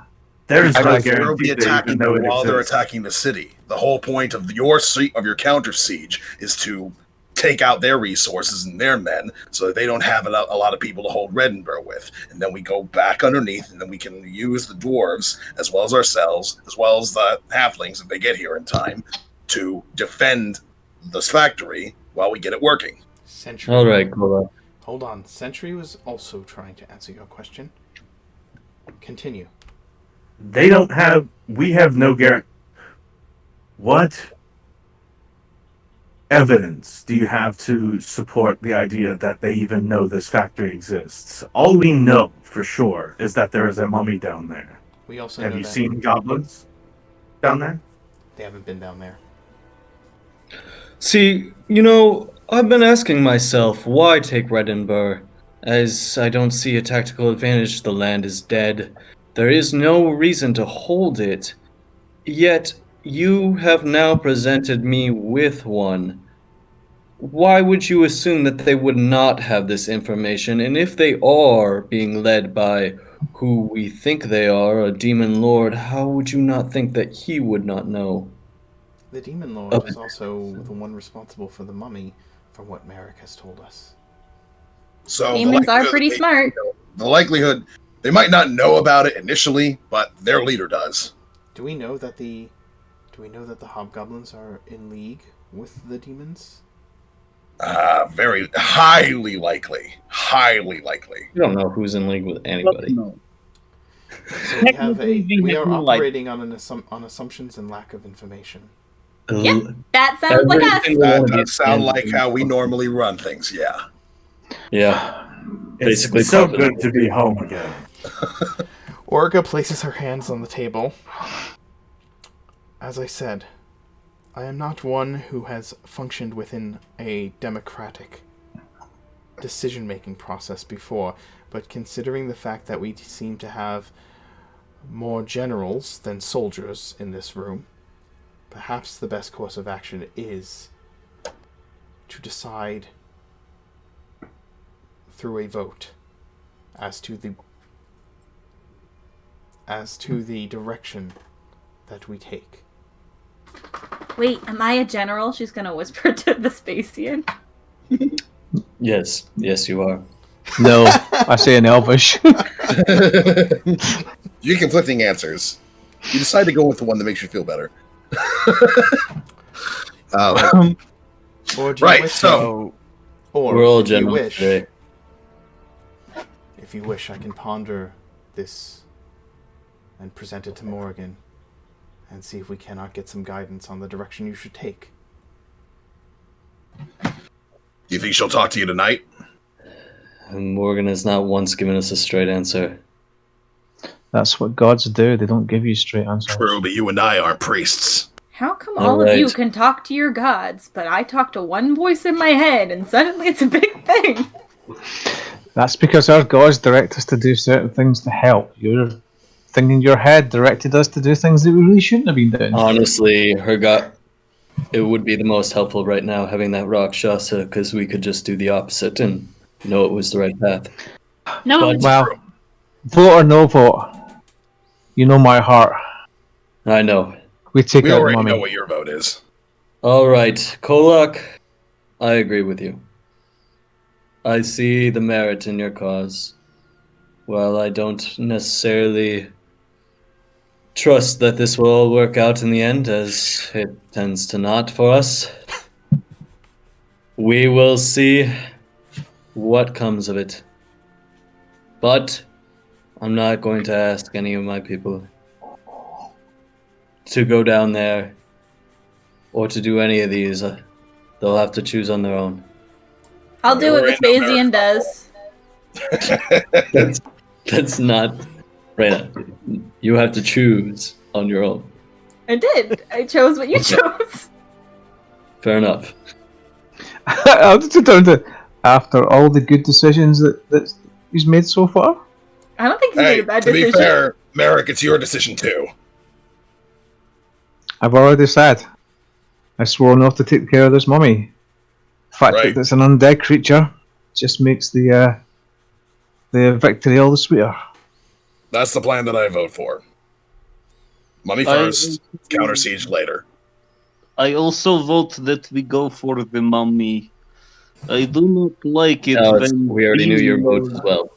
There's no Because they'll guarantee be they attacking even know you it while they're exists. attacking the city. The whole point of your counter siege is to take out their resources and their men so that they don't have a lot of people to hold Reddenburg with. And then we go back underneath, and then we can use the dwarves, as well as ourselves, as well as the halflings, if they get here in time, to defend this factory while we get it working. Sentry. All right, cool. Hold on. Sentry was also trying to answer your question. Continue. They don't have. We have no guarantee. What evidence do you have to support the idea that they even know this factory exists? All we know for sure is that there is a mummy down there. We also Have know you that seen goblins down there? they haven't been down there. See, I've been asking myself, why take Reddenburg? As I don't see a tactical advantage, the land is dead. There is no reason to hold it. Yet, you have now presented me with one. Why would you assume that they would not have this information? And if they are being led by who we think they are, a demon lord, how would you not think that he would not know? The Demon Lord is also the one responsible for the mummy, from what Merrick has told us. So Demons are pretty smart. The likelihood they might not know about it initially, but their leader does. Do we know that the hobgoblins are in league with the demons? Very highly likely. Highly likely. You don't know who's in league with anybody. No. So we are operating on assumptions and lack of information. Yeah, that sounds like us. That does sound like how we normally run things, yeah. Yeah. It's Basically, so good to be home again. Orga places her hands on the table. As I said, I am not one who has functioned within a democratic decision-making process before, but considering the fact that we seem to have more generals than soldiers in this room, perhaps the best course of action is to decide through a vote as to the direction that we take. Wait, am I a general? She's gonna whisper to Vespasian. Yes, you are. No, I say in Elvish. You get conflicting answers. You decide to go with the one that makes you feel better. Or do you Right, wish so or we're all if you generals wish, today. if you wish, I can ponder this and present it to Morrigan and see if we cannot get some guidance on the direction you should take. do you think she'll talk to you tonight? And Morgan has not once given us a straight answer. That's what gods do. They don't give you straight answers. True, but you and I aren't priests. How come All all of you right. can talk to your gods, but I talk to one voice in my head and suddenly it's a big thing? That's because our gods direct us to do certain things to help. Your thing in your head directed us to do things that we really shouldn't have been doing. Honestly, it would be the most helpful right now having that Rakshasa, because we could just do the opposite and know it was the right path. No, But- Well, vote or no vote, you know my heart. I know. We take We out already mummy. know what your vote is. All right, Kolak, I agree with you. I see the merit in your cause. While I don't necessarily trust that this will all work out in the end, as it tends to not for us, we will see what comes of it. But I'm not going to ask any of my people to go down there or to do any of these. They'll have to choose on their own. I'll do what We're in Vespasian does. That's not right. You have to choose on your own. I did. I chose what you chose. Fair enough. I'll just down to after all the good decisions that he's made so far. I don't think he made Hey, a bad to decision. be fair, Merrick, it's your decision too. I've already said. I swore not to take care of this mummy. fact that it's an undead creature just makes the victory all the sweeter. That's the plan that I vote for. Mummy first, counter siege later. I also vote that we go for the mummy. I do not like it Talus, when we already knew your vote as well.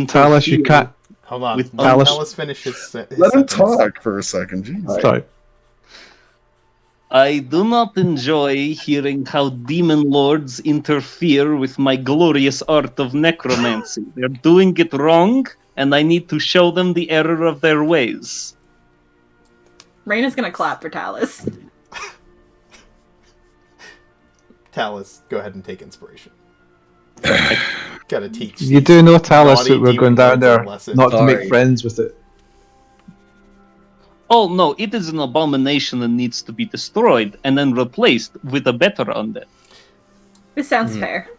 Talus, you can't. Hold on. With Let Talus finish his Let him sentence. talk for a second. Jeez. Sorry. I do not enjoy hearing how demon lords interfere with my glorious art of necromancy. They're doing it wrong, and I need to show them the error of their ways. Raina's gonna clap for Talus. Talus, go ahead and take inspiration. Gotta teach. You do know, Talus, naughty that we're going demon down lords a there lesson. not to make Sorry. friends with it. Oh no, it is an abomination and needs to be destroyed and then replaced with a better undead. This sounds fair.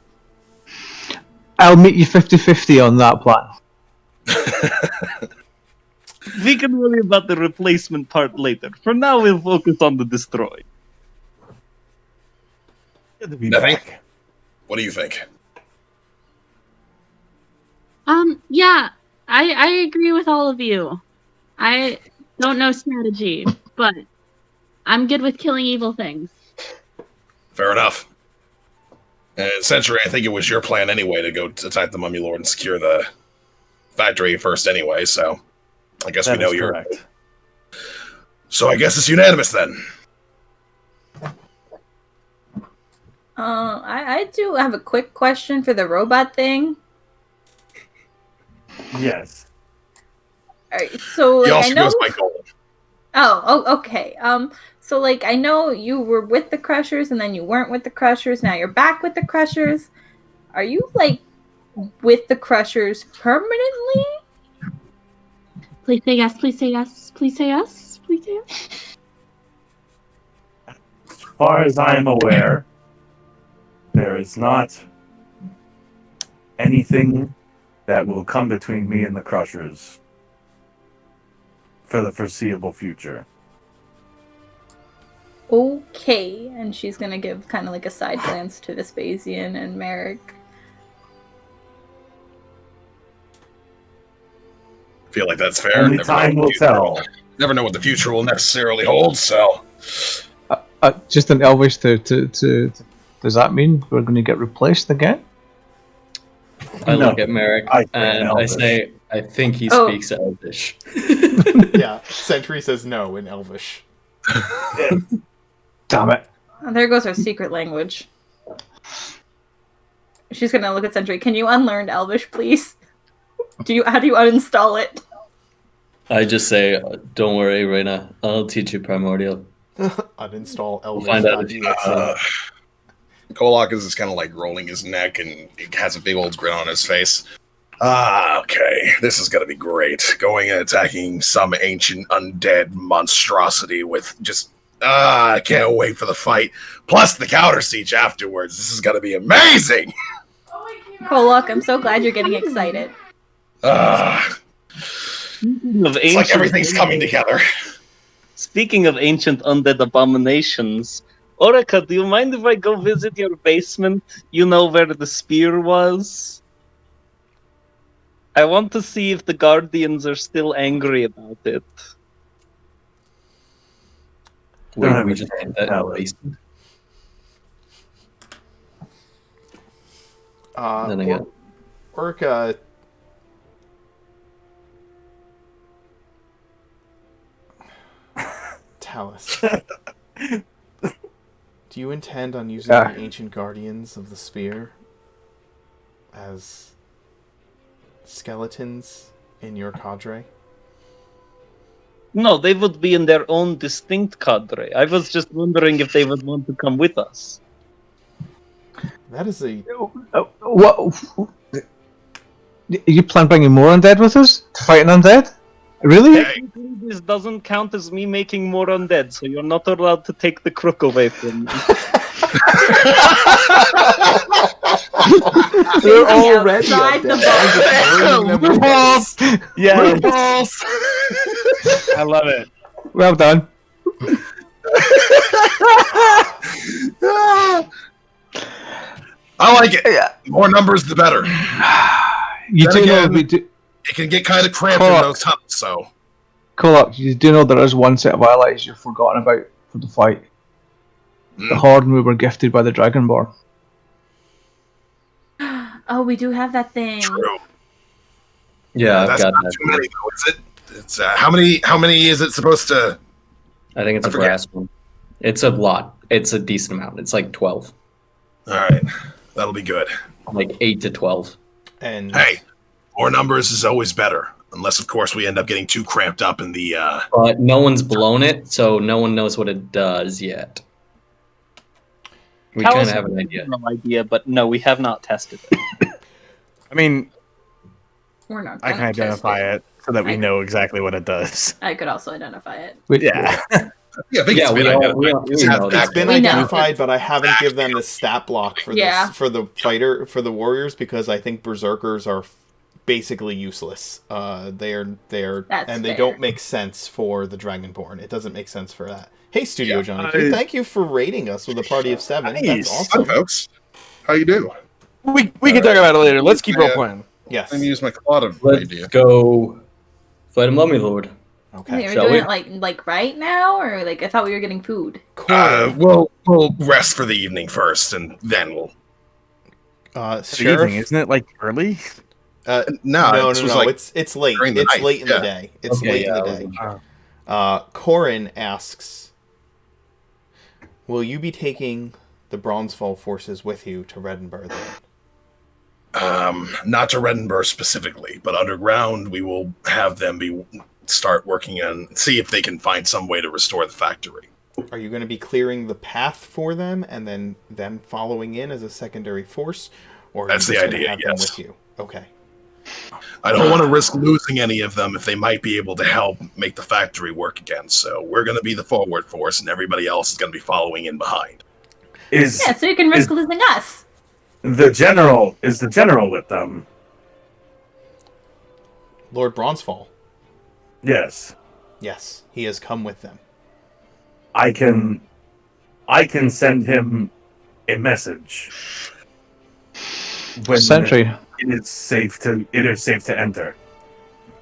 I'll meet you 50-50 on that plan. We can worry about the replacement part later. For now, we'll focus on the destroy. Nothing? What do you think? Yeah, I agree with all of you. I don't know strategy, but I'm good with killing evil things. Fair enough. And Century, I think it was your plan anyway to go attack the Mummy Lord and secure the factory first anyway, so I guess we know you're correct. So I guess it's unanimous then. I do have a quick question for the robot thing. Yes. Alright, so He like, also I know. goes by gold. Oh, okay. So like I know you were with the Crushers and then you weren't with the Crushers. Now you're back with the Crushers. Are you like with the Crushers permanently? Please say yes, please say yes, please say yes, please say yes. As far as I am aware, there is not anything that will come between me and the Crushers for the foreseeable future. Okay, and she's gonna give kind of like a side glance to Vespasian and Merrick. Feel like that's fair. Only time will tell. Never know what the future will necessarily hold, so Just in Elvish, does that mean we're going to get replaced again? I No. look at Merrick I say and I Elvish. say, I think he Oh. speaks Elvish. Yeah, Sentry says no in Elvish. Damn it. Oh, there goes our secret language. She's gonna look at Sentry. Can you unlearn Elvish, please? How do you uninstall it? I just say, don't worry, Reina. I'll teach you Primordial. Uninstall find out if Elvish.exe. Kolak is just kind of like rolling his neck and he has a big old grin on his face. Ah, okay. This is gonna be great. Going and attacking some ancient undead monstrosity with just I can't wait for the fight. Plus the counter siege afterwards. This is gonna be amazing. Kolok, I'm so glad you're getting excited. It's like everything's coming together. Speaking of ancient undead abominations, Orica, do you mind if I go visit your basement? You know where the spear was? I want to see if the Guardians are still angry about it. We just did that in the Elvish. basement. Then again. Orca. Talus. Do you intend on using the ancient guardians of the spear as skeletons in your cadre? No, they would be in their own distinct cadre. I was just wondering if they would want to come with us. That is a... What? You plan bringing more undead with us to fight an undead? Really? Technically, this doesn't count as me making more undead, so you're not allowed to take the crook away from me. They're already Outside the undead. Balls! Yeah, Balls! I love it. Well done. I like it. More numbers, the better. You do know we do. It can get kind of cramped in those tunnels, so. Kolok, you do know there is one set of allies you've forgotten about for the fight. The Horde we were gifted by the Dragonborn. Oh, we do have that thing. True. Yeah, I've that's got not that. too many, though, is it? It's how many is it supposed to? I think it's a brass one. It's a lot. It's a decent amount. It's like 12. All right, that'll be good. Like 8 to 12. And hey, more numbers is always better, unless of course we end up getting too cramped up in the. But no one's blown it, so no one knows what it does yet. We kind of have an idea. But no, we have not tested it. I mean, We're not. I can identify it so that we know exactly what it does. I could also identify it. Yeah. Yeah, I think it's been identified, but I haven't given them the stat block for Yeah. this for the warriors because I think berserkers are basically useless. They're That's and they fair. don't make sense for the Dragonborn. It doesn't make sense for that. Hey, Studio Johnny, Q, thank you for rating us with a party of 7. Nice. That's awesome, folks. How you do? We can talk about it later. Let's keep role playing. Yes. Let me use my Claude Let's idea. go fight a mummy lord. Okay. Are we Shall doing we? it like right now, or like I thought we were getting food? We'll rest for the evening first, and then we'll. Sheriff, Isn't it like early? no. This was like It's late. during the It's night, late in the yeah. day. It's Okay, late yeah, in the day. Corin asks, "Will you be taking the Bronzefall forces with you to Reddenburg then?" Not to Reddenburg specifically, but underground, we will have them start working and see if they can find some way to restore the factory. Are you going to be clearing the path for them and then them following in as a secondary force, or are That's you the just gonna idea, have them yes. with you? Okay. I don't want to risk losing any of them if they might be able to help make the factory work again. So we're going to be the forward force, and everybody else is going to be following in behind. Yeah, so you can risk losing us. The general with them? Lord Bronzefall. Yes. Yes, he has come with them. I can send him a message. When Sentry. it is safe to enter.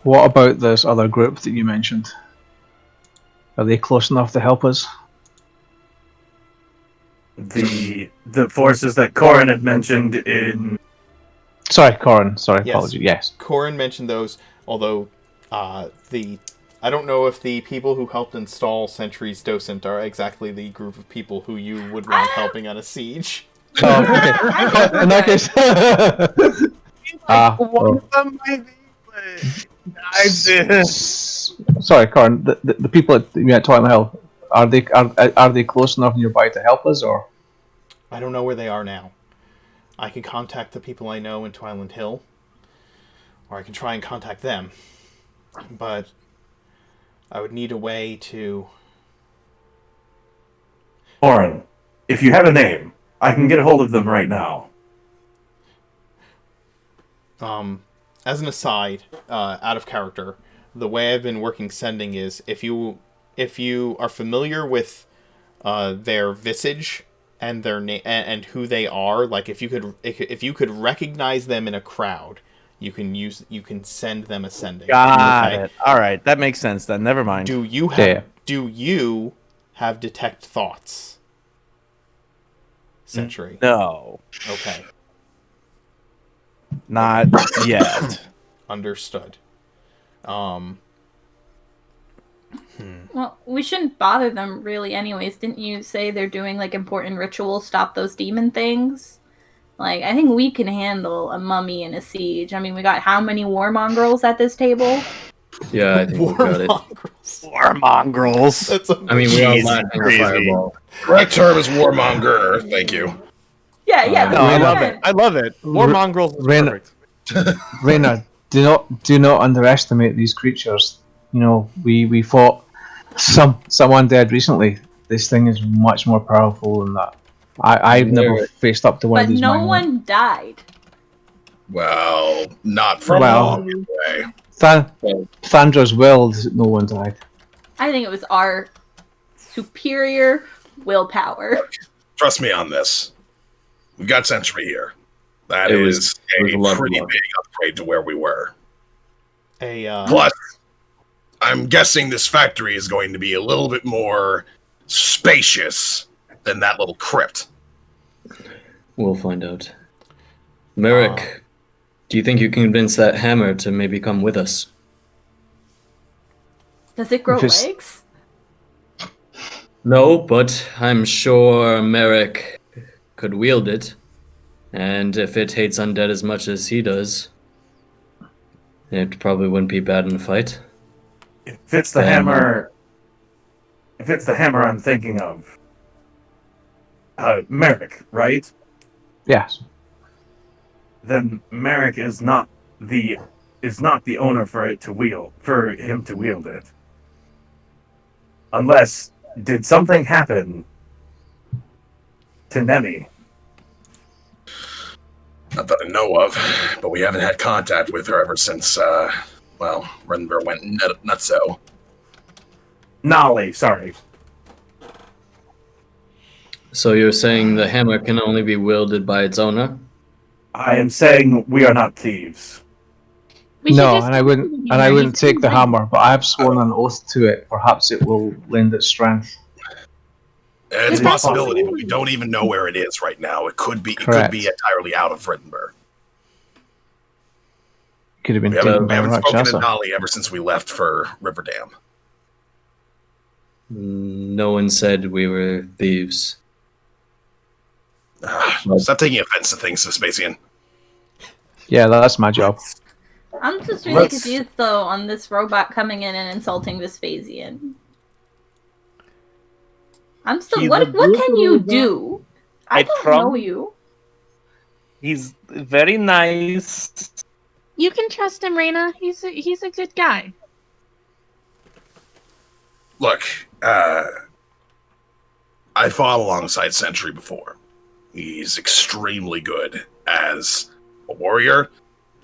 What about this other group that you mentioned? Are they close enough to help us? The forces that Corin had mentioned in. Sorry, Corin. Sorry, Yes. apologies. Yes. Corin mentioned those, although I don't know if the people who helped install Sentry's Docent are exactly the group of people who you would want helping on a siege. Oh, okay. In that case. One of them might be, but Sorry, Corin. The people that you at Twilight Hill, are they close enough nearby to help us, or? I don't know where they are now. I can contact the people I know in Twilight Hill, or I can try and contact them. But I would need a way to... Corin, if you have a name, I can get a hold of them right now. As an aside, out of character, the way I've been working sending is if you are familiar with their visage and their name and who they are, like if you could recognize them in a crowd, you can send them a sending. got it. All right, that makes sense then. Never mind. Do you have detect thoughts? Sentry. No. Okay. Not yet. Understood. Well, we shouldn't bother them really anyways. Didn't you say they're doing like important rituals, stop those demon things? Like, I think we can handle a mummy in a siege. I mean, we got how many war mongrels at this table? Yeah, I think we got it. War mongrels. That's I mean, we all Jesus, laughed in a crazy. fireball. Correct term is warmonger. Thank you. Yeah. No, I love it. I love it. War mongrels is Raina- perfect. Raina, do not underestimate these creatures. You know, we fought someone dead recently. This thing is much more powerful than that. I've never faced up to one But of these. no Mine one died. Well, not for Well- long anyway. Thandra's will that no one died. I think it was our superior willpower. Trust me on this. We've got Sentry here. That It is was a a lot of pretty luck. big upgrade to where we were. A Plus, I'm guessing this factory is going to be a little bit more spacious than that little crypt. We'll find out. Merrick, do you think you can convince that hammer to maybe come with us? Does it grow If it's- legs? No, but I'm sure Merrick could wield it. And if it hates undead as much as he does, it probably wouldn't be bad in a fight. If it's the hammer, I'm thinking of, Merrick, right? Yes. Then Merrick is not the owner for him to wield it. Unless, did something happen to Nemi? Not that I know of, but we haven't had contact with her ever since, Renber went nutso. Nolly, sorry. So you're saying the hammer can only be wielded by its owner? I am saying we are not thieves. No, and I wouldn't take the hammer, but I have sworn an oath to it. Perhaps it will lend its strength. It's a possibility, but we don't even know where it is right now. It could be entirely out of Riddenberg. Could have been We taken by haven't spoken to Rakshasa. Nolly ever since we left for Riverdam. No one said we were thieves. Stop taking offense to things, Vespasian. Yeah, that's my job. I'm just really confused though on this robot coming in and insulting Vespasian. I'm still. He's What a can you good do? I don't know you. He's very nice. You can trust him, Raina. He's a good guy. Look, I fought alongside Sentry before. He's extremely good as a warrior,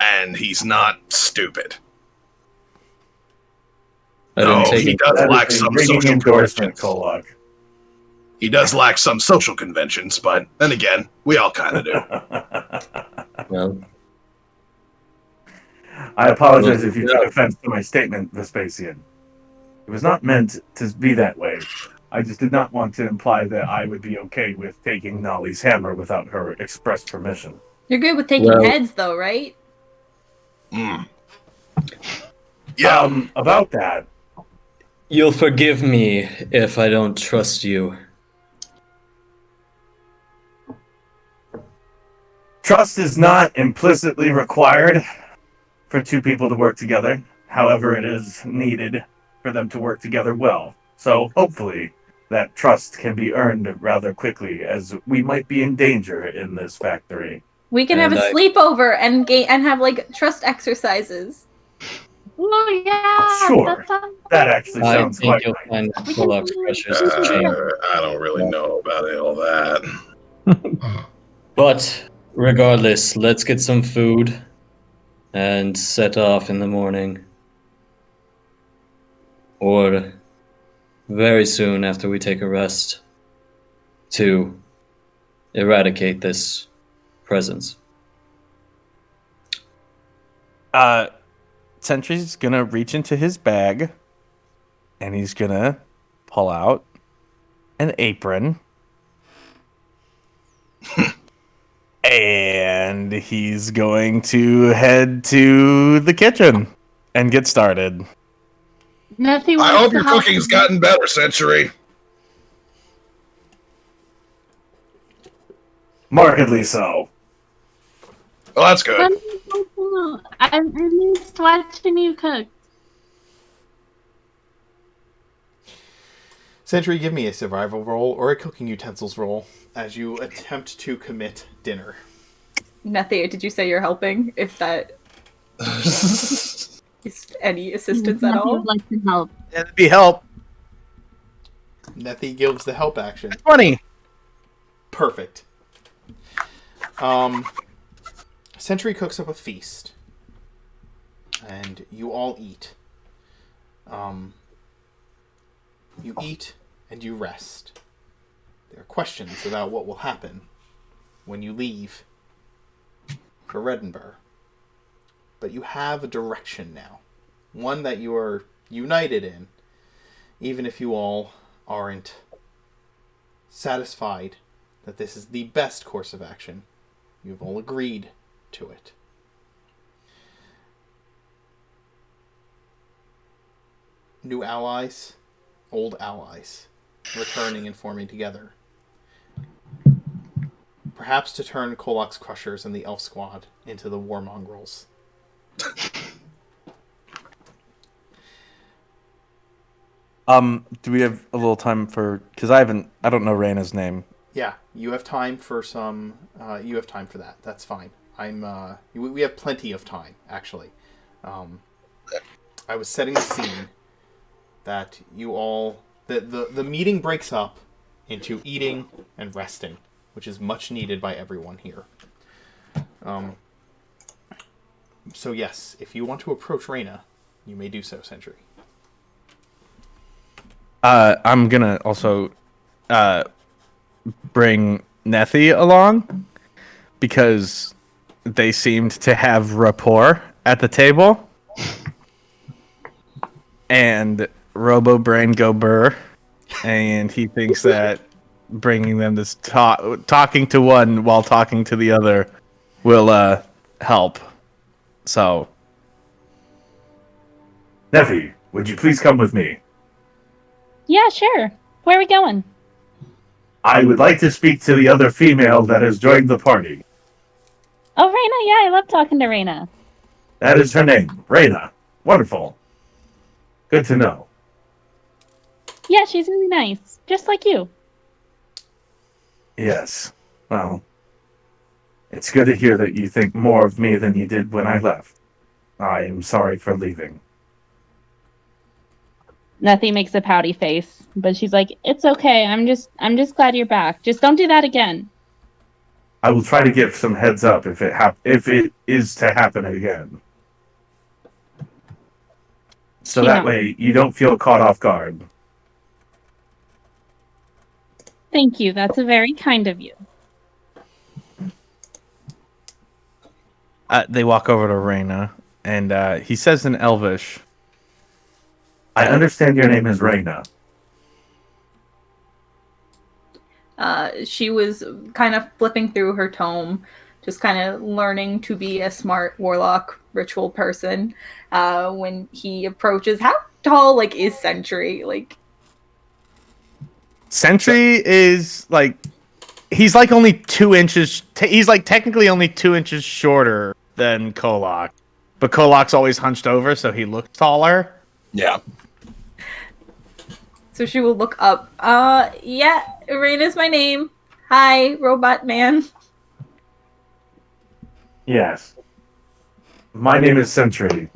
and he's not stupid. No, he does lack some social conventions. He does lack some social conventions, but then again, we all kind of do. Well, I apologize if you took offense to my statement, Vespasian. It was not meant to be that way. I just did not want to imply that I would be okay with taking Nolly's hammer without her express permission. You're good with taking heads, though, right? Yeah. About that. You'll forgive me if I don't trust you. Trust is not implicitly required for two people to work together. However, it is needed for them to work together well. So hopefully that trust can be earned rather quickly, as we might be in danger in this factory. We can have a sleepover and have like trust exercises. Oh yeah. Sure. That actually sounds quite you'll find Pollock's precious I don't really know about all that. But regardless, let's get some food and set off in the morning. Or very soon after we take a rest to eradicate this presence. Sentry's gonna reach into his bag and he's gonna pull out an apron. And he's going to head to the kitchen and get started. Nothing. I hope your cooking's gotten better, Century. Markedly so. Well, that's good. I missed watching you cook. Sentry, give me a survival roll or a cooking utensils roll as you attempt to commit dinner. Nethia, did you say you're helping? If that is any assistance at all? Would like to help. It'd be help. Nethi gives the help action. 20. Perfect. Sentry cooks up a feast, and you all eat. You eat and you rest. There are questions about what will happen when you leave for Reddenburg. But you have a direction now. One that you are united in, even if you all aren't satisfied that this is the best course of action. You've all agreed to it. New allies, old allies, returning and forming together. Perhaps to turn Kolok's Crushers and the Elf Squad into the War Mongrels. Do we have a little time for? Because I don't know Raina's name. Yeah, you have time for some. You have time for that. That's fine. We have plenty of time, actually. I was setting the scene that you all. The meeting breaks up into eating and resting, which is much needed by everyone here. So yes, if you want to approach Raina, you may do so, Sentry. I'm gonna also bring Nethy along because they seemed to have rapport at the table, and Robo Brain go burr, and he thinks that bringing them this talking to one while talking to the other will help. So, Nethy, would you please come with me? Yeah, sure. Where are we going? I would like to speak to the other female that has joined the party. Oh, Raina, yeah, I love talking to Raina. That is her name, Raina. Wonderful. Good to know. Yeah, she's really nice. Just like you. Yes. Well, it's good to hear that you think more of me than you did when I left. I am sorry for leaving. Nethy makes a pouty face, but she's like, "It's okay. I'm just glad you're back. Just don't do that again." I will try to give some heads up if it is to happen again. So that way you don't feel caught off guard. Thank you. That's very kind of you. they walk over to Raina, and he says in Elvish, I understand your name is Raina. She was kind of flipping through her tome, just kind of learning to be a smart warlock ritual person. When he approaches, how tall is Sentry? Sentry is he's only 2 inches. He's technically only 2 inches shorter than Kolok, but Kolok's always hunched over, so he looks taller. Yeah. So she will look up. Yeah, Raina's my name. Hi, robot man. Yes. My name is Sentry.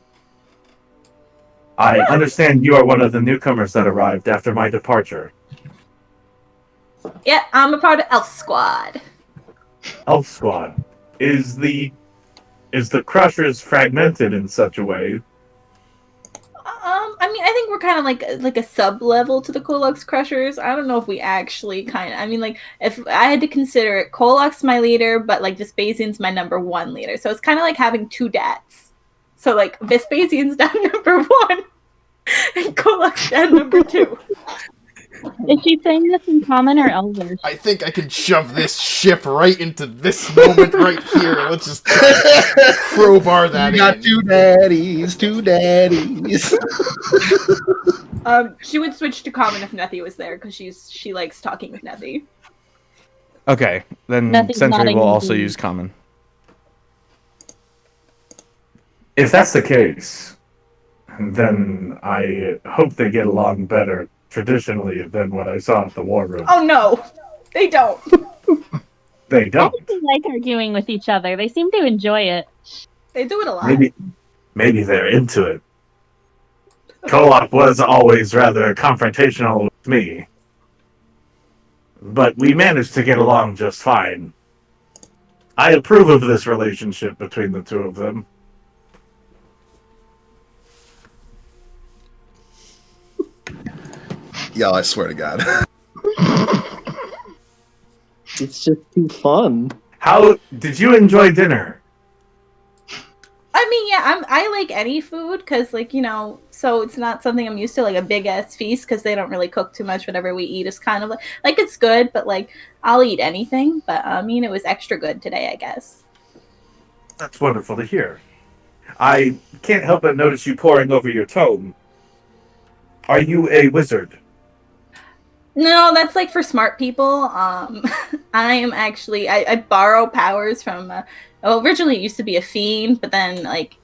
I understand you are one of the newcomers that arrived after my departure. Yeah, I'm a part of Elf Squad. Elf Squad. Is the Crushers fragmented in such a way? I mean, I think we're kind of like a sub-level to the Kolok's Crushers. I don't know if we actually if I had to consider it, Kolok's my leader, but Vespasian's my number 1 leader. So it's kind of like having 2 dads. So Vespasian's dad number 1 and Kolok's dad number 2. Is she saying this in common or Elvish? I think I can shove this ship right into this moment right here. Let's just crowbar that in. Got 2 daddies, 2 daddies. She would switch to common if Nethy was there because she likes talking with Nethy. Okay, then Nethy's Sentry nodding will also indeed. use common. If that's the case, then I hope they get along better traditionally than what I saw at the war room. Oh no, they don't. They I don't. think they like arguing with each other. They seem to enjoy it. They do it a lot. Maybe they're into it. Kolok was always rather confrontational with me. But we managed to get along just fine. I approve of this relationship between the two of them. Yeah, I swear to God. It's just too fun. How did you enjoy dinner? I mean, yeah, I like any food because, like, so it's not something I'm used to, like a big ass feast, because they don't really cook too much. Whatever we eat is kind of like it's good, but like I'll eat anything. But I mean, it was extra good today, I guess. That's wonderful to hear. I can't help but notice you poring over your tome. Are you a wizard? No, that's like for smart people. I am actually I borrow powers from. Well, originally it used to be a fiend, but then like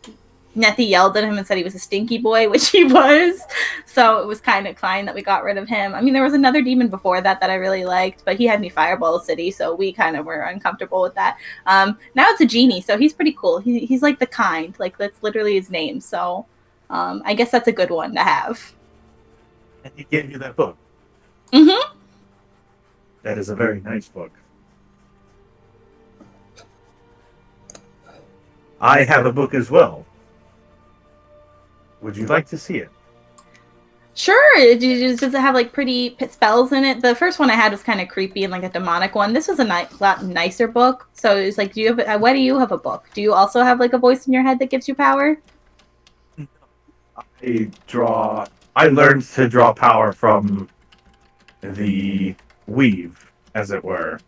Nethy yelled at him and said he was a stinky boy, which he was. So it was kind of fine that we got rid of him. I mean, there was another demon before that I really liked, but he had me Fireball City, so we kind of were uncomfortable with that. Now it's a genie, so he's pretty cool. He's like the kind, like that's literally his name. So I guess that's a good one to have. And he gave you that book. Mm-hmm. That is a very nice book. I have a book as well. Would you like to see it? Sure. Does it have like pretty spells in it? The first one I had was kind of creepy and like a demonic one. This was a lot nicer book. So it's like, why do you have a book? Do you also have like a voice in your head that gives you power? I learned to draw power from the weave, as it were.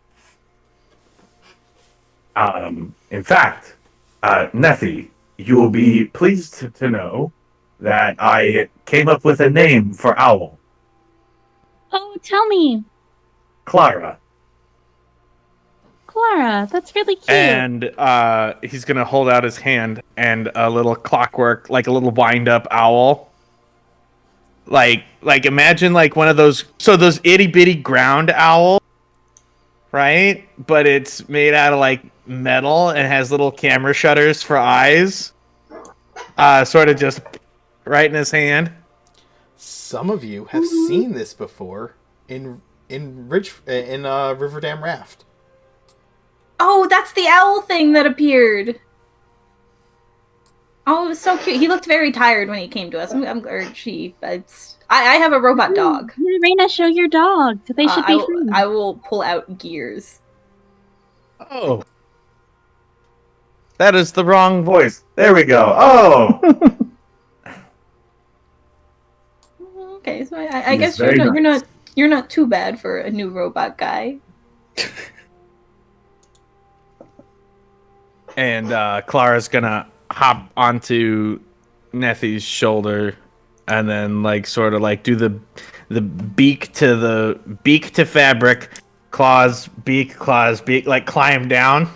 In fact, Nethy, you will be pleased to know that I came up with a name for Owl. Oh, tell me. Clara. Clara, that's really cute. And he's gonna hold out his hand, and a little clockwork, like a little wind-up owl. Like imagine like one of those itty bitty ground owls, right? But it's made out of like metal and has little camera shutters for eyes. Sort of just right in his hand. Some of you have seen this before in Riverdam Raft. Oh, that's the owl thing that appeared. Oh, it was so cute. He looked very tired when he came to us. I have a robot dog. Raina, show your dog. They should be friends. I will pull out Gears. Oh. That is the wrong voice. There we go. Oh. Okay, so I guess you're not too bad for a new robot guy. And Clara's gonna hop onto Nethy's shoulder, and then like sort of like do the beak to fabric, claws, beak, like climb down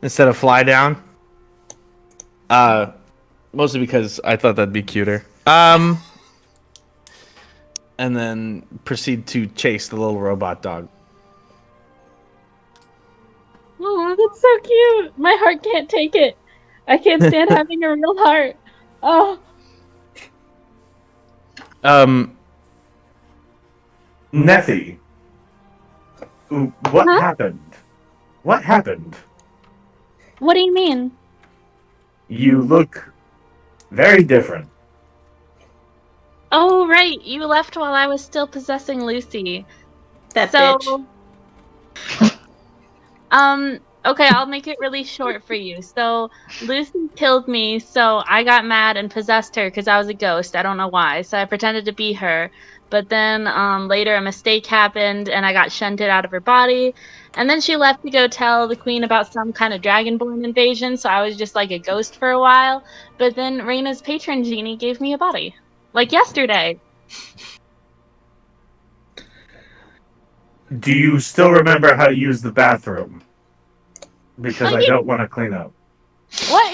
instead of fly down. Mostly because I thought that'd be cuter. And then proceed to chase the little robot dog. Oh, that's so cute. My heart can't take it. I can't stand having a real heart. Oh. Nethy. What happened? What happened? What do you mean? You look very different. Oh, right. You left while I was still possessing Lucy. Bitch. Okay, I'll make it really short for you. So, Lucy killed me, so I got mad and possessed her because I was a ghost. I don't know why. So I pretended to be her. But then later a mistake happened and I got shunted out of her body. And then she left to go tell the queen about some kind of dragonborn invasion, so I was just like a ghost for a while. But then Raina's patron genie gave me a body. Like yesterday. Do you still remember how to use the bathroom? Because I don't want to clean up. What?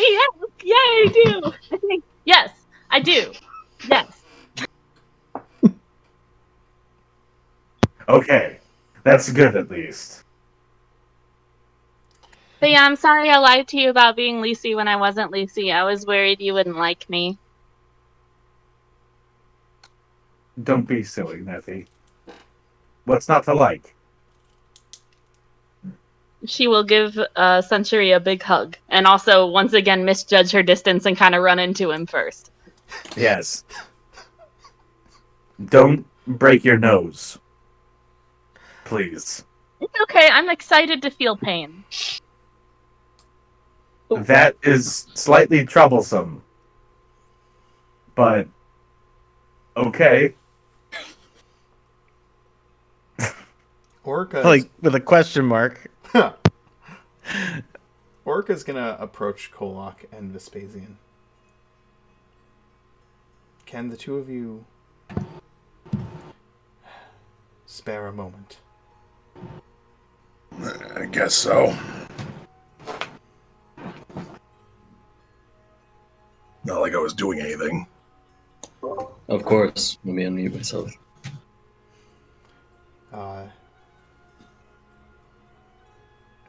Yeah, I do. I think yes, I do. Yes. Okay, that's good at least. But yeah, I'm sorry I lied to you about being Lucy when I wasn't Lucy. I was worried you wouldn't like me. Don't be silly, Nethy. What's not to like? She will give Century a big hug, and also once again misjudge her distance and kind of run into him first. Yes. Don't break your nose. Please. It's okay. I'm excited to feel pain. that is slightly troublesome. But okay. Orca, Like with a question mark. Orca's gonna approach Kolok and Vespasian. Can the two of you spare a moment? I guess so. Not like I was doing anything. Of course. Let me unmute myself.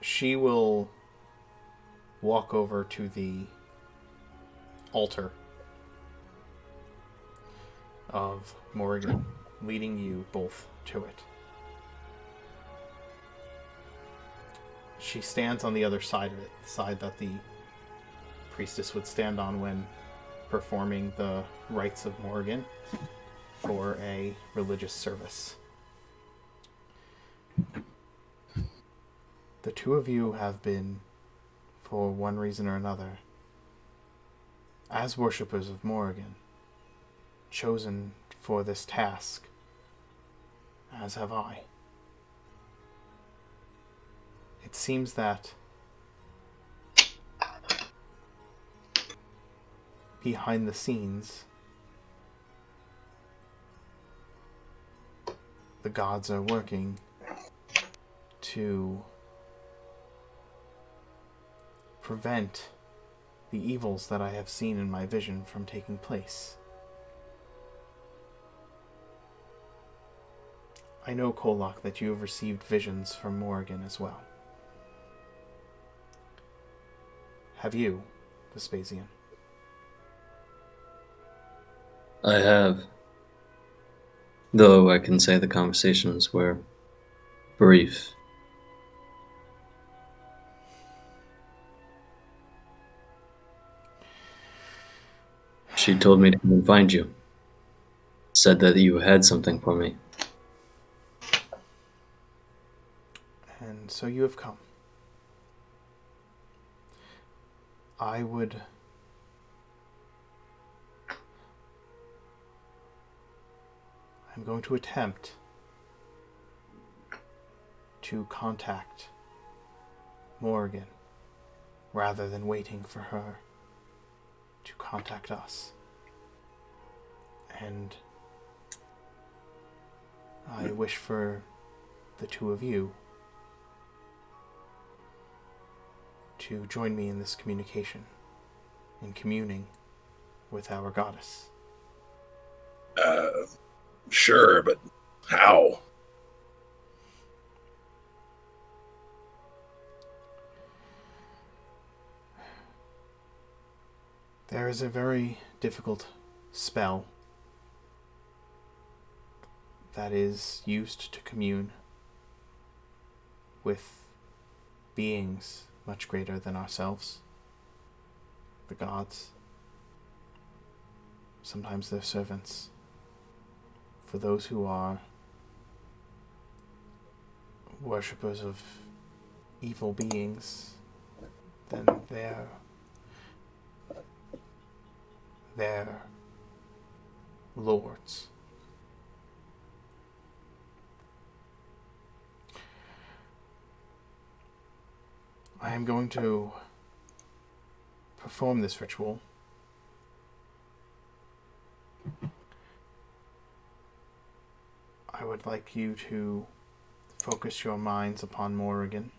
She will walk over to the altar of Morrigan, leading you both to it. She stands on the other side of it, the side that the priestess would stand on when performing the rites of Morrigan for a religious service. The two of you have been, for one reason or another, as worshippers of Morrigan, chosen for this task, as have I. It seems that behind the scenes, the gods are working to prevent the evils that I have seen in my vision from taking place. I know, Kolok, that you have received visions from Morrigan as well. Have you, Vespasian? I have. Though I can say the conversations were brief. She told me to come and find you. Said that you had something for me. And so you have come. I'm going to attempt to contact Morrigan rather than waiting for her to contact us. And I wish for the two of you to join me in this communication, in communing with our goddess. Sure, but how? There is a very difficult spell that is used to commune with beings much greater than ourselves, the gods, sometimes their servants. For those who are worshippers of evil beings, then they're lords. I am going to perform this ritual. I would like you to focus your minds upon Morrigan.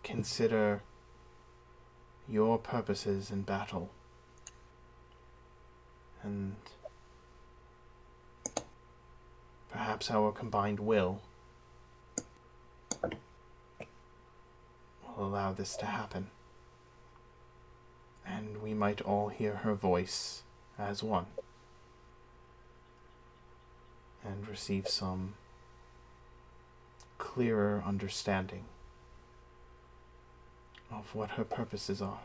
Consider your purposes in battle. And perhaps our combined will allow this to happen. And we might all hear her voice as one. And receive some clearer understanding of what her purposes are.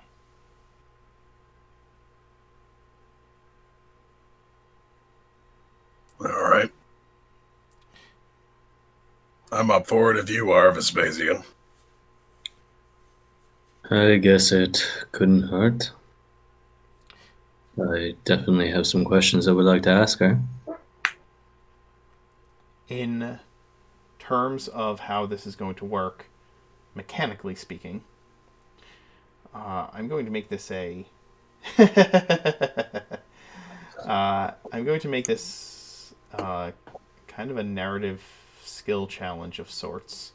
All right. I'm up for it if you are, Vespasian. I guess it couldn't hurt. I definitely have some questions I would like to ask her. In terms of how this is going to work, mechanically speaking, I'm going to make this a. I'm going to make this kind of a narrative skill challenge of sorts.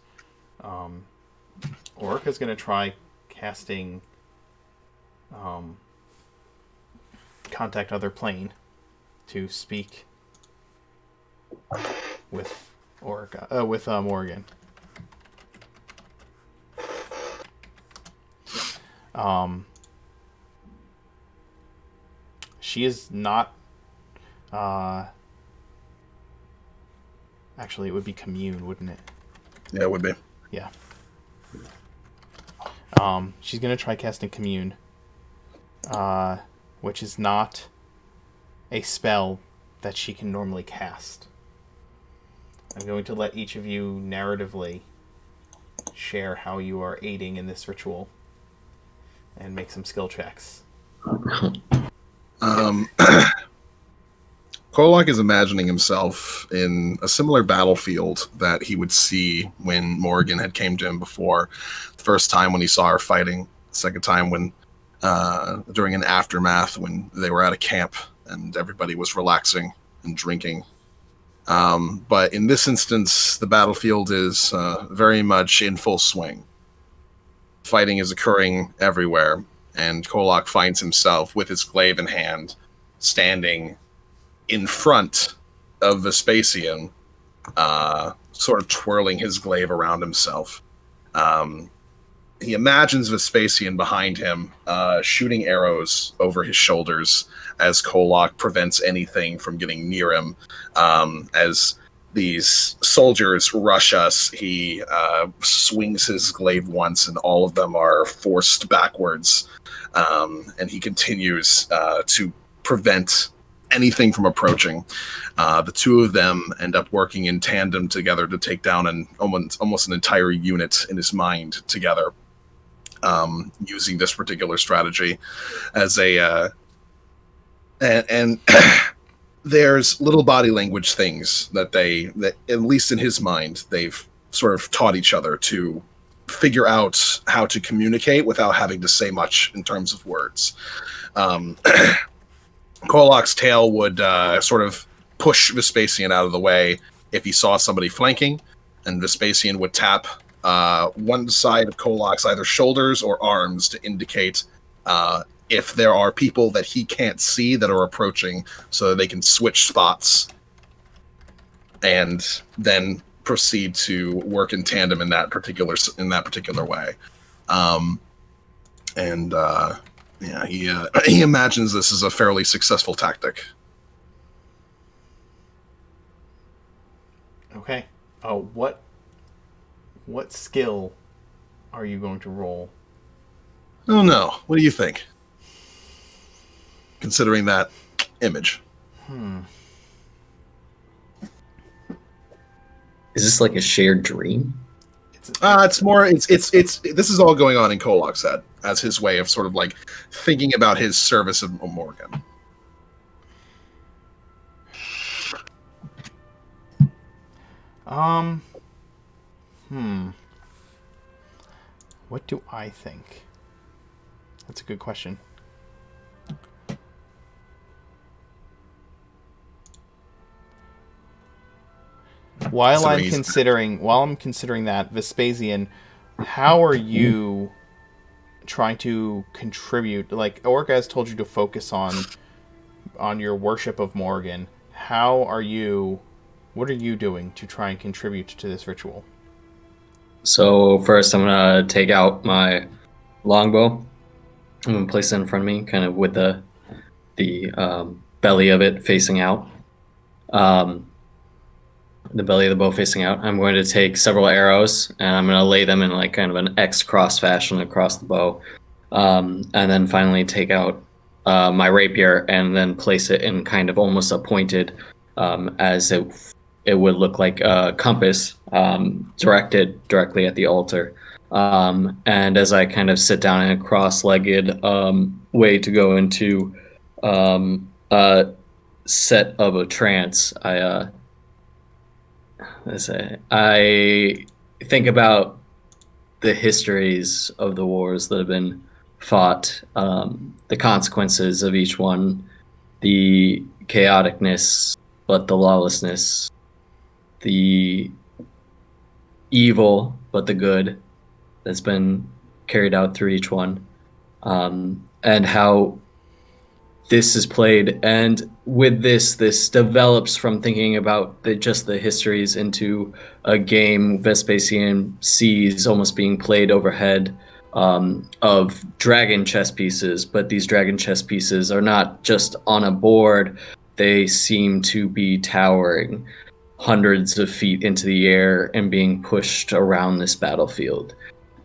Orca's going to try casting Contact Other Plane to speak with Morgan. She is not. Actually, it would be commune, wouldn't it? Yeah, it would be. Yeah. She's gonna try casting commune, which is not a spell that she can normally cast. I'm going to let each of you narratively share how you are aiding in this ritual and make some skill checks. Kolak is imagining himself in a similar battlefield that he would see when Morgan had came to him before. The first time when he saw her fighting, the second time when during an aftermath when they were at a camp and everybody was relaxing and drinking. But in this instance, the battlefield is very much in full swing. Fighting is occurring everywhere, and Kolak finds himself with his glaive in hand, standing in front of Vespasian, sort of twirling his glaive around himself. He imagines Vespasian behind him, shooting arrows over his shoulders as Kolak prevents anything from getting near him. As these soldiers rush us, he swings his glaive once, and all of them are forced backwards. And he continues to prevent anything from approaching. The two of them end up working in tandem together to take down almost an entire unit in his mind together, using this particular strategy as a and there's little body language things that at least in his mind they've sort of taught each other to figure out how to communicate without having to say much in terms of words. Kolak's tail would sort of push Vespasian out of the way if he saw somebody flanking, and Vespasian would tap one side of Kolak's either shoulders or arms to indicate if there are people that he can't see that are approaching, so that they can switch spots and then proceed to work in tandem in that particular way. Yeah, he imagines this as a fairly successful tactic. Okay. What skill are you going to roll? Oh no! What do you think? Considering that image. Is this like a shared dream? It's more. It's. This is all going on in Kolak's head as his way of sort of like thinking about his service of Morgan. What do I think? That's a good question. While I'm considering that, Vespasian, how are you trying to contribute? Like Orca has told you to focus on your worship of Morgan. What are you doing to try and contribute to this ritual? So first I'm gonna take out my longbow. I'm gonna place it in front of me, kind of with the belly of it facing out. The belly of the bow facing out. I'm going to take several arrows and I'm going to lay them in like kind of an X cross fashion across the bow. And then finally take out my rapier and then place it in kind of almost a pointed, as it would look like a compass, directed directly at the altar. And as I kind of sit down in a cross-legged way to go into a set of a trance, I think about the histories of the wars that have been fought, the consequences of each one, the chaoticness, but the lawlessness, the evil, but the good that's been carried out through each one, and how this is played. And with this develops from thinking about just the histories into a game Vespasian sees almost being played overhead, of dragon chess pieces, but these dragon chess pieces are not just on a board, they seem to be towering hundreds of feet into the air and being pushed around this battlefield.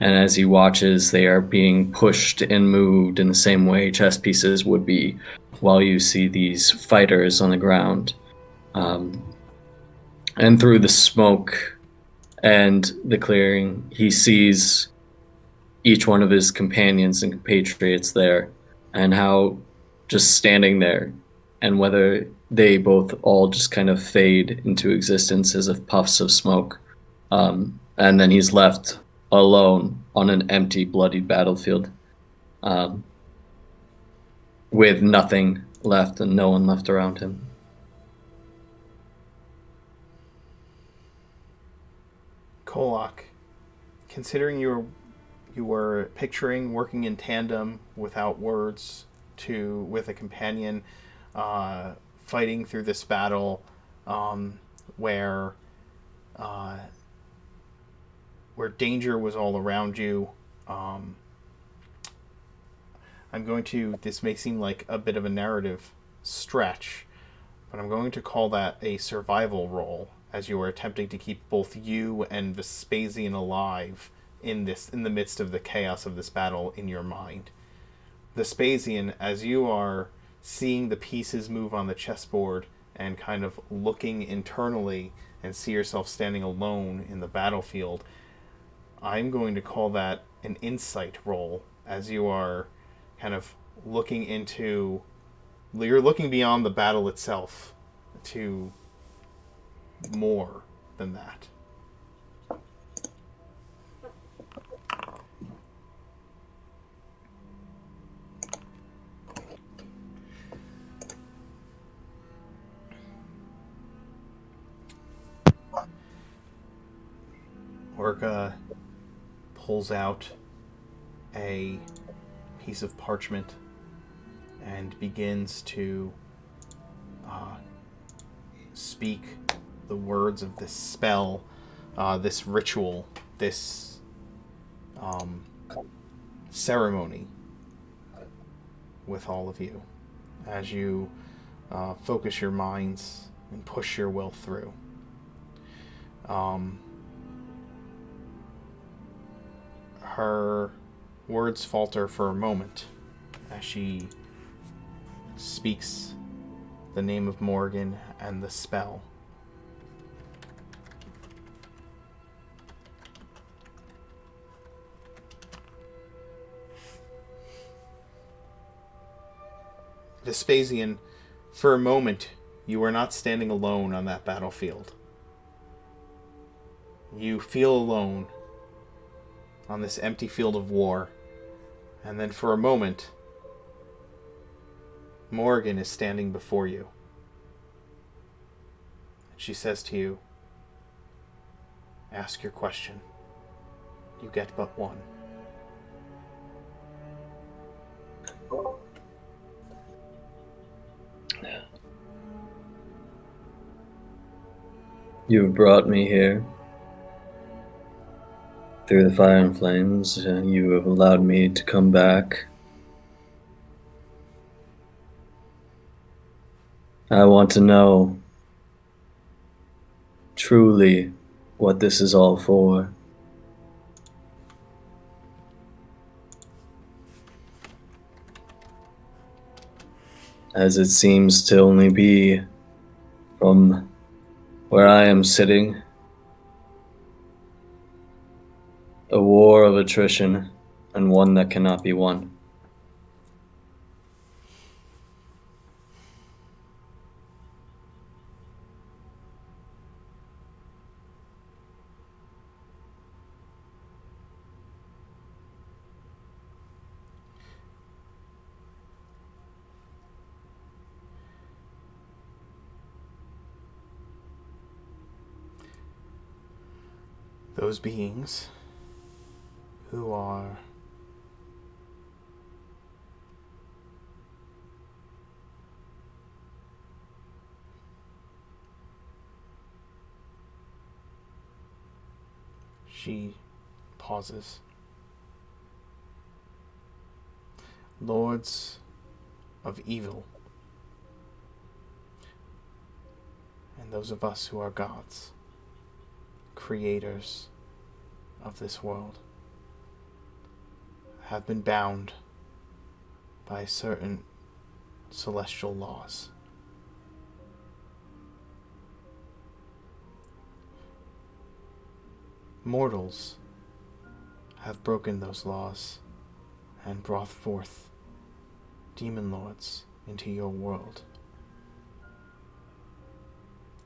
And as he watches, they are being pushed and moved in the same way chess pieces would be, while you see these fighters on the ground. And through the smoke and the clearing, he sees each one of his companions and compatriots there, and how just standing there, and whether they both all just kind of fade into existence as if puffs of smoke. And then he's left alone on an empty, bloodied battlefield, with nothing left and no one left around him. Kolak, considering you were picturing working in tandem without words with a companion, fighting through this battle, where danger was all around you. This may seem like a bit of a narrative stretch, but I'm going to call that a survival roll, as you are attempting to keep both you and Vespasian alive in the midst of the chaos of this battle in your mind. Vespasian, as you are seeing the pieces move on the chessboard and kind of looking internally and see yourself standing alone in the battlefield, I'm going to call that an insight roll, as you are kind of you're looking beyond the battle itself to more than that. Orca pulls out a piece of parchment and begins to speak the words of this spell, this ritual, this ceremony with all of you as you focus your minds and push your will through. Her words falter for a moment as she speaks the name of Morgan and the spell. Vespasian, for a moment, you are not standing alone on that battlefield. You feel alone on this empty field of war, and then for a moment, Morgan is standing before you. She says to you, "Ask your question. You get but one." You've brought me here. Through the fire and flames, you have allowed me to come back. I want to know truly what this is all for. As it seems to only be from where I am sitting, a war of attrition and one that cannot be won. Those beings who are she pauses. Lords of evil, and those of us who are gods, creators of this world, have been bound by certain celestial laws. Mortals have broken those laws and brought forth demon lords into your world.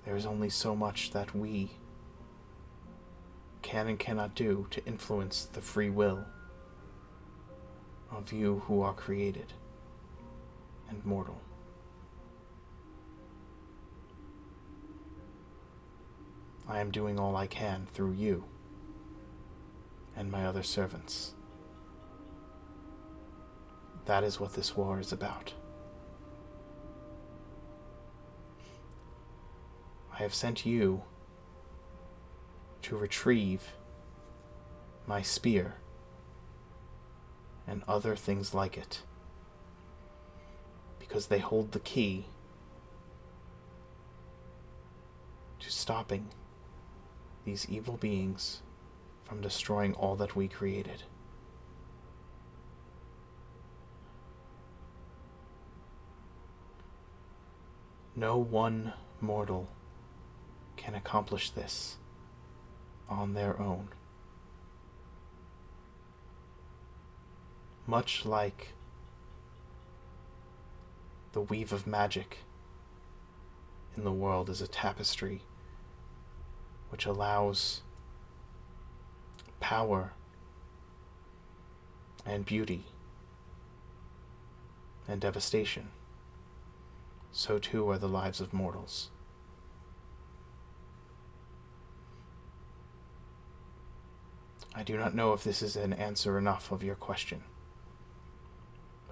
There is only so much that we can and cannot do to influence the free will of you who are created and mortal. I am doing all I can through you and my other servants. That is what this war is about. I have sent you to retrieve my spear and other things like it, because they hold the key to stopping these evil beings from destroying all that we created. No one mortal can accomplish this on their own. Much like the weave of magic in the world is a tapestry which allows power and beauty and devastation, so too are the lives of mortals. I do not know if this is an answer enough of your question,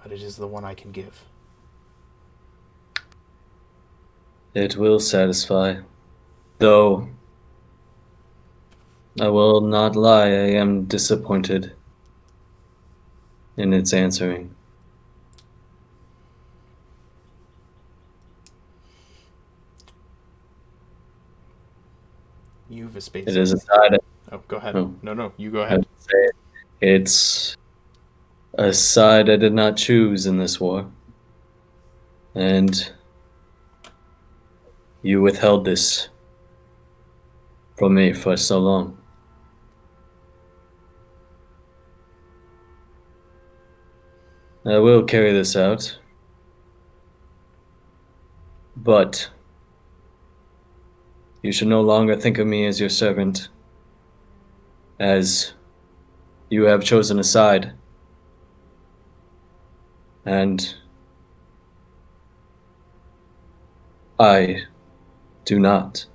but it is the one I can give. It will satisfy, though I will not lie, I am disappointed in its answering. You, Vespasian. It is a side. Oh, go ahead. Oh. No, you go ahead. It's a side I did not choose in this war. And you withheld this from me for so long. I will carry this out. But you should no longer think of me as your servant, as you have chosen a side. And I do not.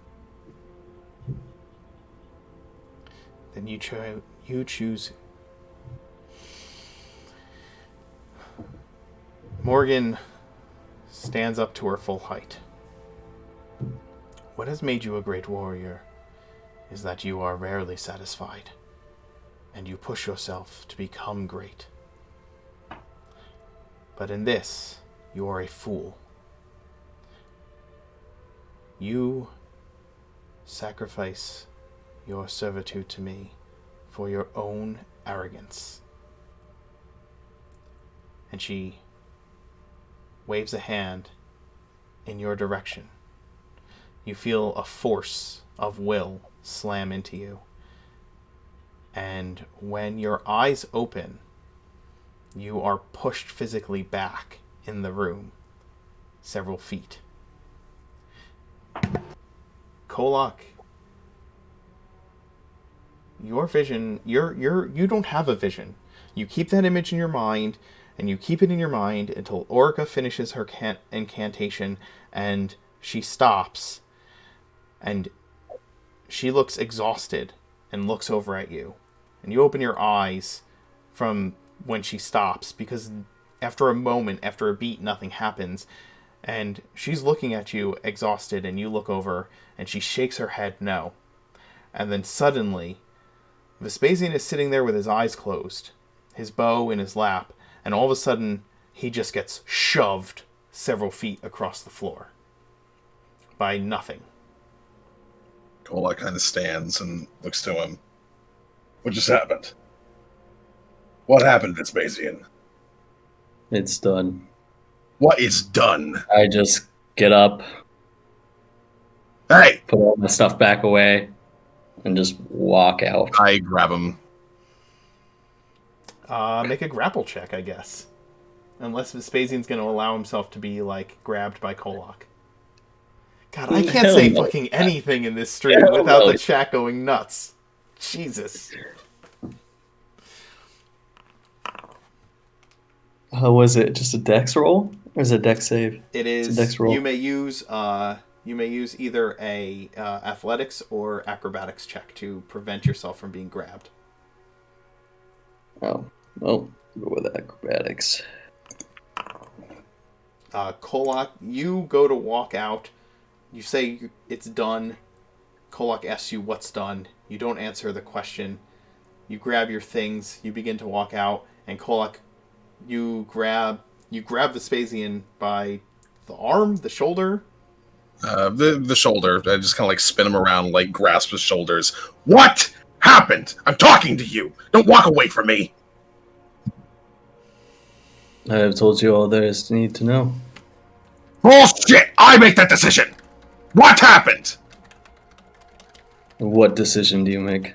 Then you choose. Morgan stands up to her full height. What has made you a great warrior is that you are rarely satisfied, and you push yourself to become great. But in this, you are a fool. You sacrifice your servitude to me for your own arrogance. And she waves a hand in your direction. You feel a force of will slam into you. And when your eyes open, you are pushed physically back in the room several feet. Kolak, your vision, you don't have a vision. You keep that image in your mind, and you keep it in your mind until Orica finishes her incantation, and she stops, and she looks exhausted and looks over at you. And you open your eyes from when she stops, because after a moment, after a beat, nothing happens. And she's looking at you exhausted, and you look over, and she shakes her head no. And then suddenly, Vespasian is sitting there with his eyes closed, his bow in his lap, and all of a sudden, he just gets shoved several feet across the floor. By nothing. Kolak kind of stands and looks to him. What just happened? What happened, Vespasian? It's done. What is done? I just get up. Hey! Put all my stuff back away. And just walk out. I grab him. Make a grapple check, I guess. Unless Vespasian's going to allow himself to be, grabbed by Kolak. God, I can't say fucking anything in this stream without the chat going nuts. Jesus. How was it? Just a dex roll? Or is it a dex save? It is. It's a dex roll. You may use either a athletics or acrobatics check to prevent yourself from being grabbed. Oh, well, go with acrobatics. Kolak, you go to walk out. You say it's done. Kolak asks you what's done. You don't answer the question. You grab your things. You begin to walk out, and Kolak, you grab Vespasian by the arm, the shoulder. The shoulder. I just kind of spin him around, grasp his shoulders. What happened? I'm talking to you. Don't walk away from me. I have told you all there is to need to know. Bullshit! I make that decision. What happened? What decision do you make?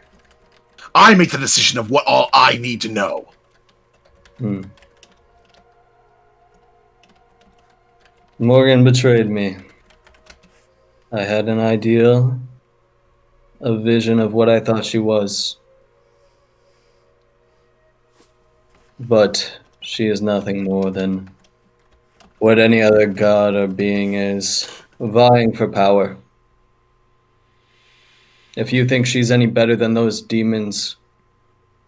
I make the decision of what all I need to know. Morgan betrayed me. I had an idea, a vision of what I thought she was. But she is nothing more than what any other god or being is, vying for power. If you think she's any better than those demons,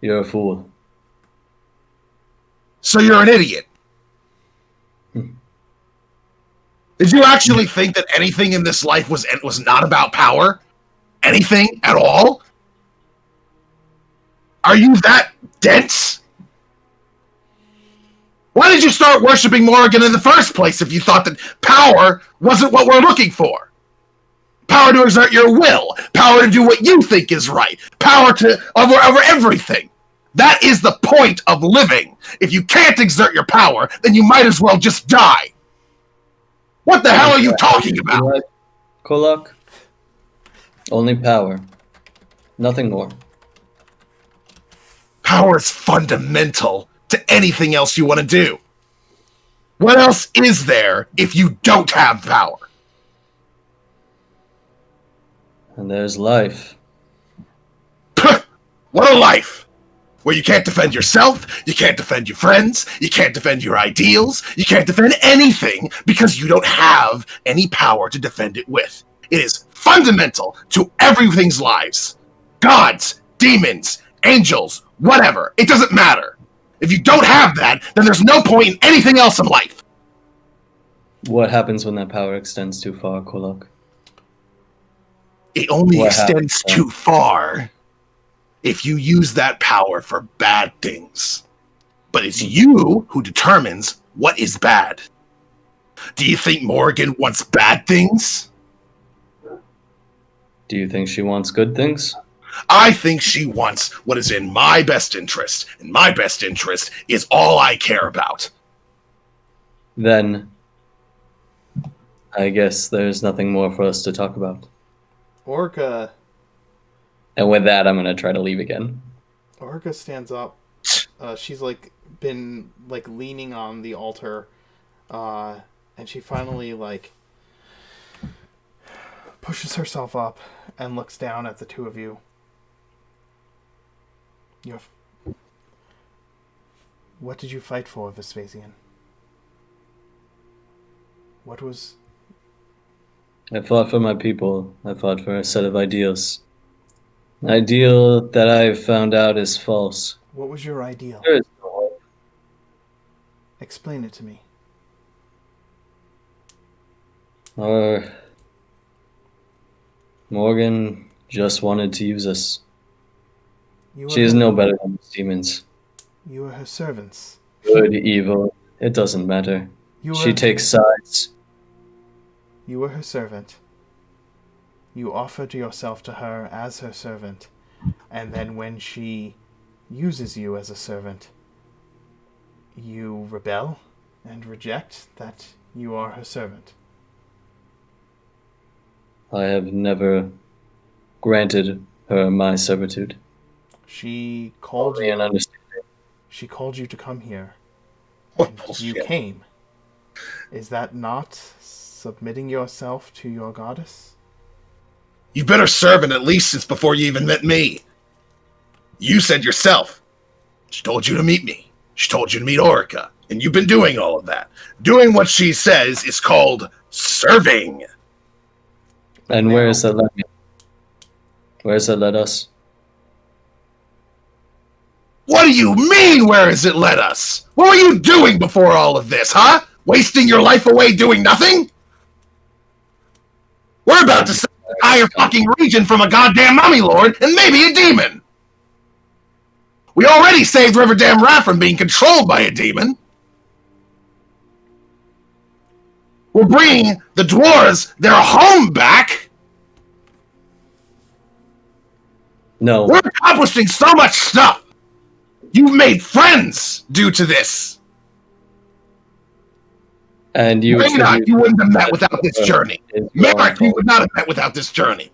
you're a fool. So you're an idiot. Did you actually think that anything in this life was not about power? Anything at all? Are you that dense? Why did you start worshipping Morrigan in the first place if you thought that power wasn't what we're looking for? Power to exert your will, power to do what you think is right, power to over everything. That is the point of living. If you can't exert your power, then you might as well just die. What the hell are you talking about? Kolak? Only power. Nothing more. Power is fundamental to anything else you want to do. What else is there if you don't have power? And there's life. What a life! Where you can't defend yourself, you can't defend your friends, you can't defend your ideals, you can't defend anything because you don't have any power to defend it with. It is fundamental to everything's lives. Gods, demons, angels, whatever. It doesn't matter. If you don't have that, then there's no point in anything else in life. What happens when that power extends too far, Kolak? It only extends too far if you use that power for bad things. But it's you who determines what is bad. Do you think Morrigan wants bad things? Do you think she wants good things? I think she wants what is in my best interest, and my best interest is all I care about. Then, I guess there's nothing more for us to talk about. Orca. And with that, I'm going to try to leave again. Orca stands up. She's like been like leaning on the altar, and she finally like pushes herself up and looks down at the two of you. What did you fight for, Vespasian? What was... I fought for my people. I fought for a set of ideals. An ideal that I've found out is false. What was your ideal? There is no hope. Explain it to me. Morgan just wanted to use us. She is no better than these demons. You are her servants. Good, evil, it doesn't matter. She takes sides. You were her servant. You offered yourself to her as her servant. And then when she uses you as a servant, you rebel and reject that you are her servant. I have never granted her my servitude. She called Only you. an understanding. She called you to come here. What And bullshit. you came. Is that not submitting yourself to your goddess? You've been her servant at least since before you even met me. You said yourself. She told you to meet me. She told you to meet Orica. And you've been doing all of that. Doing what she says is called serving. And where is that led me? Where has that led us? What do you mean, where has it led us? What were you doing before all of this, huh? Wasting your life away doing nothing? We're about to save the entire fucking region from a goddamn mummy lord and maybe a demon. We already saved Riverdam Rat from being controlled by a demon. We're bringing the dwarves their home back. No. We're accomplishing so much stuff. You've made friends due to this. And you Reyna, you wouldn't have met without this journey. Merrick, you would not have met without this journey.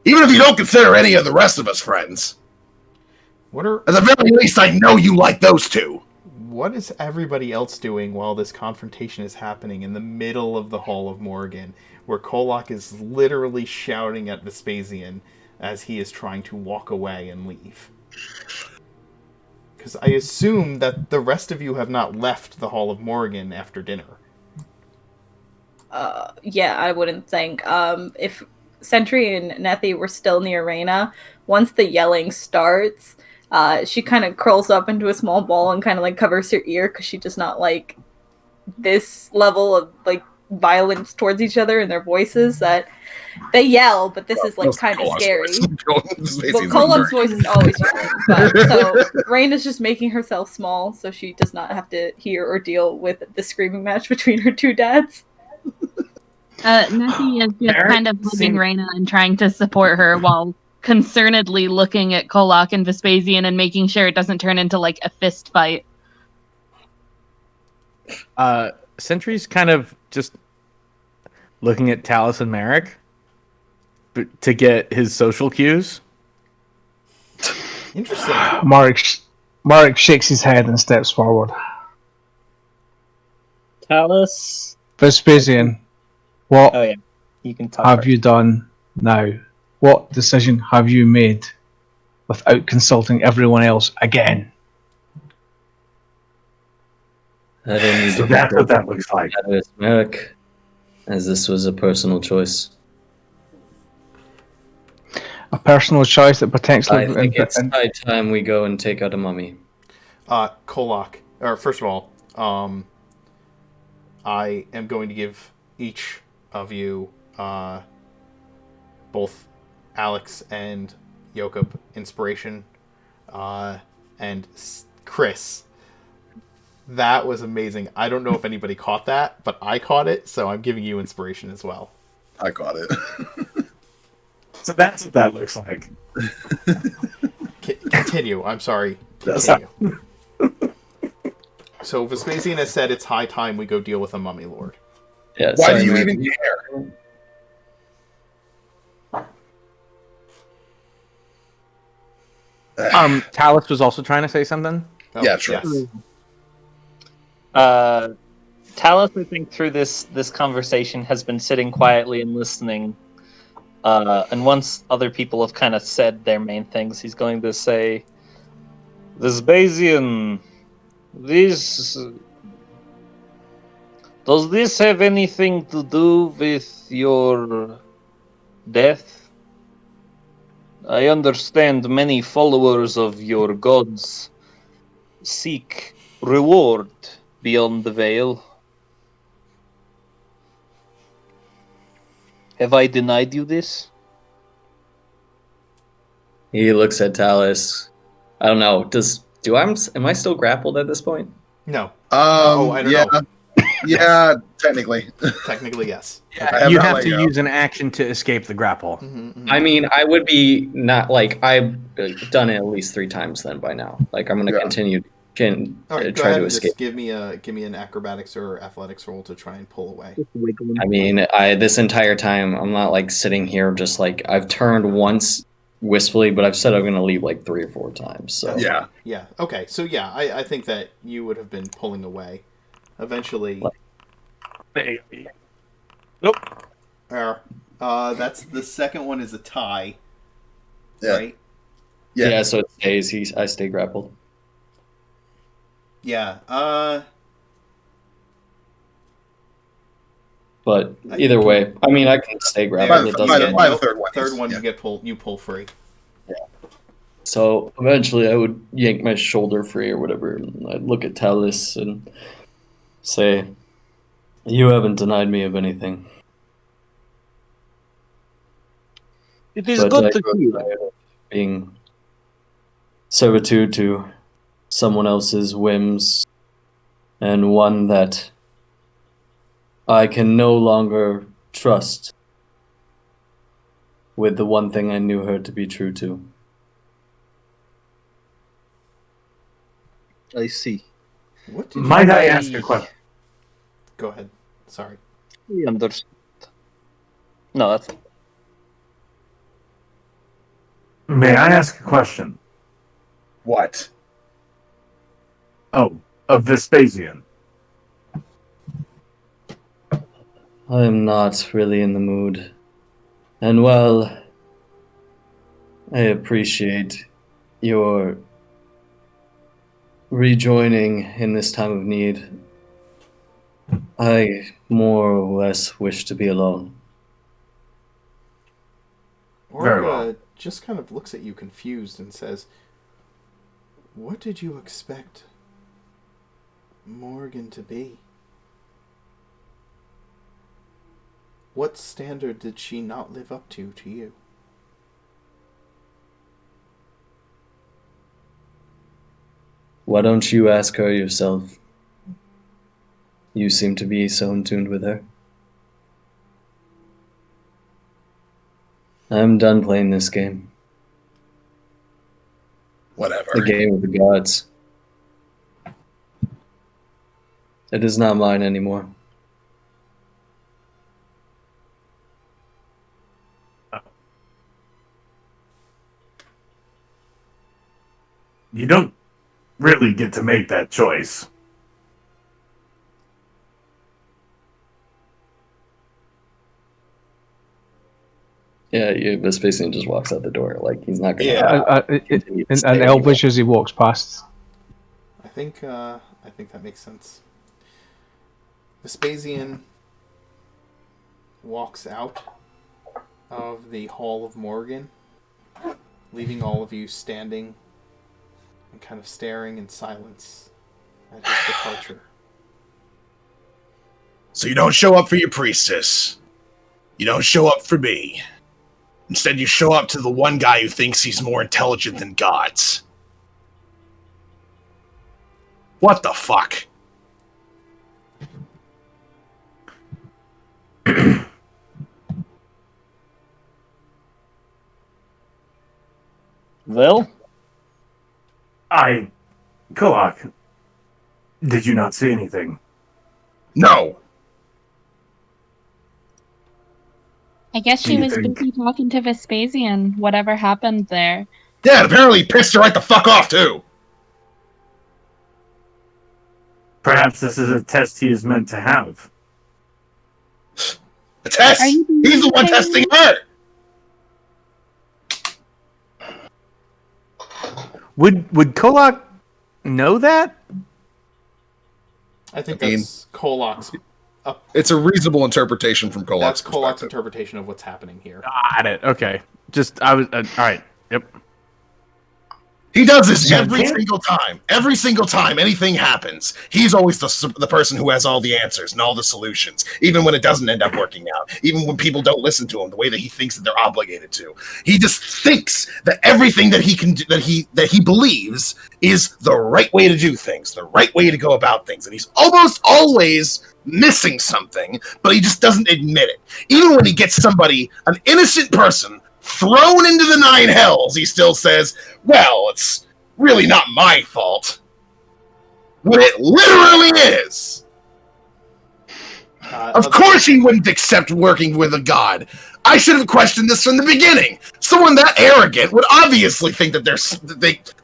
Even if you don't consider any of the rest of us friends. At the very least, I know you like those two. What is everybody else doing while this confrontation is happening in the middle of the Hall of Morgan, where Kolak is literally shouting at Vespasian as he is trying to walk away and leave? Because I assume that the rest of you have not left the Hall of Morgan after dinner. Yeah, I wouldn't think. If Sentry and Nethi were still near Reyna, once the yelling starts, she kind of curls up into a small ball and kind of like covers her ear because she does not like this level of like violence towards each other and their voices. That they yell, but this is like kind of scary. But Kolak's voice is always yelling. But so Reyna's just making herself small so she does not have to hear or deal with the screaming match between her two dads. Nethi is just kind of hugging Reyna and trying to support her while concernedly looking at Kolak and Vespasian and making sure it doesn't turn into like a fist fight. Sentry's kind of just looking at Talus and Merrick to get his social cues. Interesting. Marek shakes his head and steps forward. Talus. Vespasian, what Oh yeah, you can talk. have you done now? What decision have you made without consulting everyone else again? I don't need So to that's what that looks like. Merrick, as this was a personal choice. A personal choice that potentially... I think it's high time we go and take out a mummy. Kolak, or first of all, I am going to give each of you, both Alex and Jakob, inspiration, and Chris. That was amazing. I don't know if anybody caught that, but I caught it, so I'm giving you inspiration as well. I caught it. So that's what that looks like. Continue. I'm sorry. Continue. So Vespasian has said it's high time we go deal with a mummy lord. Yeah, Why sorry, do you Merrick. even care? Talus was also trying to say something. Oh, Yeah, sure. Yes. Talus, I think, through this conversation, has been sitting quietly and listening. And once other people have kind of said their main things, he's going to say, Vespasian, this... Does this have anything to do with your death? I understand many followers of your gods seek reward beyond the veil. Have I denied you this? He looks at Talus. I don't know. Am I still grappled at this point? No. I don't know. Yeah, technically. Technically, yes. Yeah, you have to use an action to escape the grapple. I mean, I would be not like I've done it at least 3 times then by now. Like I'm going to continue All right, try to escape. Just give me an acrobatics or athletics roll to try and pull away. I mean, this entire time I'm not like sitting here just like I've turned once wistfully, but I've said I'm going to leave like 3 or 4 times. So yeah. Okay, so yeah, I think that you would have been pulling away. Eventually. Nope. That's the second one is a tie. Yeah. Right? Yeah, so it stays. I stay grappled. Yeah. But either way, I mean, I can stay grappled. It doesn't by the third one. Third one, you pull free. Yeah. So eventually, I would yank my shoulder free or whatever. And I'd look at Talus and say, "You haven't denied me of anything." It is good to hear. Being servitude to someone else's whims, and one that I can no longer trust with the one thing I knew her to be true to. I see. What did Might I ask a question? Go ahead. Sorry. We understood. No, that's... May I ask a question? What? Oh, of Vespasian. I am not really in the mood. And while I appreciate your rejoining in this time of need, I more or less wish to be alone. Orga just kind of looks at you confused and says, "What did you expect Morgan to be? What standard did she not live up to you?" Why don't you ask her yourself? You seem to be so in tune with her. I'm done playing this game. Whatever. The game of the gods. It is not mine anymore. You don't really get to make that choice. Yeah, Vespasian just walks out the door. Like, he's not going to... And Elvish as he walks past. I think that makes sense. Vespasian walks out of the Hall of Morgan, leaving all of you standing and kind of staring in silence at his departure. So you don't show up for your priestess. You don't show up for me. Instead, you show up to the one guy who thinks he's more intelligent than gods. What the fuck? Well? Kolak, did you not see anything? No. I guess she was busy talking to Vespasian, whatever happened there. Yeah, and apparently he pissed her right the fuck off, too. Perhaps this is a test he is meant to have. A test? He's the one testing her! Would Kolak know that? I think that's Kolak's. It's a reasonable interpretation from Kolak's perspective. That's Kolak's interpretation of what's happening here. Got it. Okay. I was all right. Yep. He does this every single time. Every single time anything happens, he's always the person who has all the answers and all the solutions, even when it doesn't end up working out, even when people don't listen to him the way that he thinks that they're obligated to. He just thinks that everything that he can do, that he believes is the right way to do things, the right way to go about things, and he's almost always missing something, but he just doesn't admit it. Even when he gets somebody, an innocent person, thrown into the 9 hells, he still says, well, it's really not my fault. When it literally is. Of course he wouldn't accept working with a god. I should have questioned this from the beginning. Someone that arrogant would obviously think that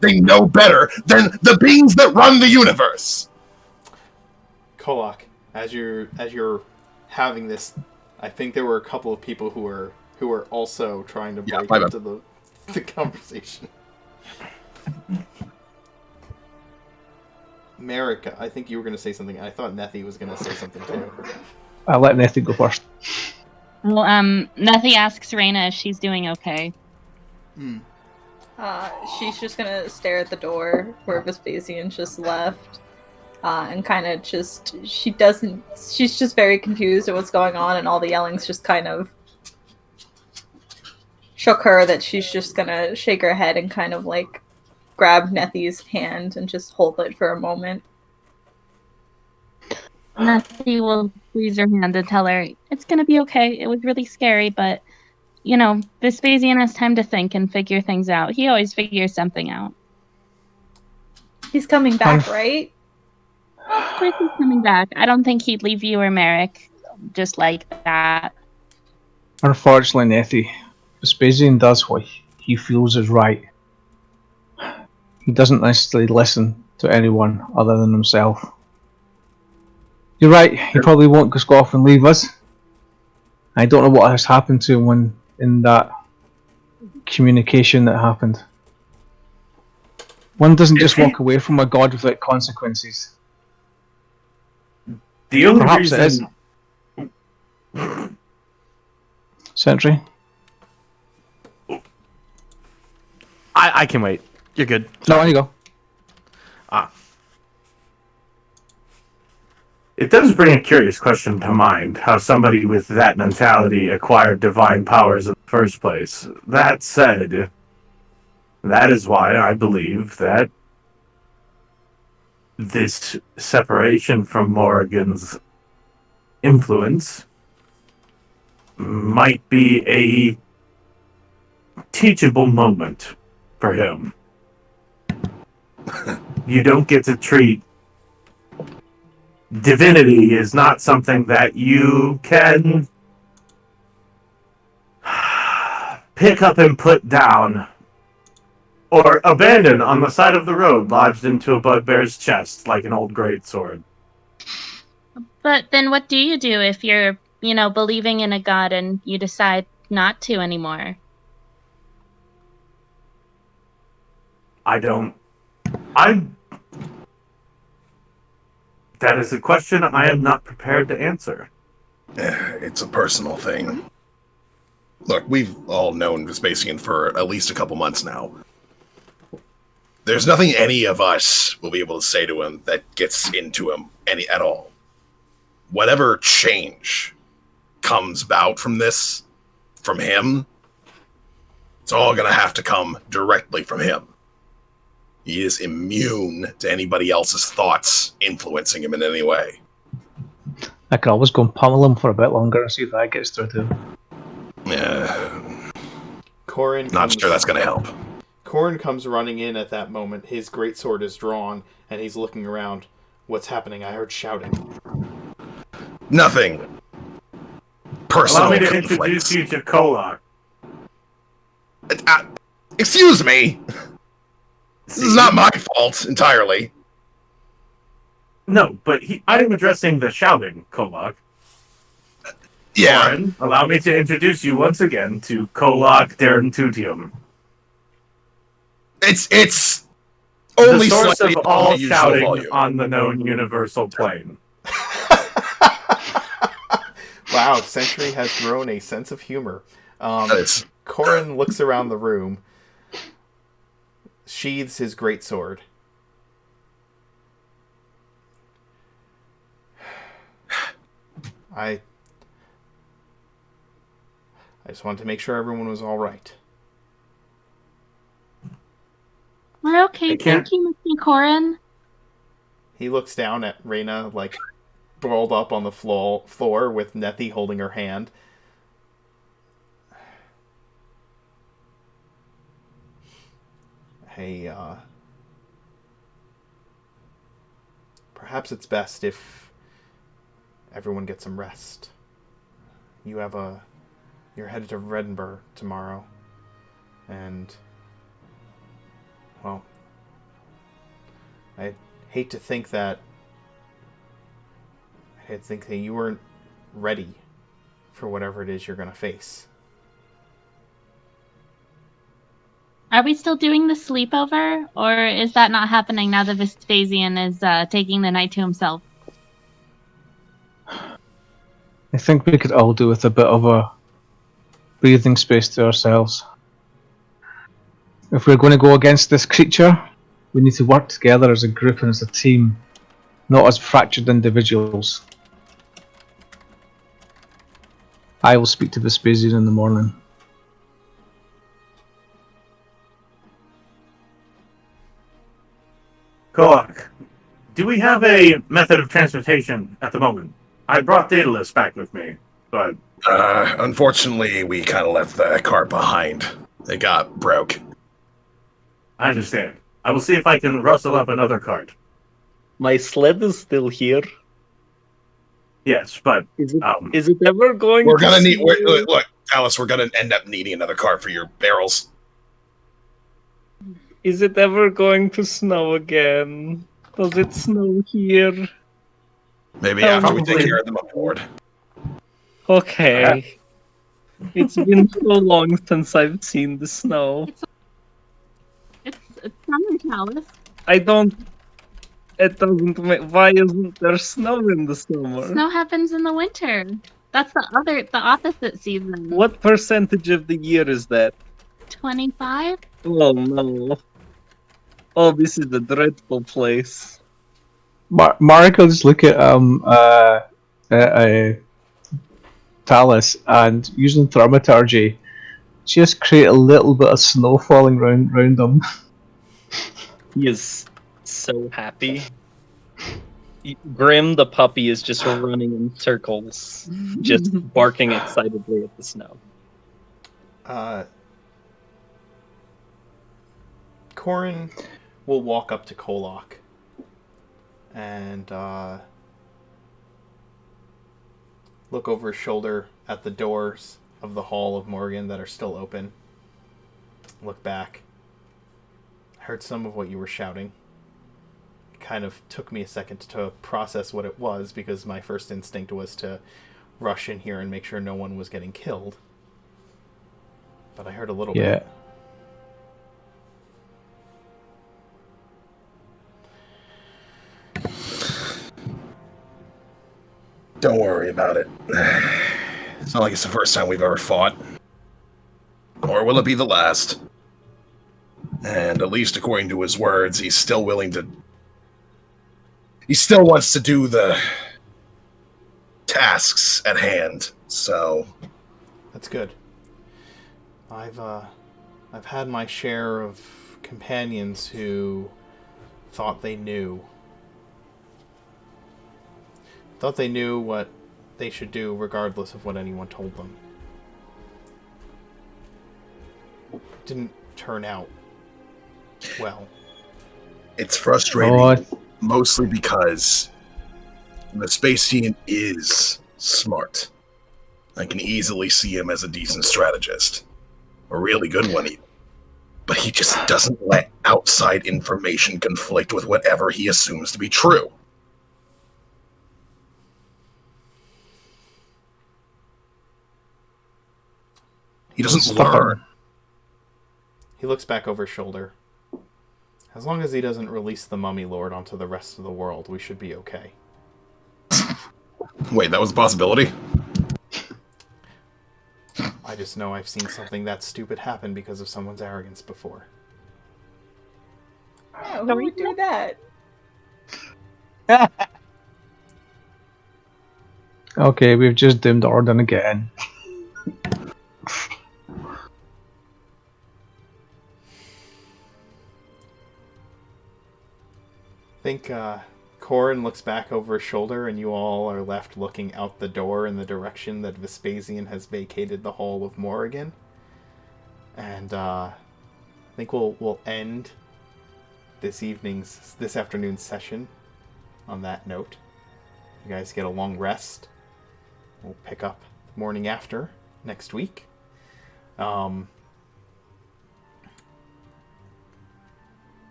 they know better than the beings that run the universe. Kolak, as you're having this, I think there were a couple of people who were also trying to break into the conversation. Marika, I think you were going to say something. I thought Nethi was going to say something too. I'll let Nethi go first. Well, Nethi asks Reyna if she's doing okay. She's just gonna stare at the door where Vespasian just left. And kind of she's just very confused at what's going on, and all the yelling's just kind of shook her that she's just gonna shake her head and kind of like grab Nethi's hand and just hold it for a moment. Nethi will squeeze her hand and tell her, it's gonna be okay. It was really scary, but, you know, Vespasian has time to think and figure things out. He always figures something out. He's coming back, right? Of course he's coming back. I don't think he'd leave you or Merrick just like that. Unfortunately, Nethi, Vespasian does what he feels is right. He doesn't necessarily listen to anyone other than himself. You're right, he probably won't just go off and leave us. I don't know what has happened to him when in that communication that happened. One doesn't just walk away from a god without consequences. The only Perhaps reason... it is. Sentry? I can wait. You're good. No, on you go. It does bring a curious question to mind, how somebody with that mentality acquired divine powers in the first place. That said, that is why I believe that this separation from Morrigan's influence might be a teachable moment for him. You don't get to treat divinity is not something that you can pick up and put down or abandon on the side of the road lodged into a bugbear's chest like an old greatsword. But then what do you do if you're, believing in a god and you decide not to anymore? That is a question I am not prepared to answer. It's a personal thing. Look, we've all known Vespasian for at least a couple months now. There's nothing any of us will be able to say to him that gets into him at all. Whatever change comes about from this, from him, it's all gonna have to come directly from him. He is immune to anybody else's thoughts influencing him in any way. I could always go and pummel him for a bit longer and see if that gets through to him. Yeah. Not sure that's going to help. Corin comes running in at that moment. His greatsword is drawn, and he's looking around. What's happening? I heard shouting. Nothing. Personal Allow me to conflicts. introduce you to Kolak. Excuse me. This is not my fault entirely. No, but I'm addressing the shouting, Kolak. Yeah. Warren, allow me to introduce you once again to Kolak Derentutium. It's only the source of slightly all above the usual shouting volume. on the known universal plane. Wow, Century has grown a sense of humor. Corin looks around the room, sheathes his greatsword. I just wanted to make sure everyone was all right. We're okay, thank you, Mr. Corin. He looks down at Reyna, like, rolled up on the floor with Nethi holding her hand. Hey, perhaps it's best if everyone gets some rest. You're headed to Edinburgh tomorrow, and, well, I hate to think that you weren't ready for whatever it is you're going to face. Are we still doing the sleepover, or is that not happening now that Vespasian is taking the night to himself? I think we could all do with a bit of a breathing space to ourselves. If we're going to go against this creature, we need to work together as a group and as a team, not as fractured individuals. I will speak to Vespasian in the morning. Kolak, do we have a method of transportation at the moment? I brought Daedalus back with me, but... Unfortunately, we kind of left the cart behind. It got broke. I understand. I will see if I can rustle up another cart. My sled is still here. Yes, but... Is it ever going We're gonna need... Look, Alice, we're gonna end up needing another cart for your barrels. Is it ever going to snow again? Does it snow here? Maybe after we take care of them up board. Okay. It's been so long since I've seen the snow. It's summer, Chalice. I don't... It doesn't make... Why isn't there snow in the summer? Snow happens in the winter. That's the opposite season. What percentage of the year is that? 25? Oh no. Oh, this is a dreadful place. Marek will just look at Talus and using thaumaturgy, just create a little bit of snow falling round them. He is so happy. Grim the puppy is just running in circles, just barking excitedly at the snow. Corin will walk up to Kolak and look over his shoulder at the doors of the Hall of Morgan that are still open. Look back. I heard some of what you were shouting. It kind of took me a second to process what it was, because my first instinct was to rush in here and make sure no one was getting killed. But I heard a little bit. Don't worry about it. It's not like it's the first time we've ever fought. Or will it be the last? And at least according to his words, he's still willing to... He still wants to do the tasks at hand, so... That's good. I've had my share of companions who thought they knew. Thought they knew what they should do regardless of what anyone told them. Didn't turn out well. It's frustrating, mostly because Vespasian is smart. I can easily see him as a decent strategist. A really good one, even. but he just doesn't let outside information conflict with whatever he assumes to be true. He doesn't learn. He looks back over his shoulder. As long as he doesn't release the Mummy Lord onto the rest of the world, we should be okay. Wait, that was a possibility? I just know I've seen something that stupid happen because of someone's arrogance before. Yeah, who would do that? Okay, we've just doomed Orden again. I think Corin looks back over his shoulder and you all are left looking out the door in the direction that Vespasian has vacated the Hall of Morrigan. And I think we'll end this afternoon's session on that note. You guys get a long rest. We'll pick up the morning after next week.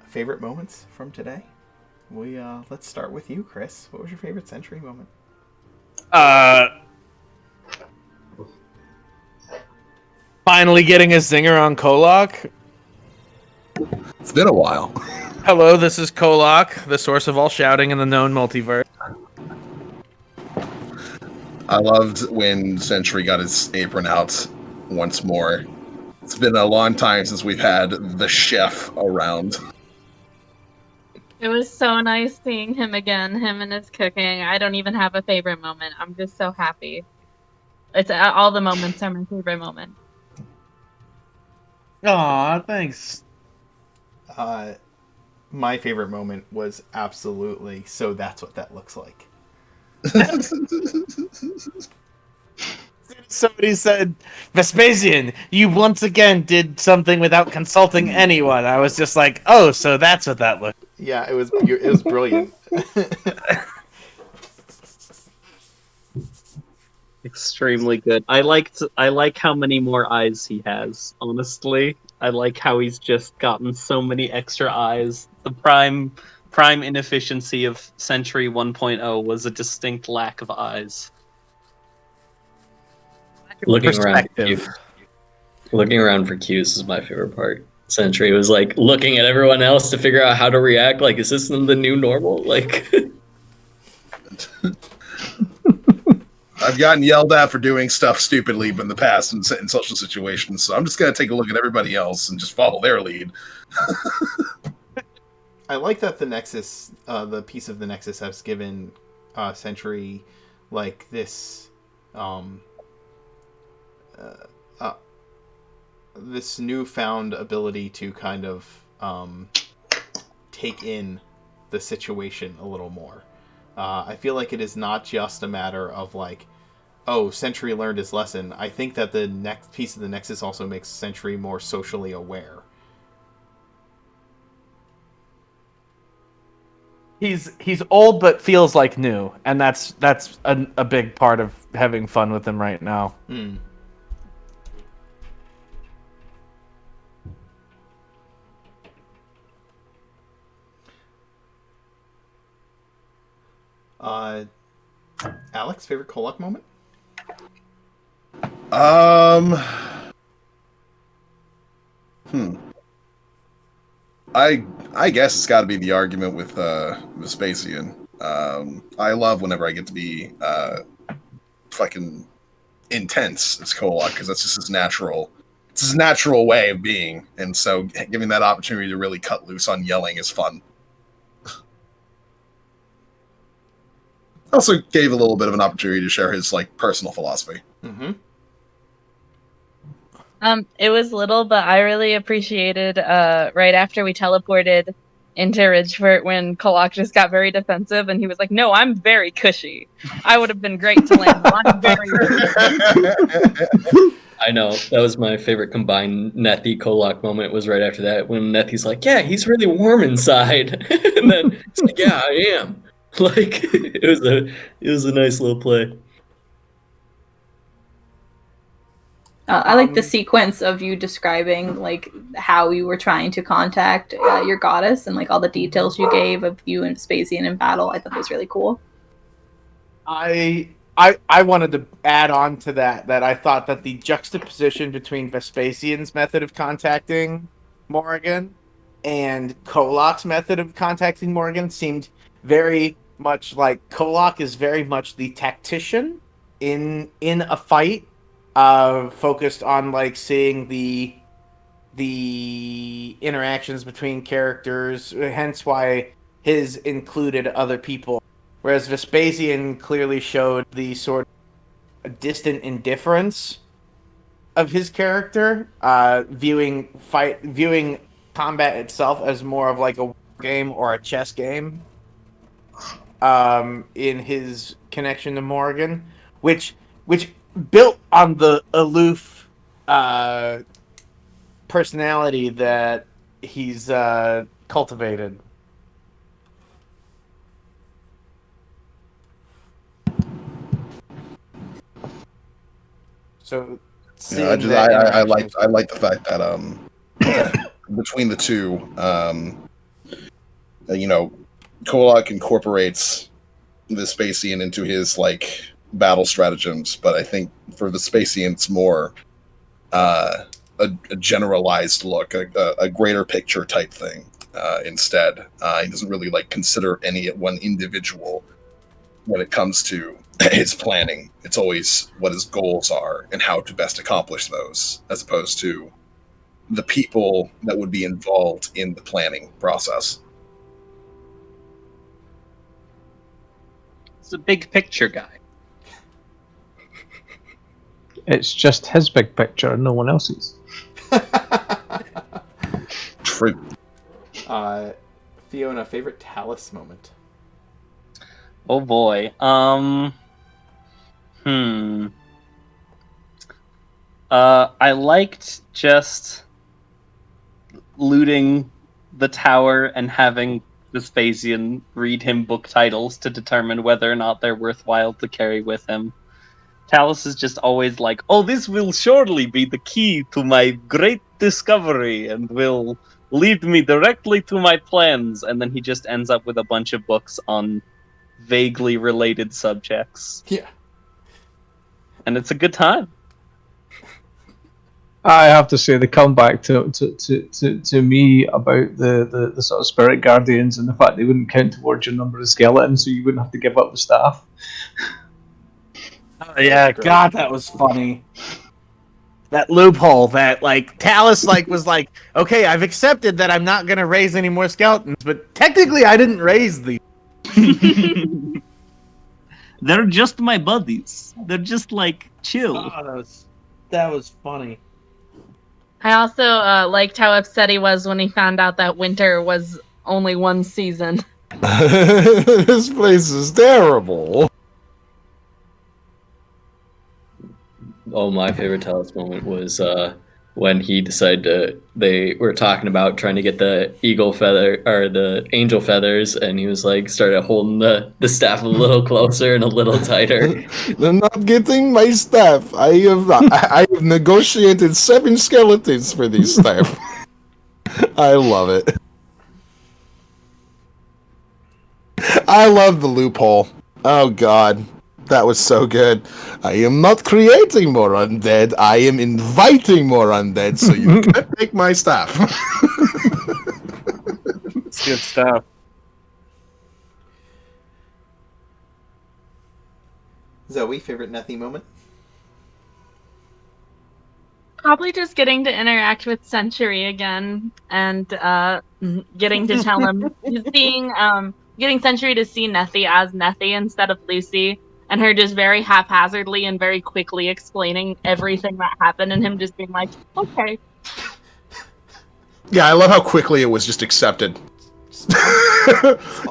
Favorite moments from today? Let's start with you, Chris. What was your favorite Sentry moment? Finally getting a zinger on Kolok. It's been a while. Hello, this is Kolok, the source of all shouting in the known multiverse. I loved when Sentry got his apron out once more. It's been a long time since we've had the chef around. It was so nice seeing him again, him and his cooking. I don't even have a favorite moment. I'm just so happy. It's all the moments are my favorite moment. Aw, thanks. My favorite moment was absolutely, so that's what that looks like. Somebody said, Vespasian, you once again did something without consulting anyone. I was just like, oh, so that's what that looked. Yeah, it was brilliant. Extremely good. I like how many more eyes he has, honestly. I like how he's just gotten so many extra eyes. The prime inefficiency of Century 1.0 was a distinct lack of eyes. Looking around for cues is my favorite part. Sentry was like looking at everyone else to figure out how to react. Like, is this the new normal? Like, I've gotten yelled at for doing stuff stupidly in the past in social situations, so I'm just going to take a look at everybody else and just follow their lead. I like that the Nexus, the piece of the Nexus has given Sentry like this this newfound ability to kind of take in the situation a little more. I feel like it is not just a matter of like, oh, Sentry learned his lesson. I think that the next piece of the Nexus also makes Sentry more socially aware. He's old but feels like new, and that's a big part of having fun with him right now. Alex, favorite Kolok moment? I guess it's got to be the argument with Vespasian. I love whenever I get to be fucking intense as Kolok, because that's just his natural. It's his natural way of being, and so giving that opportunity to really cut loose on yelling is fun. Also gave a little bit of an opportunity to share his like personal philosophy. Mm-hmm. It was little, but I really appreciated right after we teleported into Ridgefort when Kolok just got very defensive and he was like, no, I'm very cushy. I would have been great to land. I'm very I know. That was my favorite combined Nethi Kolok moment was right after that when Nethi's like, yeah, he's really warm inside. And then it's like, yeah, I am. Like it was a nice little play. I like the sequence of you describing like how you were trying to contact your goddess and like all the details you gave of you and Vespasian in battle. I thought that was really cool. I wanted to add on to that I thought that the juxtaposition between Vespasian's method of contacting Morrigan and Kolok's method of contacting Morrigan seemed very much like Kolok is very much the tactician in a fight, focused on like seeing the interactions between characters, hence why his included other people. Whereas Vespasian clearly showed the sort of distant indifference of his character, viewing combat itself as more of like a game or a chess game. In his connection to Morrigan, which built on the aloof personality that he's cultivated. So, yeah, I like the fact that between the two, Kolok incorporates Vespasian into his like battle stratagems, but I think for Vespasian it's more a generalized look, a greater picture type thing. Instead, he doesn't really like consider any one individual when it comes to his planning. It's always what his goals are and how to best accomplish those, as opposed to the people that would be involved in the planning process. It's a big picture guy. It's just his big picture, no one else's. True. Fiona, favorite Talus moment? Oh boy. I liked just looting the tower and having Vespasian read him book titles to determine whether or not they're worthwhile to carry with him. Talus is just always like, oh, this will surely be the key to my great discovery and will lead me directly to my plans. And then he just ends up with a bunch of books on vaguely related subjects. Yeah. And it's a good time. I have to say the comeback to me about the sort of spirit guardians and the fact they wouldn't count towards your number of skeletons, so you wouldn't have to give up the staff. Oh, yeah, God, that was funny. That loophole that like Talus was like, okay, I've accepted that I'm not gonna raise any more skeletons, but technically I didn't raise these. They're just my buddies. They're just like chill. Oh, that was funny. I also liked how upset he was when he found out that winter was only one season. This place is terrible. Oh, my favorite Talus moment was when he decided they were talking about trying to get the eagle feather or the angel feathers, and he was like started holding the staff a little closer and a little tighter. They're not getting my staff. I have negotiated 7 skeletons for these staff. I love it. I love the loophole. Oh God. That was so good. I am not creating more undead. I am inviting more undead, so you can't take my staff. It's good stuff. Zoe, favorite Nethy moment? Probably just getting to interact with Century again and getting to tell him, getting Century to see Nethy as Nethy instead of Lucy. And her just very haphazardly and very quickly explaining everything that happened, and him just being like, okay. Yeah, I love how quickly it was just accepted.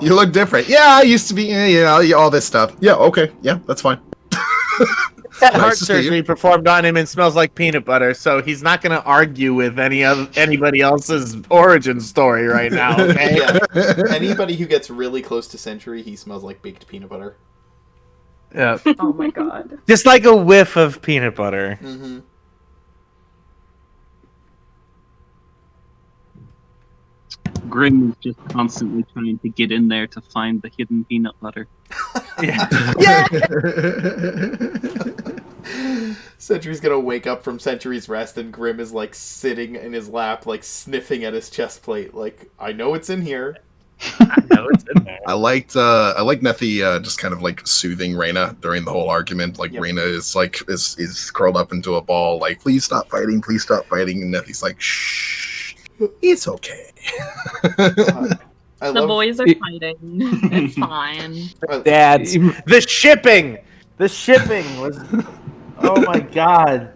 You look different. Yeah, I used to be, all this stuff. Yeah, okay. Yeah, that's fine. That heart surgery performed on him and smells like peanut butter, so he's not going to argue with anybody else's origin story right now, okay? Yeah. Anybody who gets really close to Century, he smells like baked peanut butter. Yeah. Oh my God. Just like a whiff of peanut butter. Mm-hmm. Grim is just constantly trying to get in there to find the hidden peanut butter. Yeah. Sentry's gonna wake up from Sentry's rest, and Grim is like sitting in his lap, like sniffing at his chest plate. Like, I know it's in here. I know it's in there. I liked Nethi just kind of like soothing Reyna during the whole argument. Like Reyna is like is curled up into a ball, like please stop fighting, and Nethi's like shh, it's okay. The boys are fighting. It's fine. Dads, the shipping was. Oh my god.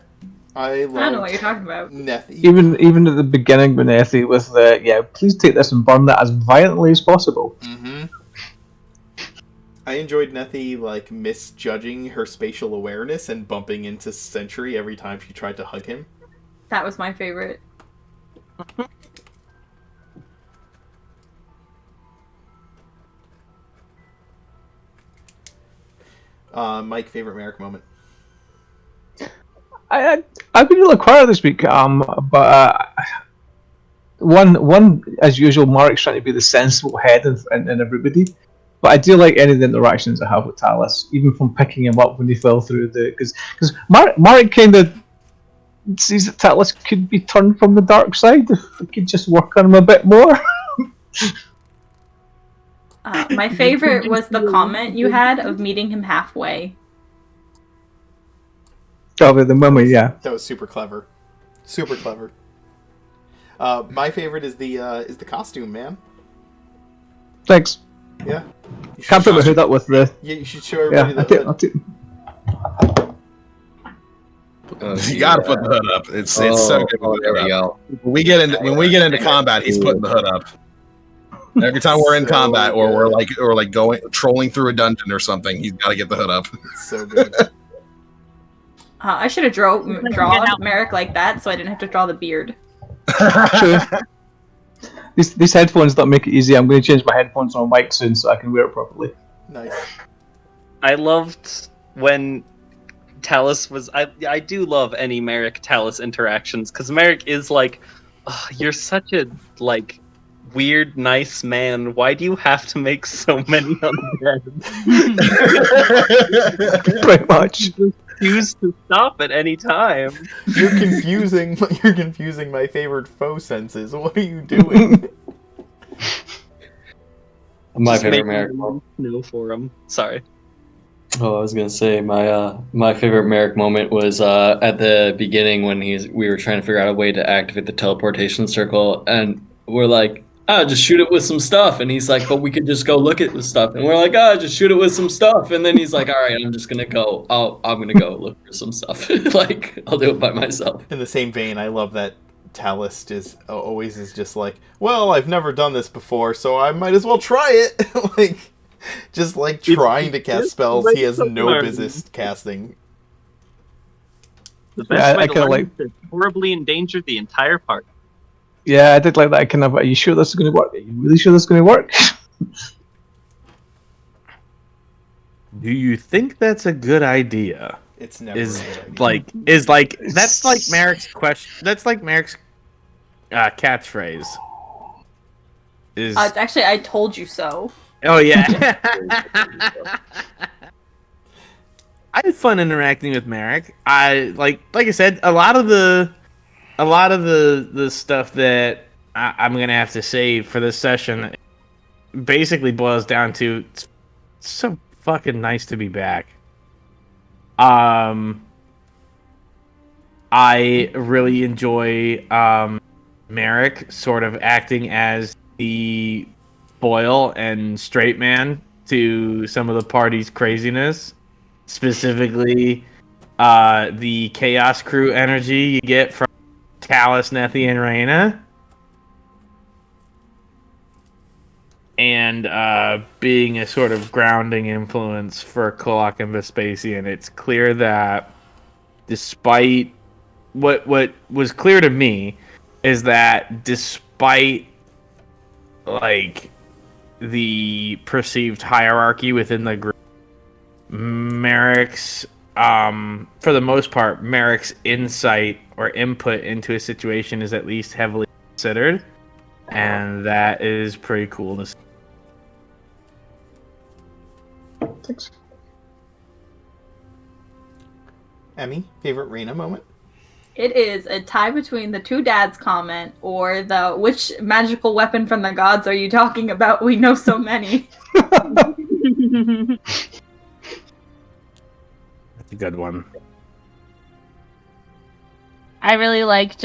I don't know what you're talking about. Nethi. Even at the beginning when Nethi was please take this and burn that as violently as possible. Mm-hmm. I enjoyed Nethi like misjudging her spatial awareness and bumping into Sentry every time she tried to hug him. That was my favorite. Mike, favorite Merrick moment? I've been really quiet this week, but one as usual, Mark's trying to be the sensible head in everybody. But I do like any of the interactions I have with Talus, even from picking him up when he fell through because Mark kind of sees that Talus could be turned from the dark side if we could just work on him a bit more. My favorite was the comment you had of meeting him halfway. Probably the mummy, yeah. That was super clever. Super clever. My favorite is the costume, man. Thanks. Yeah. Can't put my hood up with the. Yeah, you should show everybody the hood. You gotta put the hood up. It's so good. There we go. When we get into combat, he's putting the hood up. Every time we're in combat, or we're like going trolling through a dungeon or something, he's got to get the hood up. It's so good. I should have drawn Merrick like that, so I didn't have to draw the beard. These headphones don't make it easy. I'm going to change my headphones on mic soon so I can wear it properly. Nice. I loved when Talus was. I do love any Merrick Talus interactions because Merrick is like, oh, you're such a like weird, nice man. Why do you have to make so many undead? Pretty much. Refuse to stop at any time. You're confusing my favorite faux senses. What are you doing? My Just favorite make Merrick. No for him. Sorry. Oh, I was gonna say my favorite Merrick moment was at the beginning when we were trying to figure out a way to activate the teleportation circle, and we're like, just shoot it with some stuff, and he's like, but we could just go look at the stuff, and we're like, just shoot it with some stuff, and then he's like, all right, I'm just gonna go. I'm gonna go look for some stuff. Like, I'll do it by myself. In the same vein, I love that Talus always is just like, well, I've never done this before, so I might as well try it. Like, just like trying to cast spells he has no business casting. The best way to learn is to horribly endanger the entire party. Yeah, I did like that kind of. Are you sure this is going to work? Are you really sure this is going to work? Do you think that's a good idea? It's never is a good idea. That's like Merrick's question. That's like Merrick's catchphrase. Is It's actually I told you so. Oh yeah. I had fun interacting with Merrick. I like I said, a lot of the stuff that I'm gonna have to save for this session basically boils down to it's so fucking nice to be back. I really enjoy Merrick sort of acting as the foil and straight man to some of the party's craziness, specifically the Chaos Crew energy you get from Talus, Nethi, and Reyna, and being a sort of grounding influence for Kolak and Vespasian. It's clear that despite what was clear to me is that despite like the perceived hierarchy within the group, Merrick's for the most part, Merrick's insight or input into a situation is at least heavily considered. and that is pretty cool to see. Emmy, favorite Reyna moment? It is a tie between the two dads comment or the which magical weapon from the gods are you talking about? We know so many. That's a good one. I really liked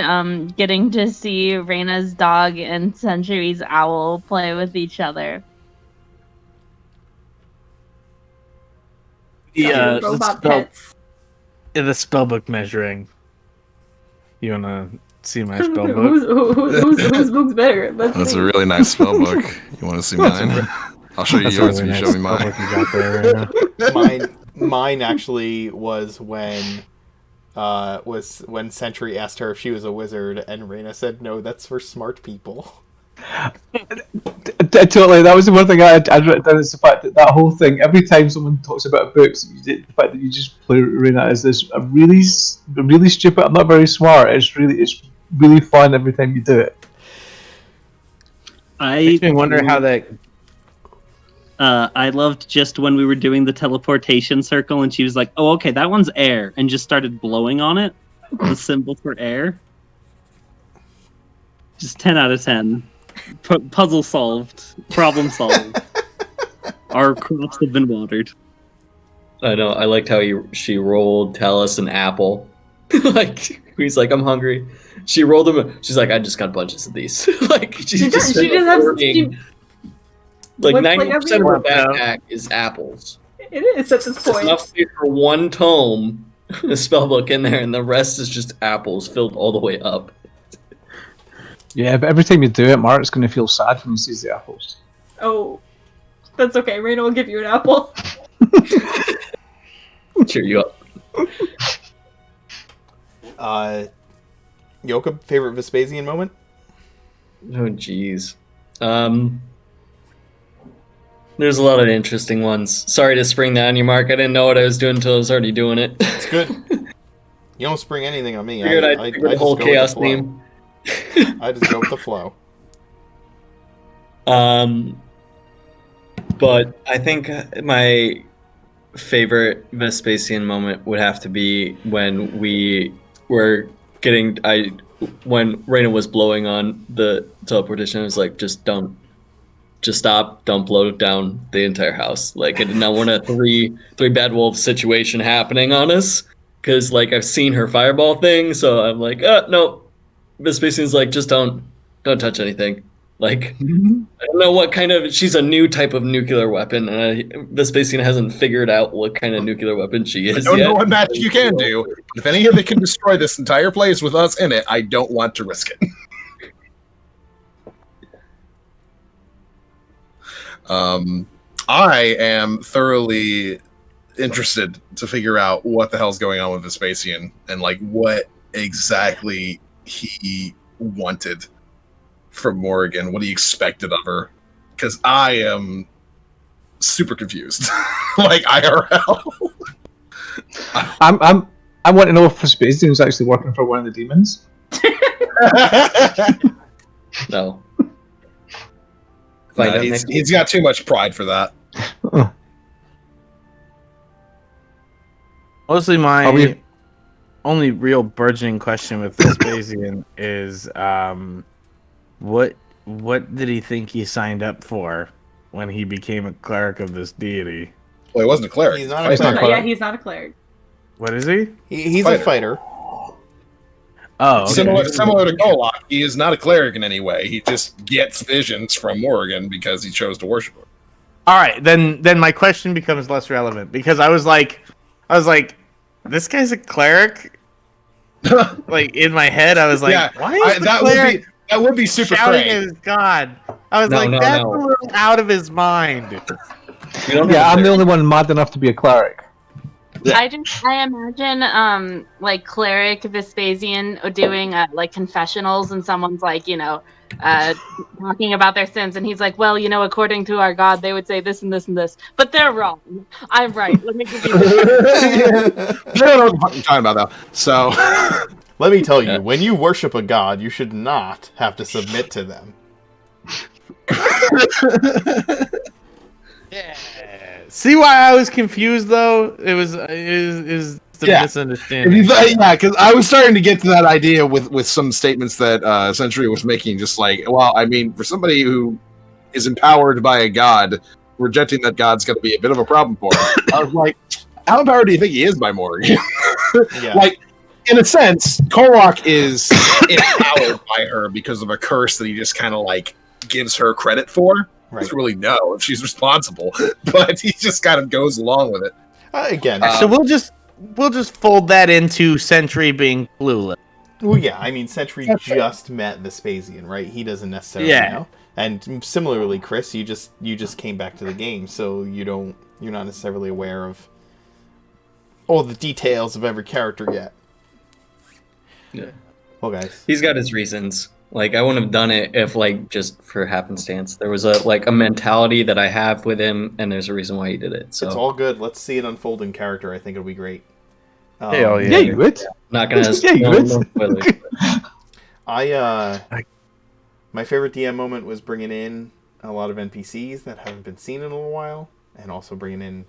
getting to see Reyna's dog and Century's owl play with each other. Yeah, Robot pets. the spellbook measuring. You wanna see my spellbook? Whose book's better? That's a really nice spell book. You want to see mine? I'll show you That's yours a if really you show me nice mine. spellbook you got there, Reyna. Mine actually was when Century asked her if she was a wizard, and Reyna said, "No, that's for smart people." Totally, that was the one thing I'd written down, is the fact that whole thing, every time someone talks about books, the fact that you just play Reyna as this really stupid, I'm not very smart, it's really fun every time you do it. Makes me wonder how that... I loved just when we were doing the teleportation circle and she was like, "Oh, okay, that one's air," and just started blowing on it, the symbol for air. Just 10 out of 10. Puzzle solved. Problem solved. Our crops have been watered. I know. I liked how she rolled Talus an apple. Like, he's like, "I'm hungry." She rolled him. She's like, "I just got bunches of these." Like, she just has like 90% of her backpack is apples. It is at this point. Enough space for one tome, a spellbook in there, and the rest is just apples filled all the way up. Yeah, but every time you do it, Mark's going to feel sad when he sees the apples. Oh, that's okay. Reyna will give you an apple. Cheer you up. Yoka, favorite Vespasian moment? Oh, jeez. There's a lot of interesting ones. Sorry to spring that on you, Mark. I didn't know what I was doing until I was already doing it. It's good. You don't spring anything on me. I figured the whole chaos theme. I just go with the flow. But I think my favorite Vespasian moment would have to be when we were when Reyna was blowing on the teleportation. It was like, just stop, don't blow down the entire house. Like, I did not want a three bad wolves situation happening on us, because like I've seen her fireball thing, so I'm like, no. Vespasian's like, just don't touch anything. Like, I don't know what kind of... She's a new type of nuclear weapon, and Vespasian hasn't figured out what kind of nuclear weapon she is I don't yet. know what magic you can do, but if any of it can destroy this entire place with us in it, I don't want to risk it. I am thoroughly interested to figure out what the hell's going on with Vespasian and like what exactly he wanted from Morrigan, what he expected of her, because I am super confused. Like IRL. I want to know if Vespasian is actually working for one of the demons. No. No, he's got too much pride for that. Mostly my only real burgeoning question with Vespasian is what did he think he signed up for when he became a cleric of this deity? Well, he wasn't a cleric. He's not a cleric. Yeah, he's not a cleric. What is he? He's a fighter. Oh, okay. Similar to Golok, he is not a cleric in any way. He just gets visions from Morrigan because he chose to worship her. All right, then my question becomes less relevant, because I was like, this guy's a cleric. Like in my head, I was like, yeah, why is the cleric that would be super shouting cray. at his god? I was that's a little out of his mind. Yeah, I'm the only one mad enough to be a cleric. Yeah. I imagine like cleric Vespasian doing like confessionals, and someone's like, talking about their sins, and he's like, well, according to our God, they would say this and this and this, but they're wrong. I'm right. Let me give you I don't know what you're talking about, though. So, let me tell you, when you worship a god, you should not have to submit to them. Yeah. See why I was confused though? It was the misunderstanding. Yeah, because I was starting to get to that idea with some statements that Century was making. Just like, well, I mean, for somebody who is empowered by a god, rejecting that god's going to be a bit of a problem for him. I was like, how empowered do you think he is by Morgan? Like, in a sense, Korok is empowered by her because of a curse that he just kind of like gives her credit for. Right. Doesn't really know if she's responsible, but he just kind of goes along with it. Again, so we'll just fold that into Sentry being clueless. Well, yeah, I mean, Sentry just met Vespasian, right? He doesn't necessarily know. And similarly, Chris, you just came back to the game, so you're not necessarily aware of all the details of every character yet. Yeah. Well, guys, he's got his reasons. Like, I wouldn't have done it if, like, just for happenstance. There was a mentality that I have with him, and there's a reason why he did it. So it's all good. Let's see it unfold in character. I think it'll be great. Yeah, you would. Not gonna. Yeah, you would. My favorite DM moment was bringing in a lot of NPCs that haven't been seen in a little while, and also bringing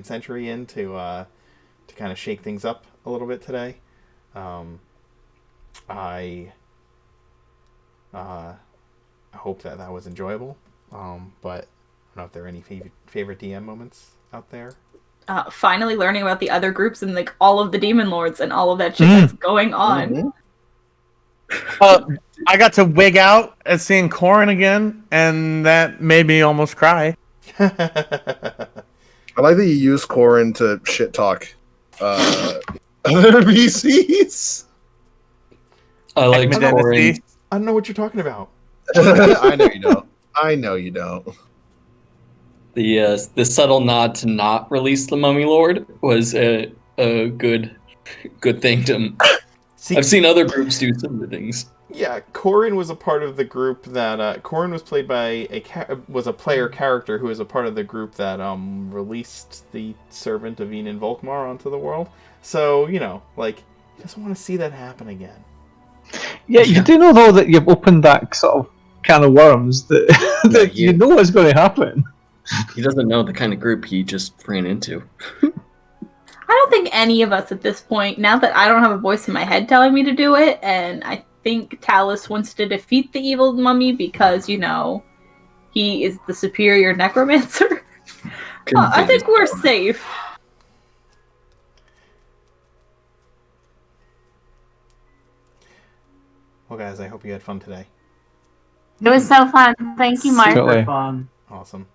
Sentry in to kind of shake things up a little bit today. I hope that was enjoyable. But I don't know if there are any favorite DM moments out there. Finally learning about the other groups and like all of the demon lords and all of that shit that's going on. I got to wig out at seeing Corin again, and that made me almost cry. I like that you use Corin to shit talk other NPCs. I like Corin. I don't know what you're talking about. I know you don't. I know you don't. The subtle nod to not release the Mummy Lord was a good thing to. I've seen other groups do similar things. Yeah, Corin was a part of the group that Corin was played by was a player character who was a part of the group that released the servant of Enon Volkmar onto the world. So he doesn't want to see that happen again. Yeah, you do know though that you've opened that sort of can of worms that you know what's going to happen. He doesn't know the kind of group he just ran into. I don't think any of us at this point, now that I don't have a voice in my head telling me to do it, and I think Talus wants to defeat the evil mummy because, he is the superior necromancer. I think we're safe. Well, guys, I hope you had fun today. It was so fun. Thank you, Mark. Totally. Fun. Awesome.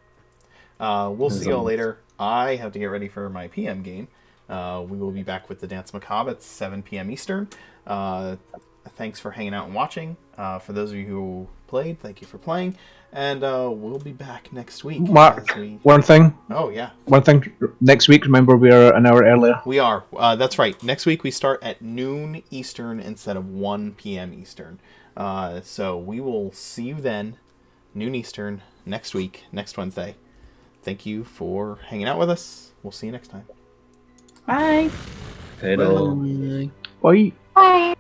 We'll see y'all later. I have to get ready for my PM game. We will be back with the Dance Macabre at 7 p.m. Eastern. Thanks for hanging out and watching. For those of you who played, thank you for playing. And we'll be back next week. Mark, one thing. Oh, yeah. One thing. Next week, remember, we are an hour earlier. We are. That's right. Next week, we start at noon Eastern instead of 1 p.m. Eastern. So we will see you then, noon Eastern, next week, next Wednesday. Thank you for hanging out with us. We'll see you next time. Bye. Bye. Bye. Bye.